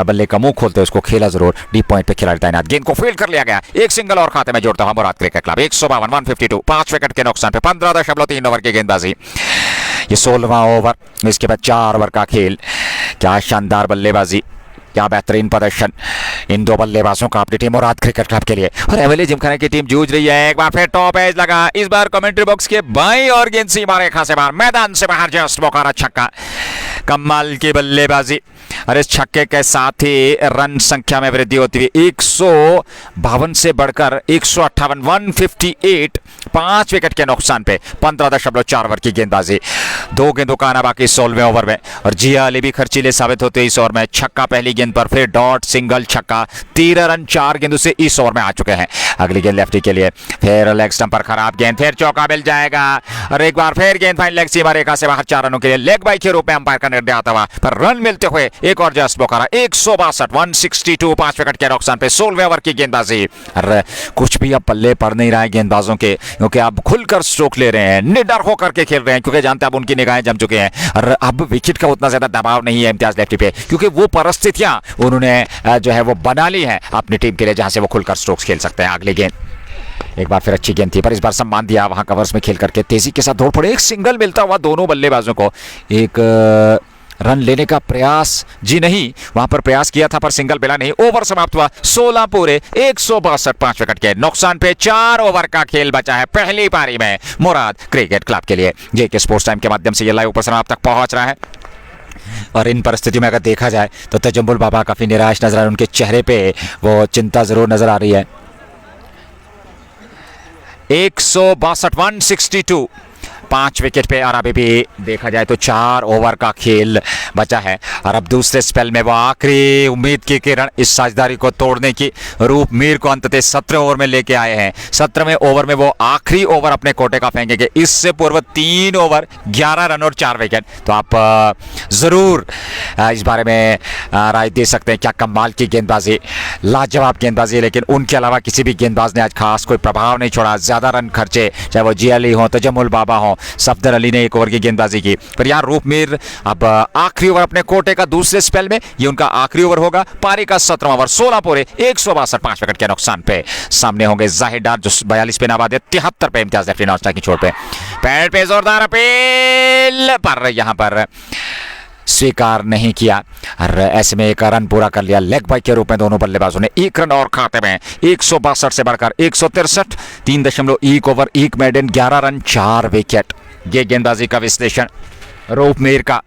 बल्ले का मुंह खोलते उसको खेला जरूर। डीप पॉइंट पे खिलाड़ी तैनात, गेंद को फील्ड कर लिया गया। एक सिंगल और खाते में जोड़ता हुआ मुराद क्रिकेट क्लब। 152 152 5 विकेट के नुकसान पे 15.3 ओवर की गेंदबाजी। ये 16वां ओवर, इसके बाद 4 ओवर का खेल। क्या शानदार बल्लेबाजी, क्या बेहतरीन प्रदर्शन इन 2 बल्लेबाजों का अपनी टीम मुराद क्रिकेट क्लब के लिए। और एमएलए जिमखाना की टीम जूझ रही है। एक बार फिर टॉप एज लगा, इस बार कमेंट्री बॉक्स के बाईं और गेंद सीमा रेखा से बाहर, मैदान से बाहर, जस्ट बोकारा छक्का। कमाल की बल्लेबाजी, और इस छक्के के साथ ही रन संख्या में वृद्धि होती हुई 152 से बढ़कर 158, 158, 5 विकेट के नुकसान पे 15.4 ओवर की गेंदबाजी। 2 गेंदों का आना बाकी 16वें ओवर में और जिया अली भी खर्चीले साबित होते इस ओवर में। छक्का पहली गेंद पर, फिर डॉट, सिंगल, छक्का। 13 रन 4 गेंदों से इस ओवर में आ चुके हैं। अगली गेंद लेफ्टी के लिए, फिर लेग स्टंप पर खराब गेंद, फिर चौका मिल जाएगा और एक बार फिर गेंद फाइन लेग सीमा रेखा से बाहर। 4 रनों के लिए लेग बाई के रूप में अंपायर का निर्णय आता हुआ, पर रन मिलते हुए एक और जस्ट बोकारा 162, 162, 5 विकेट के नुकसान पे 16वें ओवर की गेंदबाजी। और कुछ भी अब पल्ले पड़ नहीं रहा है गेंदबाजों के, क्योंकि अब खुलकर स्ट्रोक ले रहे हैं, निडर होकर के खेल रहे हैं, क्योंकि जानते हैं अब उनकी निगाहें जम चुके हैं और अब विकेट का उतना ज्यादा दबाव नहीं है इम्तियाज लेफ्टी पे, क्योंकि वो परिस्थितियां उन्होंने जो है वो बना ली है अपनी टीम के लिए जहां से वो खुलकर स्ट्रोक्स खेल सकते हैं। अगली गेंद एक बार फिर अच्छी गेंद थी, पर इस बार सम्मान दिया वहां कवर्स में खेल करके तेजी के साथ दौड़ पड़े। एक सिंगल मिलता हुआ दोनों बल्लेबाजों को, एक रन लेने का प्रयास, जी नहीं, वहां पर प्रयास किया था पर सिंगल मिला नहीं। ओवर समाप्त हुआ 16 पूरे 162, 5 विकेट के नुकसान पे 4 ओवर का खेल बचा है पहली पारी में मुराद क्रिकेट क्लब के लिए। जेके स्पोर्ट्स टाइम के माध्यम से ये लाइव उपस्थिति आप तक पहुंच रहा है और इन परिस्थितियों में अगर देखा जाए तो तजम्मुल बाबा काफी निराश नजर आ रहे हैं, उनके चेहरे पे वो चिंता जरूर नजर आ रही है। 162, 162, 5 विकेट पे और अभी भी देखा जाए तो 4 ओवर का खेल बचा है और अब दूसरे स्पेल में वो आखिरी उम्मीद की किरण इस साझेदारी को तोड़ने की रूप मीर को अंततः 17 ओवर में लेके आए हैं। 17वें ओवर में वो आखिरी ओवर अपने कोटे का फेंकेंगे। इससे पूर्व 3 ओवर 11 रन और 4 विकेट। तो आप जरूर इस बारे में राय दे सकते हैं। क्या कमाल की गेंदबाजी, लाजवाब गेंदबाजी, लेकिन उनके अलावा किसी भी गेंदबाज ने आज खास कोई प्रभाव नहीं छोड़ा। ज्यादा रन खर्चे, चाहे वो जिया अली हो, तजम्मुल बाबा हो, सफदर अली ने 1 ओवर की गेंदबाजी की। पर यहाँ रूप मीर अब आखिरी ओवर अपने कोटे का दूसरे स्पेल में, ये उनका आखिरी ओवर होगा। पारी का 17वां ओवर, 16 पूरे 162, 5 विकेट के नुकसान पे सामने होंगे जाहिर डार जो 42 पे नाबाद है, 73 पे इम्तियाज लेफ्टी नॉस्टा की छोड़ पे। पैड पे जोरदार अपील पर यहां पर स्वीकार नहीं किया और ऐसे में एक रन पूरा कर लिया लेग बाई के रूप में दोनों बल्लेबाजों ने। 1 रन और खाते में 162 से बढ़कर 163, 3.1 ओवर 1 मेडन, 11 रन 4 विकेट। ये गेंदबाजी का विश्लेषण रूप मीर का।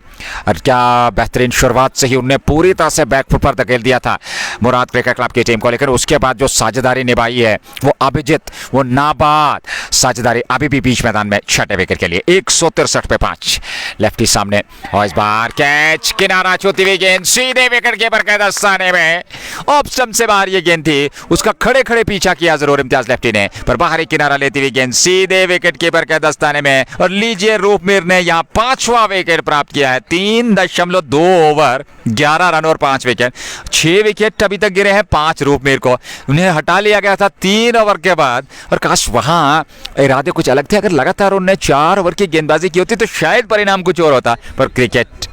और क्या बेहतरीन शुरुआत से ही उन्होंने पूरी तरह से बैकफुट पर धकेल दिया था मुराद क्रिकेट क्लब की टीम को, लेकिन उसके बाद जो साझेदारी निभाई है वो अभिजीत, वो नाबाद साझेदारी अभी भी बीच मैदान में 6ठे विकेट के लिए। 163 पे 5 लेफ्टी सामने और इस बार कैच, किनारा छूती हुई गेंद सीधे विकेट कीपर के दस्ताने में। ऑफ स्टंप से बाहर ये गेंद थी, उसका खड़े खड़े पीछा किया जरूर इम्तियाज लेफ्टी ने, पर बाहरी किनारा लेती हुई गेंद सीधे विकेट कीपर के दस्ताने में। और लीजिए रूप मीर ने यहाँ 5वां विकेट प्राप्त किया है। 3.2 ओवर 11 रन और 5 विकेट। 6 विकेट अभी तक गिरे हैं, 5 रूप मीर को उन्हें हटा लिया गया था 3 ओवर के बाद। और काश वहां इरादे कुछ अलग थे, अगर लगातार उन्हें 4 ओवर की गेंदबाजी की होती तो शायद परिणाम कुछ और होता। पर क्रिकेट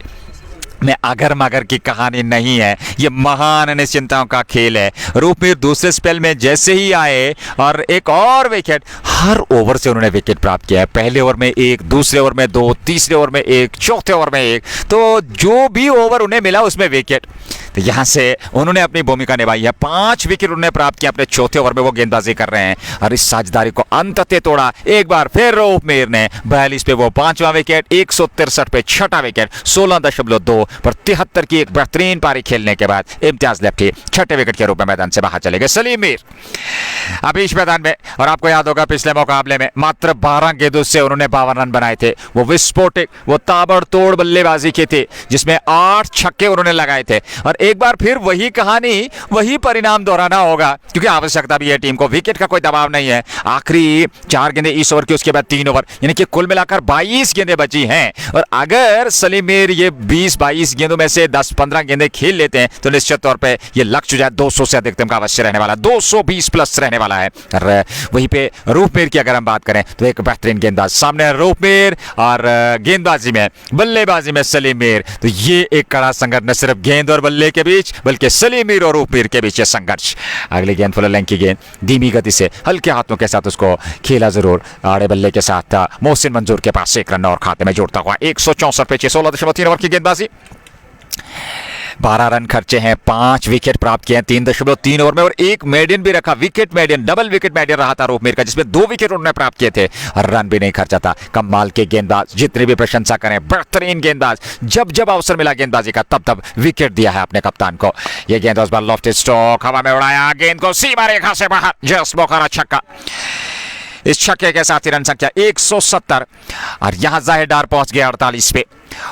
में अगर मगर की कहानी नहीं है, ये महान अनिश्चितताओं का खेल है। रूपमीर दूसरे स्पेल में जैसे ही आए और एक और विकेट, हर ओवर से उन्होंने विकेट प्राप्त किया है। पहले ओवर में 1, दूसरे ओवर में 2, तीसरे ओवर में 1, चौथे ओवर में 1, तो जो भी ओवर उन्हें मिला उसमें विकेट। तो यहां से उन्होंने अपनी भूमिका निभाई है। 5 विकेट उन्होंने प्राप्त किया अपने चौथे ओवर में, वो गेंदबाजी कर रहे हैं और इस साझेदारी को अंततः तोड़ा एक बार फिर रूपमीर ने। 42 पे वो 5वां विकेट, 163 पे 6ठा विकेट, 16.2 पर 73 की एक बेहतरीन पारी खेलने के बाद इम्तियाज लेफ्टी 6ठे विकेट के रूप में मैदान से बाहर चले गए। सलीम मीर अभी इस मैदान में, और आपको याद होगा पिछले मुकाबले में मात्र 12 गेंदों से उन्होंने 52 रन बनाए थे। वो विस्फोटक, वो ताबड़तोड़ बल्लेबाजी की थी जिसमें 8 छक्के उन्होंने लगाए थे। और एक बार फिर वही कहानी, वही परिणाम दोहराना होगा, क्योंकि आवश्यकता भी है टीम को। विकेट का कोई दबाव नहीं है। आखिरी 4 गेंदें इस ओवर की, उसके बाद 3 ओवर, यानी कि कुल मिलाकर 22 गेंदें बची हैं। और अगर सलीम मीर ये 20-22 गेंदों में से 10-15 गेंदें खेल लेते हैं तो निश्चित तौर पे ये लक्ष्य जो है 200 से अधिकतम का अवश्य रहने वाला, 220 प्लस रहने वाला है। और वहीं पे रूपमीर की अगर हम बात करें तो एक बेहतरीन गेंदबाज सामने रूपमीर, और गेंदबाजी में, बल्लेबाजी में सलीम मीर। तो ये एक कड़ा संघर्ष न सिर्फ गेंद और बल्ले के बीच, बल्कि सलीम मीर और रूपमीर के बीच संघर्ष। अगली गेंद फुल लेंथ की गेंद, धीमी गति से हल्के हाथों के साथ उसको खेला जरूर आड़े बल्ले के साथ। मोहसिन मंजूर के पास 1 रन और खाते में जोड़ता हुआ 164 पे 16.3 ओवर की गेंदबाजी। 12 रन खर्चे हैं, 5 विकेट प्राप्त किए हैं 3.3 ओवर में, और एक मेडियन भी रखा, wicket median, double wicket median रहा था रूप मीर का, जिसमें 2 विकेट उन्होंने प्राप्त किए थे और रन भी नहीं खर्चा था। कमाल के गेंदबाज, जितनी भी प्रशंसा करें, बेहतरीन गेंदबाज, जब जब अवसर मिला गेंदबाजी का तब तब विकेट दिया है अपने कप्तान को। यह गेंद उस बार लॉफ्टेड स्ट्रोक हवा में उड़ाया, गेंद को सीमा रेखा से बाहर, जस्ट बोखारा छक्का। इस छक्के के साथ ही रन संख्या 170 और यहां जाहिर डार पहुंच गया 48 पे,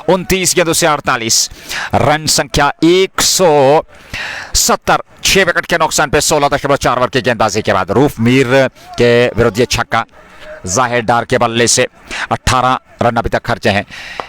29 गेंदों से 48, रन संख्या 170, 6 विकेट के नुकसान पे 16.4 ओवर की गेंदबाजी के बाद रूफ मीर के विरुद्ध छक्का जाहिर डार के बल्ले से 18 रन अभी तक खर्चे हैं।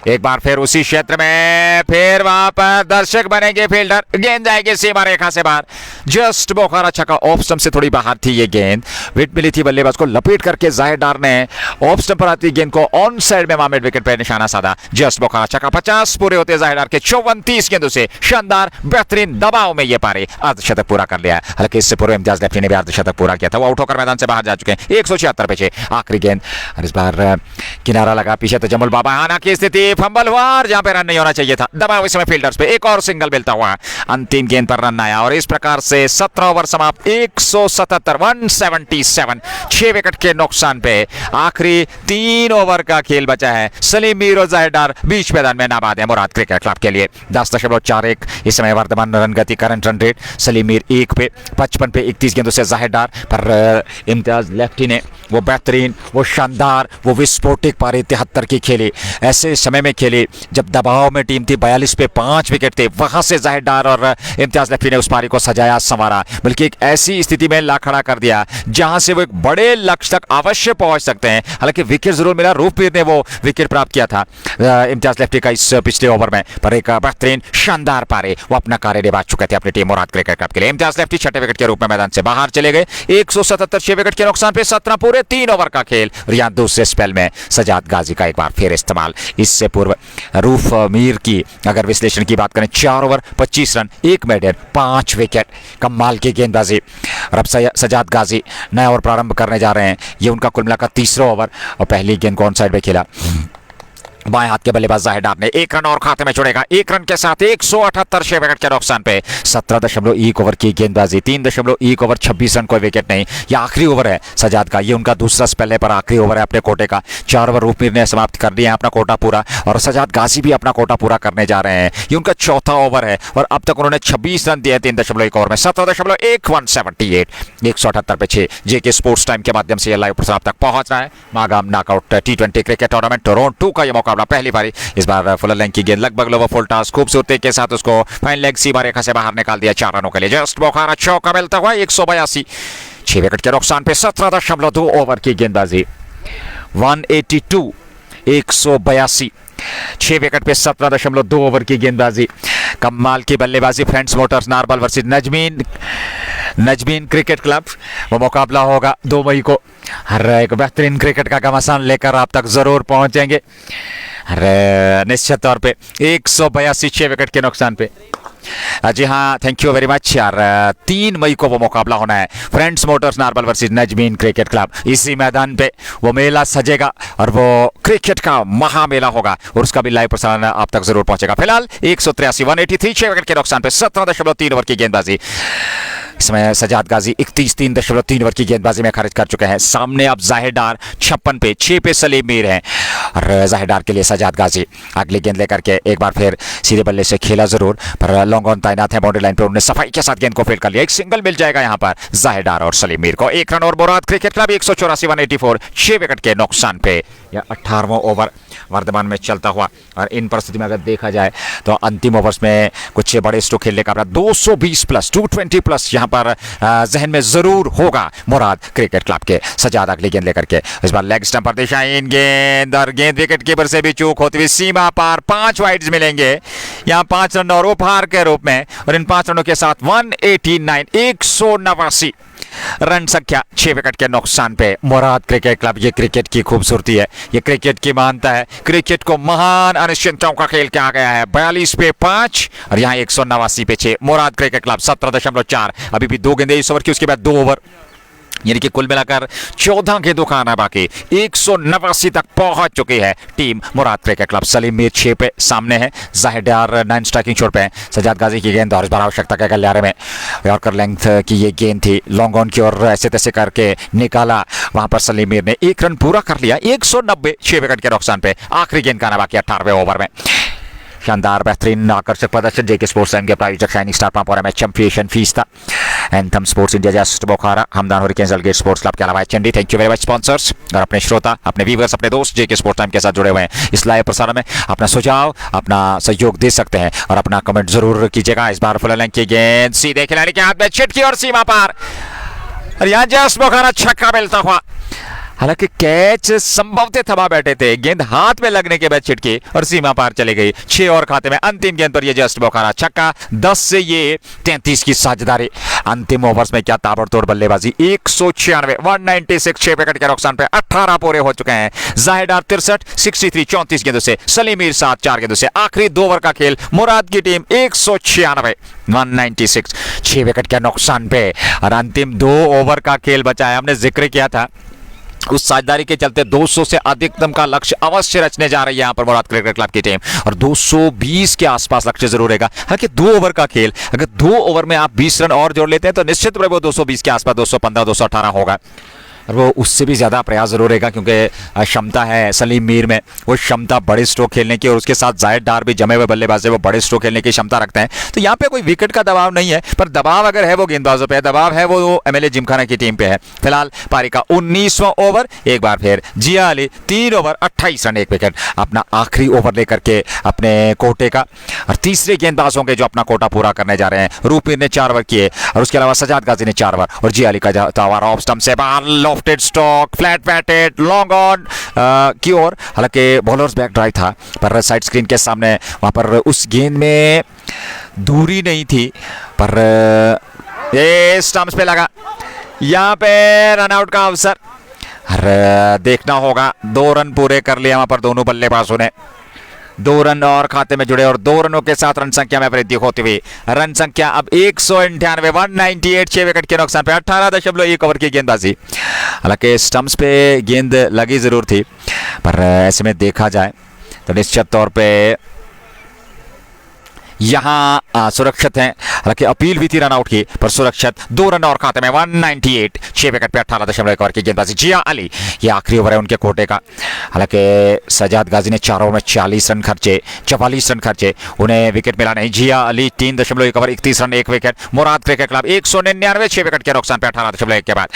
एक बार फिर उसी क्षेत्र में, फिर वहां पर दर्शक बनेंगे फील्डर, गेंद जाएगी सीमा रेखा से बाहर, जस्ट बोखारा छक्का। ऑफ स्टंप से थोड़ी बाहर थी ये गेंद, विकेट मिली थी बल्लेबाज को, लपेट करके जाहिर डार ने ऑफ स्टंप पर आती गेंद को ऑन साइड में मिड विकेट पर निशाना साधा, जस्ट बोखारा छक्का। 50 पूरे होते जाहिर डार के 34 गेंदों से शानदार बेहतरीन दबाव में ये पारी अर्धशतक पूरा कर लिया है। हालांकि इससे पूर्व इम्तियाज लेफ्टी ने भी अर्धशतक पूरा किया था, वो आउट होकर मैदान से बाहर जा चुके हैं। 176 पे 6 आखिरी गेंद, और इस बार किनारा लगा पीछे तजम्मुल बाबा आना की स्थिति, फंबल हुआ और जहां पे रन नहीं होना चाहिए था, दबाव इस समय फील्डर्स पे, एक और सिंगल मिलता हुआ अंतिम गेंद पर रन आया और इस प्रकार से 17 ओवर समाप्त, 177 177, 6 विकेट के नुकसान पे आखिरी 3 ओवर का खेल बचा है। सलीम मीर और जाहिर डार बीच मैदान में नाबाद है मुराद क्रिकेट क्लब के लिए। 10.41 इस समय वर्तमान रन गति, current run rate, Salim Mir 1 पे 55 पे 31 गेंदों से जाहिर डार पर इम्तियाज लेफ्टी ने वो बेहतरीन, वो शानदार, वो विस्फोटक पारी 73 की खेली, ऐसे समय में खेली जब दबाव में टीम थी, 42 पे 5 विकेट थे, वहां से जाहिर डार और इम्तियाज लेफ्टी ने उस पारी को सजाया संवारा, बल्कि एक ऐसी स्थिति में ला खड़ा कर दिया जहां से वो एक बड़े लक्ष्य तक अवश्य पहुंच सकते हैं। हालांकि विकेट जरूर मिला, रूपवीर ने वो विकेट प्राप्त किया था इम्तियाज लेफ्टी का इस पिछले ओवर में, पर एक बेहतरीन शानदार पारी वो अपना कार्य निभा चुके थे अपनी टीम मुराद क्रिकेट क्लब के लिए। इम्तियाज लेफ्टी 6 विकेट के रूप में मैदान से बाहर चले गए, 177, 6 विकेट के नुकसान पे 17 पूरे 3 ओवर का खेल। और यहां दूसरे स्पेल में सजाद गाजी का एक बार फिर इस्तेमाल। इससे पूर्व रूफ मीर की अगर विश्लेषण की बात करें, 4 ओवर 25 रन, 1 मेडन, 5 विकेट, कमाल की गेंदबाजी। और अब सजाद गाजी नया ओवर प्रारंभ करने जा रहे हैं, ये उनका कुल मिलाकर तीसरा ओवर और पहली गेंद को ऑन साइड में खेला। बाएं हाथ के बल्लेबाज जाहिर डार ने 1 रन और खाते में छोड़ेगा, 1 रन के साथ 178, 6 विकेट के नुकसान पे 17.1 ओवर की गेंदबाजी, 3.1 ओवर 26 रन, कोई विकेट नहीं। यह आखिरी ओवर है सजाद का, ये उनका दूसरा स्पेल है पर आखिरी ओवर है अपने कोटे का। 4 ओवर रूपमीर ने समाप्त कर दिया अपना कोटा पूरा और सजाद गाजी भी अपना कोटा पूरा करने जा रहे हैं। ये उनका चौथा ओवर है और अब तक उन्होंने 26 रन दिए 3.1 ओवर में, 17.1 178, 178 पे 6। जेके स्पोर्ट्स टाइम के माध्यम से यह लाइव प्रसारण तक पहुंच रहा है। Magam knockout T20 cricket tournament Toronto 2 का यह मुकाबला, पहली बारी। इस बार फुल लेंथ की गेंद लगभग लोवर फुल टॉस, खूबसूरती के साथ उसको फाइन लेग सीमा रेखा से बाहर निकाल दिया 4 रनों के लिए। जस्ट बोखारा चौका मिलता हुआ 182, 6 विकेट के नुकसान पे 17.2 ओवर की गेंदबाजी, 182, 182, 6 विकेट पे 17.2 ओवर की गेंदबाजी। कमाल की बल्लेबाजी। Friends motors Narbal versus Najmeen cricket club, वो मुकाबला होगा 2 मई को। हर एक बेहतरीन क्रिकेट का घमासान लेकर आप तक जरूर पहुंचेंगे निश्चित तौर पे। 182, 6 विकेट के नुकसान पे। जी हाँ, थैंक यू वेरी मच यार। 3 मई को वो मुकाबला होना है, friends motors Narbal versus Najmeen cricket club. इसी मैदान पे वो मेला सजेगा और वो क्रिकेट का महामेला होगा और उसका भी लाइव प्रसारण आप तक जरूर पहुंचेगा। फिलहाल 183, 183, 6 विकेट के नुकसान पे 17.3 ओवर की गेंदबाजी। इसमें सजाद गाजी 31, 3.3 ओवर की गेंदबाजी में खारिज कर चुके हैं। सामने अब जाहिर डार 56 पे 6 पे सलीम मीर हैं और जाहिर डार के लिए सजाद गाजी अगली गेंद लेकर के एक बार फिर सीधे बल्ले से खेला जरूर, पर लॉन्ग ऑन तैनात है बाउंड्री लाइन पे, उन्होंने सफाई के साथ गेंद को फील्ड कर लिया। एक सिंगल मिल जाएगा यहाँ पर जाहिर डार और सलीम मीर को। 1 रन और मुराद क्रिकेट क्लब 184, 184, 6 विकेट के नुकसान पे। यह 18वां ओवर वर्तमान में चलता हुआ और इन परिस्थिति में अगर देखा जाए तो अंतिम ओवर्स में कुछ बड़े स्ट्रोक खेलने का 220 प्लस 220 प्लस यहाँ पर जहन में जरूर होगा मुराद क्रिकेट क्लब के। सजाद अगली गेंद लेकर के इस बार लेग स्टंप पर दिशाहीन गेंद और गेंद विकेट कीपर से भी चूक होती हुई सीमा पार। 5 वाइड्स मिलेंगे यहाँ 5 रन और उपहार के रूप में और इन 5 रनों के साथ 189, 189 रन संख्या, 6 विकेट के नुकसान पे मुराद क्रिकेट क्लब। ये क्रिकेट की खूबसूरती है, ये क्रिकेट की मानता है, क्रिकेट को महान अनिश्चितताओं का खेल कहा गया है। 42 पे 5 और यहाँ 189 पे 6 मुराद क्रिकेट क्लब 17.4। अभी भी 2 गेंदें इस ओवर की, उसके बाद 2 ओवर यानी कि कुल मिलाकर 14 गेंदों का आना बाकी। 189 तक पहुंच चुकी है टीम मुराद क्रिकेट क्लब। सलीम मीर 6 पे सामने है, जाहिर डार 9 स्ट्राइकिंग छोर पे है। सजाद गाजी की गेंद और इस बार आवश्यकता के गलियारे में यॉर्कर लेंथ की ये गेंद थी, लॉन्ग ऑन की ओर ऐसे तैसे करके निकाला, वहां पर सलीम मीर ने 1 रन पूरा कर लिया। 190 6 विकेट के नुकसान पे आखिरी गेंद का आना बाकी 18वें ओवर में। शानदार बेहतरीन आकर्षक प्रदर्शन जेके स्पोर्ट्स के प्रायोजक शाइनिंग स्टार पांपोरा में चैंपियन फीस था। Anthem sports India just Bukhara, Hamdan hurricanes अलगेट स्पोर्ट्स क्लब के अलावा चंडी। Thank you very much sponsors और अपने श्रोता, अपने व्यूअर्स, अपने दोस्त जेके स्पोर्ट्स टाइम के साथ जुड़े हुए हैं। इस लाइव प्रसारण में अपना सुझाव, अपना सहयोग दे सकते हैं और अपना कमेंट जरूर कीजिएगा। इस बार फुल लेंथ की गेंद सीधे खिलाड़ी के हाथ में छिटकी और सीमा पार, और यहाँ जस्ट बोखारा छक्का मिलता हुआ। हालांकि कैच संभवतः थमा बैठे थे, गेंद हाथ में लगने के बाद छिटकी और सीमा पार चली गई। 6 और खाते में अंतिम गेंद पर ये जस्ट बोखारा छक्का। 10 से ये 33 की साझेदारी। अंतिम ओवर्स में क्या ताबड़तोड़ बल्लेबाजी। 196 196 6 विकेट के नुकसान पे 18 पूरे हो चुके हैं। जाहिदार 63 63 34 गेंदों से, सलीम मीर 7 4 गेंदों से। आखिरी 2 ओवर का खेल, मुराद की टीम 196 196 6 विकेट के नुकसान पे और अंतिम 2 ओवर का खेल बचा है। हमने जिक्र किया था उस साझेदारी के चलते 200 से अधिकतम का लक्ष्य अवश्य रचने जा रही है यहाँ पर मुराद क्रिकेट क्लब की टीम, और 220 के आसपास लक्ष्य जरूर रहेगा। हालांकि 2 ओवर का खेल, अगर 2 ओवर में आप 20 रन और जोड़ लेते हैं तो निश्चित रूप से वो 220 के आसपास 215 218 होगा, और वो उससे भी ज़्यादा प्रयास जरूर रहेगा क्योंकि क्षमता है सलीम मीर में, वो क्षमता बड़े स्ट्रोक खेलने की, और उसके साथ जाहिद डार भी जमे हुए बल्लेबाज है, वो बड़े स्ट्रोक खेलने की क्षमता रखते हैं। तो यहाँ पे कोई विकेट का दबाव नहीं है, पर दबाव अगर है वो गेंदबाजों पे है, दबाव है वो एमएलए जिमखाना की टीम पे है। फिलहाल पारी का 19वां ओवर, एक बार फिर जिया अली 3 ओवर 28 रन 1 विकेट, अपना आखिरी ओवर लेकर के अपने कोटे का, और तीसरे गेंदबाज होंगे जो अपना कोटा पूरा करने जा रहे हैं। रूपमीर ने 4 ओवर किए और उसके अलावा सजाद गाजी ने 4 ओवर, और जिया अली का ओवर ऑफ स्टंप से बाहर stock flat batted long on की ओर। हालांकि बॉलर्स बैक ड्राइव था, पर साइड स्क्रीन के सामने वहां पर उस गेंद में दूरी नहीं थी, पर ये स्टंप्स पे लगा। यहां पे रन आउट का अवसर, देखना होगा। 2 रन पूरे कर लिया वहां पर दोनों बल्लेबाजों ने। 2 रन और खाते में जुड़े और 2 रनों के साथ रन संख्या में वृद्धि होती हुई रन संख्या अब 198 198 6 विकेट के नुकसान पे 18.1 ओवर की गेंदबाजी। हालांकि स्टंप्स पे गेंद लगी जरूर थी, पर ऐसे में देखा जाए तो निश्चित तौर पे यहाँ सुरक्षित हैं। हालांकि अपील भी थी रन आउट की, पर सुरक्षित। 2 रन और खाते में 198 6 विकेट पे 18.1 ओवर की गेंदबाजी। जिया अली, ये आखिरी ओवर है उनके कोटे का। हालांकि सजाद गाजी ने 4 ओवर में 44 रन खर्चे, 44 रन खर्चे, उन्हें विकेट मिला नहीं। जिया अली 3.1 ओवर 31 रन 1 विकेट। मुराद क्रिकेट क्लब 199 6 विकेट के नुकसान पे 18.1 के बाद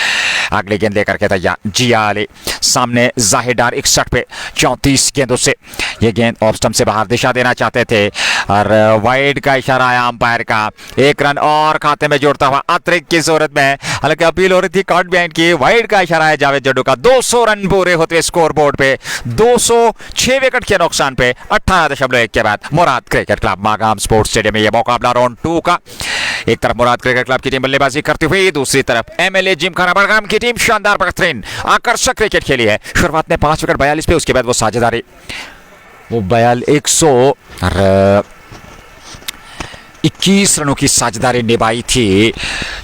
अगली गेंद लेकर के तैयार। जिया अली सामने जाहिद डार 61 पे 34 गेंदों से, ये गेंद ऑफ स्टंप से बाहर दिशा देना चाहते थे और वाइड का इशारा आया अंपायर का। 1 रन और खाते में जोड़ता हुआ अतिरिक्त की सूरत में, हालांकि अपील हो रही थी कॉट बिहाइंड की, वाइड का इशारा है जावेद जड्डू का। 200 रन पूरे होते स्कोर बोर्ड पे, 206 विकेट के नुकसान पे 18.1 के बाद Murad cricket club Magam sports stadium में यह मुकाबला राउंड 2 का। एक तरफ मुराद क्रिकेट क्लब की टीम बल्लेबाजी करती हुई, दूसरी तरफ एमएलए जिमखाना बड़गाम की टीम शानदार बेहतरीन आकर्षक क्रिकेट खेली है। शुरुआत में 5 विकेट 42 पे, उसके बाद वो साझेदारी वो 121 रनों की साझेदारी निभाई थी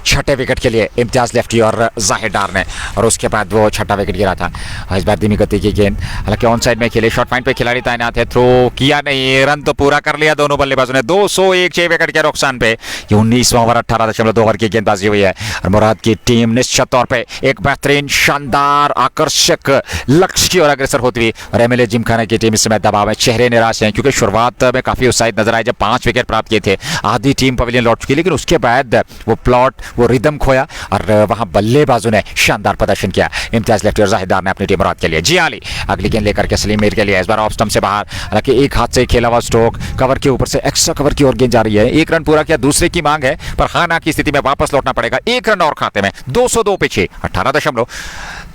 6ठे विकेट के लिए इम्तियाज लेफ्टी और जाहिद डार ने, और उसके बाद वो 6ठा विकेट गिरा था। इस बार धीमी गति की गेंद, हालांकि ऑन साइड में खेले, शॉर्ट पॉइंट पे खिलाड़ी तैनात है, थ्रो किया नहीं, रन तो पूरा कर लिया दोनों बल्लेबाजों ने। 201 6 विकेट के नुकसान पे ये 19वां ओवर 18.2 ओवर की गेंदबाजी हुई है, और मुराद की टीम निश्चित तौर पर एक बेहतरीन शानदार आकर्षक लक्ष्य की ओर अग्रसर होती हुई, और एमएलए जिमखाना की टीम इस समय दबाव में, चेहरे निराश हैं क्योंकि शुरुआत में काफी उत्साहित नजर आए जब 5 विकेट प्राप्त किए थे। आधी टीम पवेलियन लौट चुकी, लेकिन उसके बाद वो प्लॉट वो रिदम खोया और वहां बल्लेबाजों ने शानदार प्रदर्शन किया। इम्तियाज लेफ्टी और जाहिदार ने अपनी टीम मुराद के लिए। जिया अली अगली गेंद लेकर के सलीम मीर के लिए, इस बार ऑफ स्टंप से बाहर, हालांकि एक हाथ से खेला हुआ स्ट्रोक, कवर के ऊपर से एक्स्ट्रा कवर की ओर गेंद जा रही है। 1 रन पूरा किया, दूसरे की मांग है, पर खाना की स्थिति में वापस लौटना पड़ेगा। 1 रन और खाते में 202 पे 6 18.3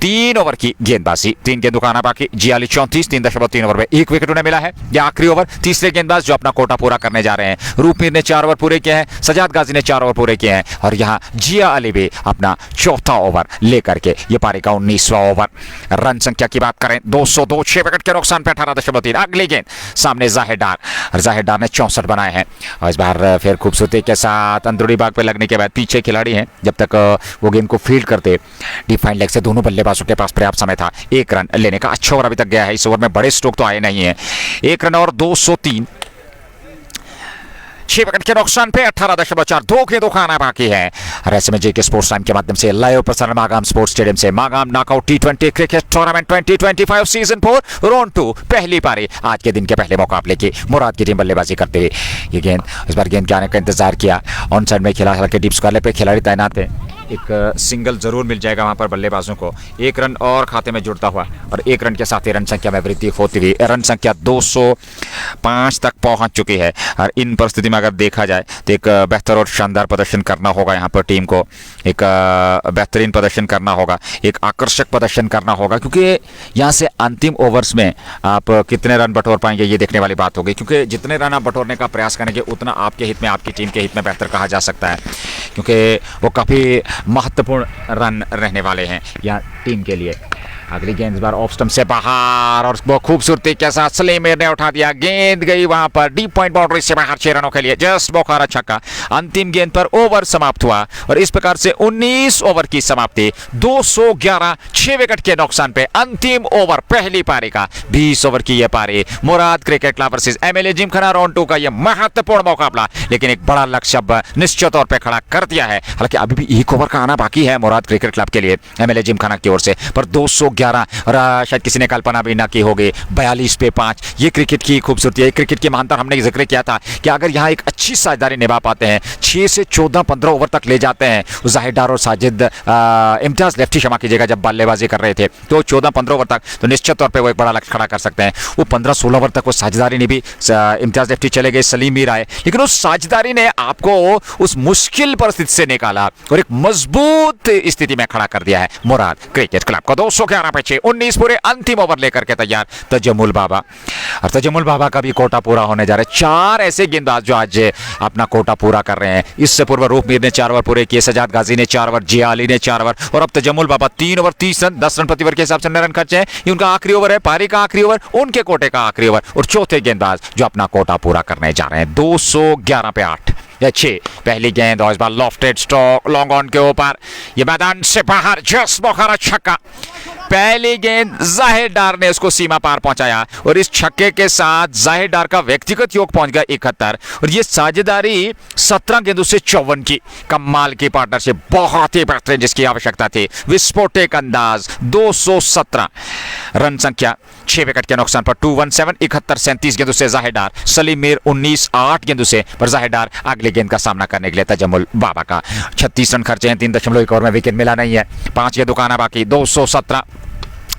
3 ओवर की गेंदबाजी, 3 गेंदों का आना बाकी। जियाली 34, 3.3 ओवर में 1 विकेट उन्हें मिला है। यह आखिरी ओवर, तीसरे गेंदबाज जो अपना कोटा पूरा करने जा रहे हैं। रूपमीर ने 4 ओवर पूरे किए हैं, सजाद गाजी ने 4 ओवर पूरे किए हैं और यहाँ जिया अली भी अपना चौथा ओवर लेकर के ये पारी का 19वां ओवर। रन संख्या की बात करें 202, 6 विकेट के नुकसान पे 18.3। अगली गेंद सामने जाहिर डार ने 64 बनाए हैं और इस बार फिर खूबसूरती के साथ अंदरूनी भाग पे लगने के बाद पीछे खिलाड़ी हैं, जब तक वो गेंद को फील्ड करते डिफाइंड लेग से दोनों बल्लेबाजों के पास पर्याप्त समय था 1 रन लेने का। अच्छा ओवर अभी तक गया है, इस ओवर में बड़े स्ट्रोक तो आए नहीं है। 1 रन और 203, 6 विकेट के नुकसान पे 18.4, 2 गेंदों का आना बाकी है। और ऐसे में जेके स्पोर्ट्स टाइम के माध्यम से लाइव प्रसारण मागाम स्पोर्ट्स स्टेडियम से Magam knockout T20 cricket tournament 2025 season 4 round 2 पहली पारी आज के दिन के पहले मुकाबले की मुराद की टीम बल्लेबाजी करते हुए ये गेंद, इस बार गेंद के आने का इंतजार किया। ऑन साइड में खिला के डीप स्क्वायर पे खिलाड़ी तैनात है, एक सिंगल जरूर मिल जाएगा वहां पर बल्लेबाजों को। 1 रन और खाते में जुड़ता हुआ और 1 रन के साथ ही रन संख्या में वृद्धि होती हुई रन संख्या 205 तक पहुंच चुकी है। और इन परिस्थिति में अगर देखा जाए तो एक बेहतर और शानदार प्रदर्शन करना होगा यहाँ पर टीम को, एक बेहतरीन प्रदर्शन करना होगा, एक आकर्षक प्रदर्शन करना होगा, क्योंकि यहाँ से अंतिम ओवर्स में आप कितने रन बटोर पाएंगे ये देखने वाली बात होगी। क्योंकि जितने रन आप बटोरने का प्रयास करेंगे उतना आपके हित में, आपकी टीम के हित में बेहतर कहा जा सकता है, क्योंकि वो काफ़ी महत्वपूर्ण रन रहने वाले हैं यहाँ टीम के लिए। अगली गेंद इस बार ऑफ स्टंप से बाहर और वो खूबसूरती के साथ सलीम ने उठा दिया, गेंद गई वहां पर डीप पॉइंट बाउंड्री से बाहर 6 रनों के लिए जस्ट बोखारा छक्का। अंतिम गेंद पर ओवर समाप्त हुआ और इस प्रकार से 19 ओवर की समाप्ति, 211, 6 विकेट के नुकसान पे अंतिम ओवर पहली पारी का। 20 ओवर की यह पारी Murad cricket club versus MLA gymkhana round 2 का यह महत्वपूर्ण मुकाबला, लेकिन एक बड़ा लक्ष्य अब निश्चित तौर पर खड़ा कर दिया है। हालांकि अभी भी 1 ओवर का आना बाकी है मुराद क्रिकेट क्लब के लिए एमएलए जिमखाना की ओर से, पर 211 और शायद किसी ने कल्पना भी ना की होगी 42 पे 5। ये क्रिकेट की खूबसूरती है, क्रिकेट की महानता। हमने जिक्र किया था कि अगर यहाँ एक अच्छी साझेदारी निभा पाते हैं, 6 से 14-15 ओवर तक ले जाते हैं, जाहिर डार और साजिद इम्तियाज लेफ्टी क्षमा कीजिएगा जब बल्लेबाजी कर रहे थे, तो 14-15 ओवर तक तो निश्चित तौर पे वो एक बड़ा लक्ष्य खड़ा कर सकते हैं। वो 15-16 ओवर तक वो साझेदारी निभी, इम्तियाज लेफ्टी चले गए, सलीम मीर आए, लेकिन उस साझेदारी ने आपको उस मुश्किल परिस्थिति से निकाला और एक मजबूत स्थिति में खड़ा कर दिया है मुराद क्रिकेट क्लब को। 211 पे 6, 19 पूरे अंतिम ओवर लेकर के तैयार तजम्मुल बाबा, और तजम्मुल बाबा का भी कोटा पूरा होने जा रहा है। 4 ऐसे गेंदबाज जो आज अपना कोटा पूरा कर रहे हैं। इससे पूर्व रूपमीर ने 4 ओवर पूरे किए, सजाद गाजी ने 4 ओवर, जिया अली ने 4 ओवर और अब तजम्मुल बाबा 3 ओवर 30 रन, 10 रन प्रति ओवर के हिसाब से रन खर्चे हैं। ये उनका आखिरी ओवर है, पारी का आखिरी ओवर, उनके कोटे का आखिरी ओवर और चौथे गेंदबाज जो अपना कोटा पूरा करने जा रहे हैं। 211 पे 8 या 6। पहली गेंद और इस बार लॉफ्टेड स्ट्रोक लॉन्ग ऑन के ऊपर, ये मैदान से बाहर जस्ट बोखारा छक्का। पहली गेंद जाहिर डार ने उसको सीमा पार पहुंचाया और इस छक्के के साथ जाहिर डार का व्यक्तिगत योग पहुंच गया 71 और ये साझेदारी 17 गेंदों से 54 की कमाल की पार्टनरशिप, बहुत ही बेहतरीन जिसकी आवश्यकता थी, विस्फोटक अंदाज। 217 रन संख्या, 6 विकेट के नुकसान पर 217, 71 37 गेंदों से जाहिर डार, सलीम मीर 19 8 गेंदों से, पर जाहिर डार अगले गेंद का सामना करने के लिए तजम्मुल बाबा का 36 रन खर्चे हैं, 3.1 ओवर में विकेट मिला नहीं है, 5 गेंदों का आना बाकी। 217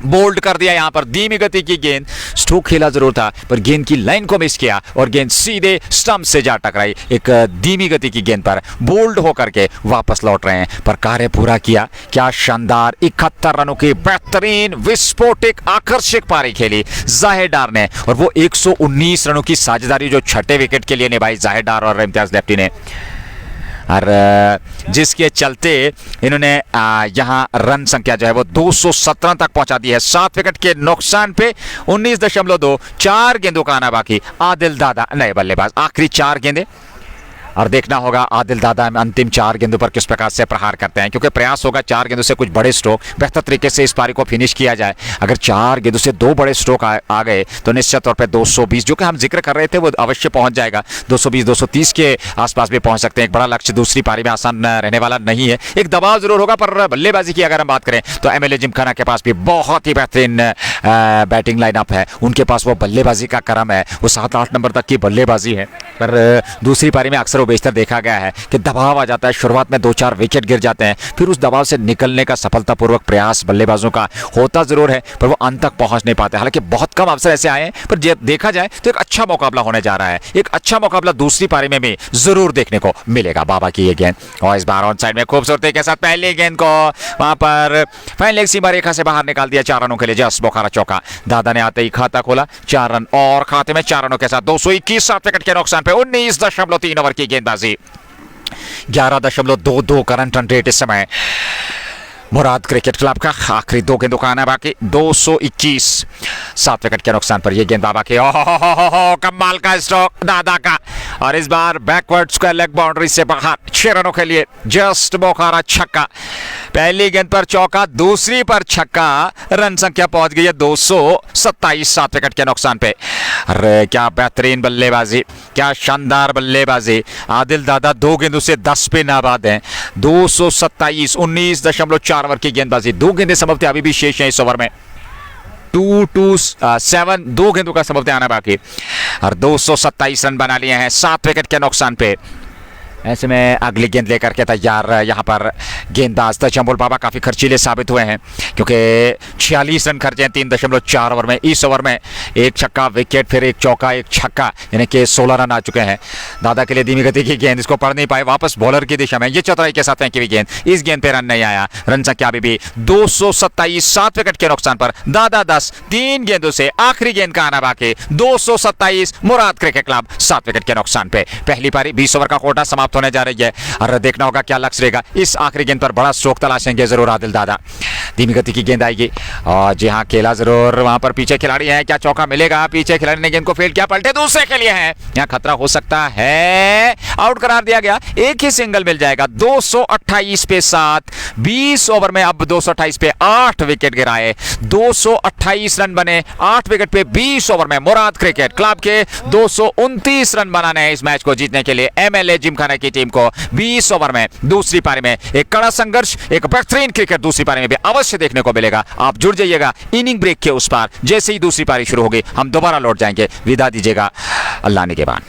बोल्ड कर दिया यहां पर, धीमी गति की गेंद, स्ट्रोक खेला जरूर था पर गेंद की लाइन को मिस किया और गेंद सीधे स्टंप से जा टकराई। एक धीमी गति की गेंद पर बोल्ड होकर के वापस लौट रहे हैं, पर कार्य पूरा किया। क्या शानदार 71 रनों की बेहतरीन विस्फोटक आकर्षक पारी खेली जाहिर डार ने और वो 119 रनों की साझेदारी जो छठे विकेट के लिए निभाई जाहिर डार और इम्तियाज लेफ्टी ने, और जिसके चलते इन्होंने यहाँ रन संख्या जो है वो 217 तक पहुंचा दी है। 7 विकेट के नुकसान पे 19.2, 4 गेंदों का आना बाकी। आदिल दादा नए बल्लेबाज, आखिरी 4 गेंदें और देखना होगा आदिल दादा अंतिम 4 गेंदों पर किस प्रकार से प्रहार करते हैं, क्योंकि प्रयास होगा 4 गेंदों से कुछ बड़े स्ट्रोक बेहतर तरीके से इस पारी को फिनिश किया जाए। अगर 4 गेंदों से 2 बड़े स्ट्रोक आ गए तो निश्चित तौर पे 220 जो कि हम जिक्र कर रहे थे वो अवश्य पहुंच जाएगा। 220 230 के आसपास भी पहुंच सकते हैं। एक बड़ा लक्ष्य दूसरी पारी में आसान रहने वाला नहीं है, एक दबाव जरूर होगा, पर बल्लेबाजी की अगर हम बात करें तो एमएलए जिमखाना के पास भी बहुत ही बेहतरीन बैटिंग लाइनअप है, उनके पास वो बल्लेबाजी का क्रम है, वो 7-8 नंबर तक की बल्लेबाजी है, पर दूसरी पारी में अक्सर तो बेशतर देखा गया है कि दबाव आ जाता है, शुरुआत में 2-4 विकेट गिर जाते हैं, फिर उस दबाव से निकलने का सफलतापूर्वक प्रयास बल्लेबाजों का होता जरूर है, पर वो अंत तक पहुंच नहीं पाते। हालांकि बहुत कम अवसर ऐसे आए हैं, पर जब देखा जाए तो एक अच्छा मुकाबला होने जा रहा है। एक अच्छा मुकाबला दूसरी पारी में भी जरूर देखने को मिलेगा। बाबा की ये गेंद और इस बार ऑन साइड में खूबसूरती के साथ पहली गेंद को वहां पर फाइन लेग सीमा रेखा से बाहर निकाल दिया। 4 रनों के लिए जस्ट बोखारा चौका। दादा ने आते ही खाता खोला, 4 रन और खाते में 4 रनों के साथ 221 7 विकेट के नुकसान पे 19.3 ओवर की गेंदबाजी। 11.22 करंट रन रेट इस समय मुराद क्रिकेट क्लब का। आखिरी 2 गेंदों का आना बाकी। 221 7 विकेट के नुकसान पर यह गेंद बाबा की। ओहो कमाल का स्ट्रोक दादा का, और इस बार बैकवर्ड स्क्वायर लेग बाउंड्री से बाहर 6 रनों के लिए जस्ट बोखारा छक्का। पहली गेंद पर चौका, दूसरी पर छक्का, रन संख्या पहुंच गई है 227 7 विकेट के नुकसान पे। अरे क्या बेहतरीन बल्लेबाजी, क्या शानदार बल्लेबाजी। आदिल दादा 2 गेंदों से 10 पे नाबाद हैं। 227 19.4 ओवर की गेंदबाजी। 2 गेंदें समाप्ति अभी भी शेष हैं इस ओवर में। 2-7 2 गेंदों का समाप्ति आना बाकी और 227 रन बना लिए हैं 7 विकेट के नुकसान पे। ऐसे में अगली गेंद लेकर के तैयार यहाँ पर गेंदबाज तजम्बुल बाबा काफ़ी खर्चीले साबित हुए हैं, क्योंकि 46 रन खर्चे हैं 3.4 ओवर में। इस ओवर में एक छक्का विकेट, फिर एक चौका, एक छक्का, यानी कि 16 रन आ चुके हैं। दादा के लिए धीमी गति की गेंद, इसको पढ़ नहीं पाए, वापस बॉलर की दिशा में ये चतुराई के साथ फेंकी हुई गेंद। इस गेंद पे रन नहीं आया। रन संख्या अभी भी 227 7 विकेट के नुकसान पर। दादा 10 3 गेंदों से आखिरी गेंद का आना बाकी। 227 मुराद क्रिकेट क्लब 7 विकेट के नुकसान पे। पहली पारी 20 ओवर का कोटा समाप्त होने जा रही है और देखना होगा क्या लक्ष्य रहेगा। इस आखिरी गेंद पर बड़ा स्ट्रोक तलाशेंगे जरूर आदिल दादा। धीमी गति की गेंद आएगी और जी हाँ खेला जरूर, वहां पर पीछे खिलाड़ी है, क्या चौका मिलेगा? पीछे खिलाड़ी ने गेंद को फील्ड किया, पलटे दूसरे के लिए है, यहाँ खतरा हो सकता है, आउट करार दिया गया। एक ही सिंगल मिल जाएगा। 228 पे 7, 20 ओवर में अब 228 पे 8 विकेट गिराए। 228 रन बने 8 विकेट पे 20 ओवर में। मुराद क्रिकेट क्लब के 229 रन बनाने हैं इस मैच को जीतने के लिए एमएलए जिमखाना की टीम को। 20 ओवर में दूसरी पारी में एक कड़ा संघर्ष, एक बेहतरीन क्रिकेट दूसरी पारी में भी अवश्य देखने को मिलेगा। आप जुड़ जाइएगा इनिंग ब्रेक के उस पार। जैसे ही दूसरी पारी शुरू होगी हम दोबारा लौट जाएंगे। विदा दीजिएगा, अल्लाह ने के बाद।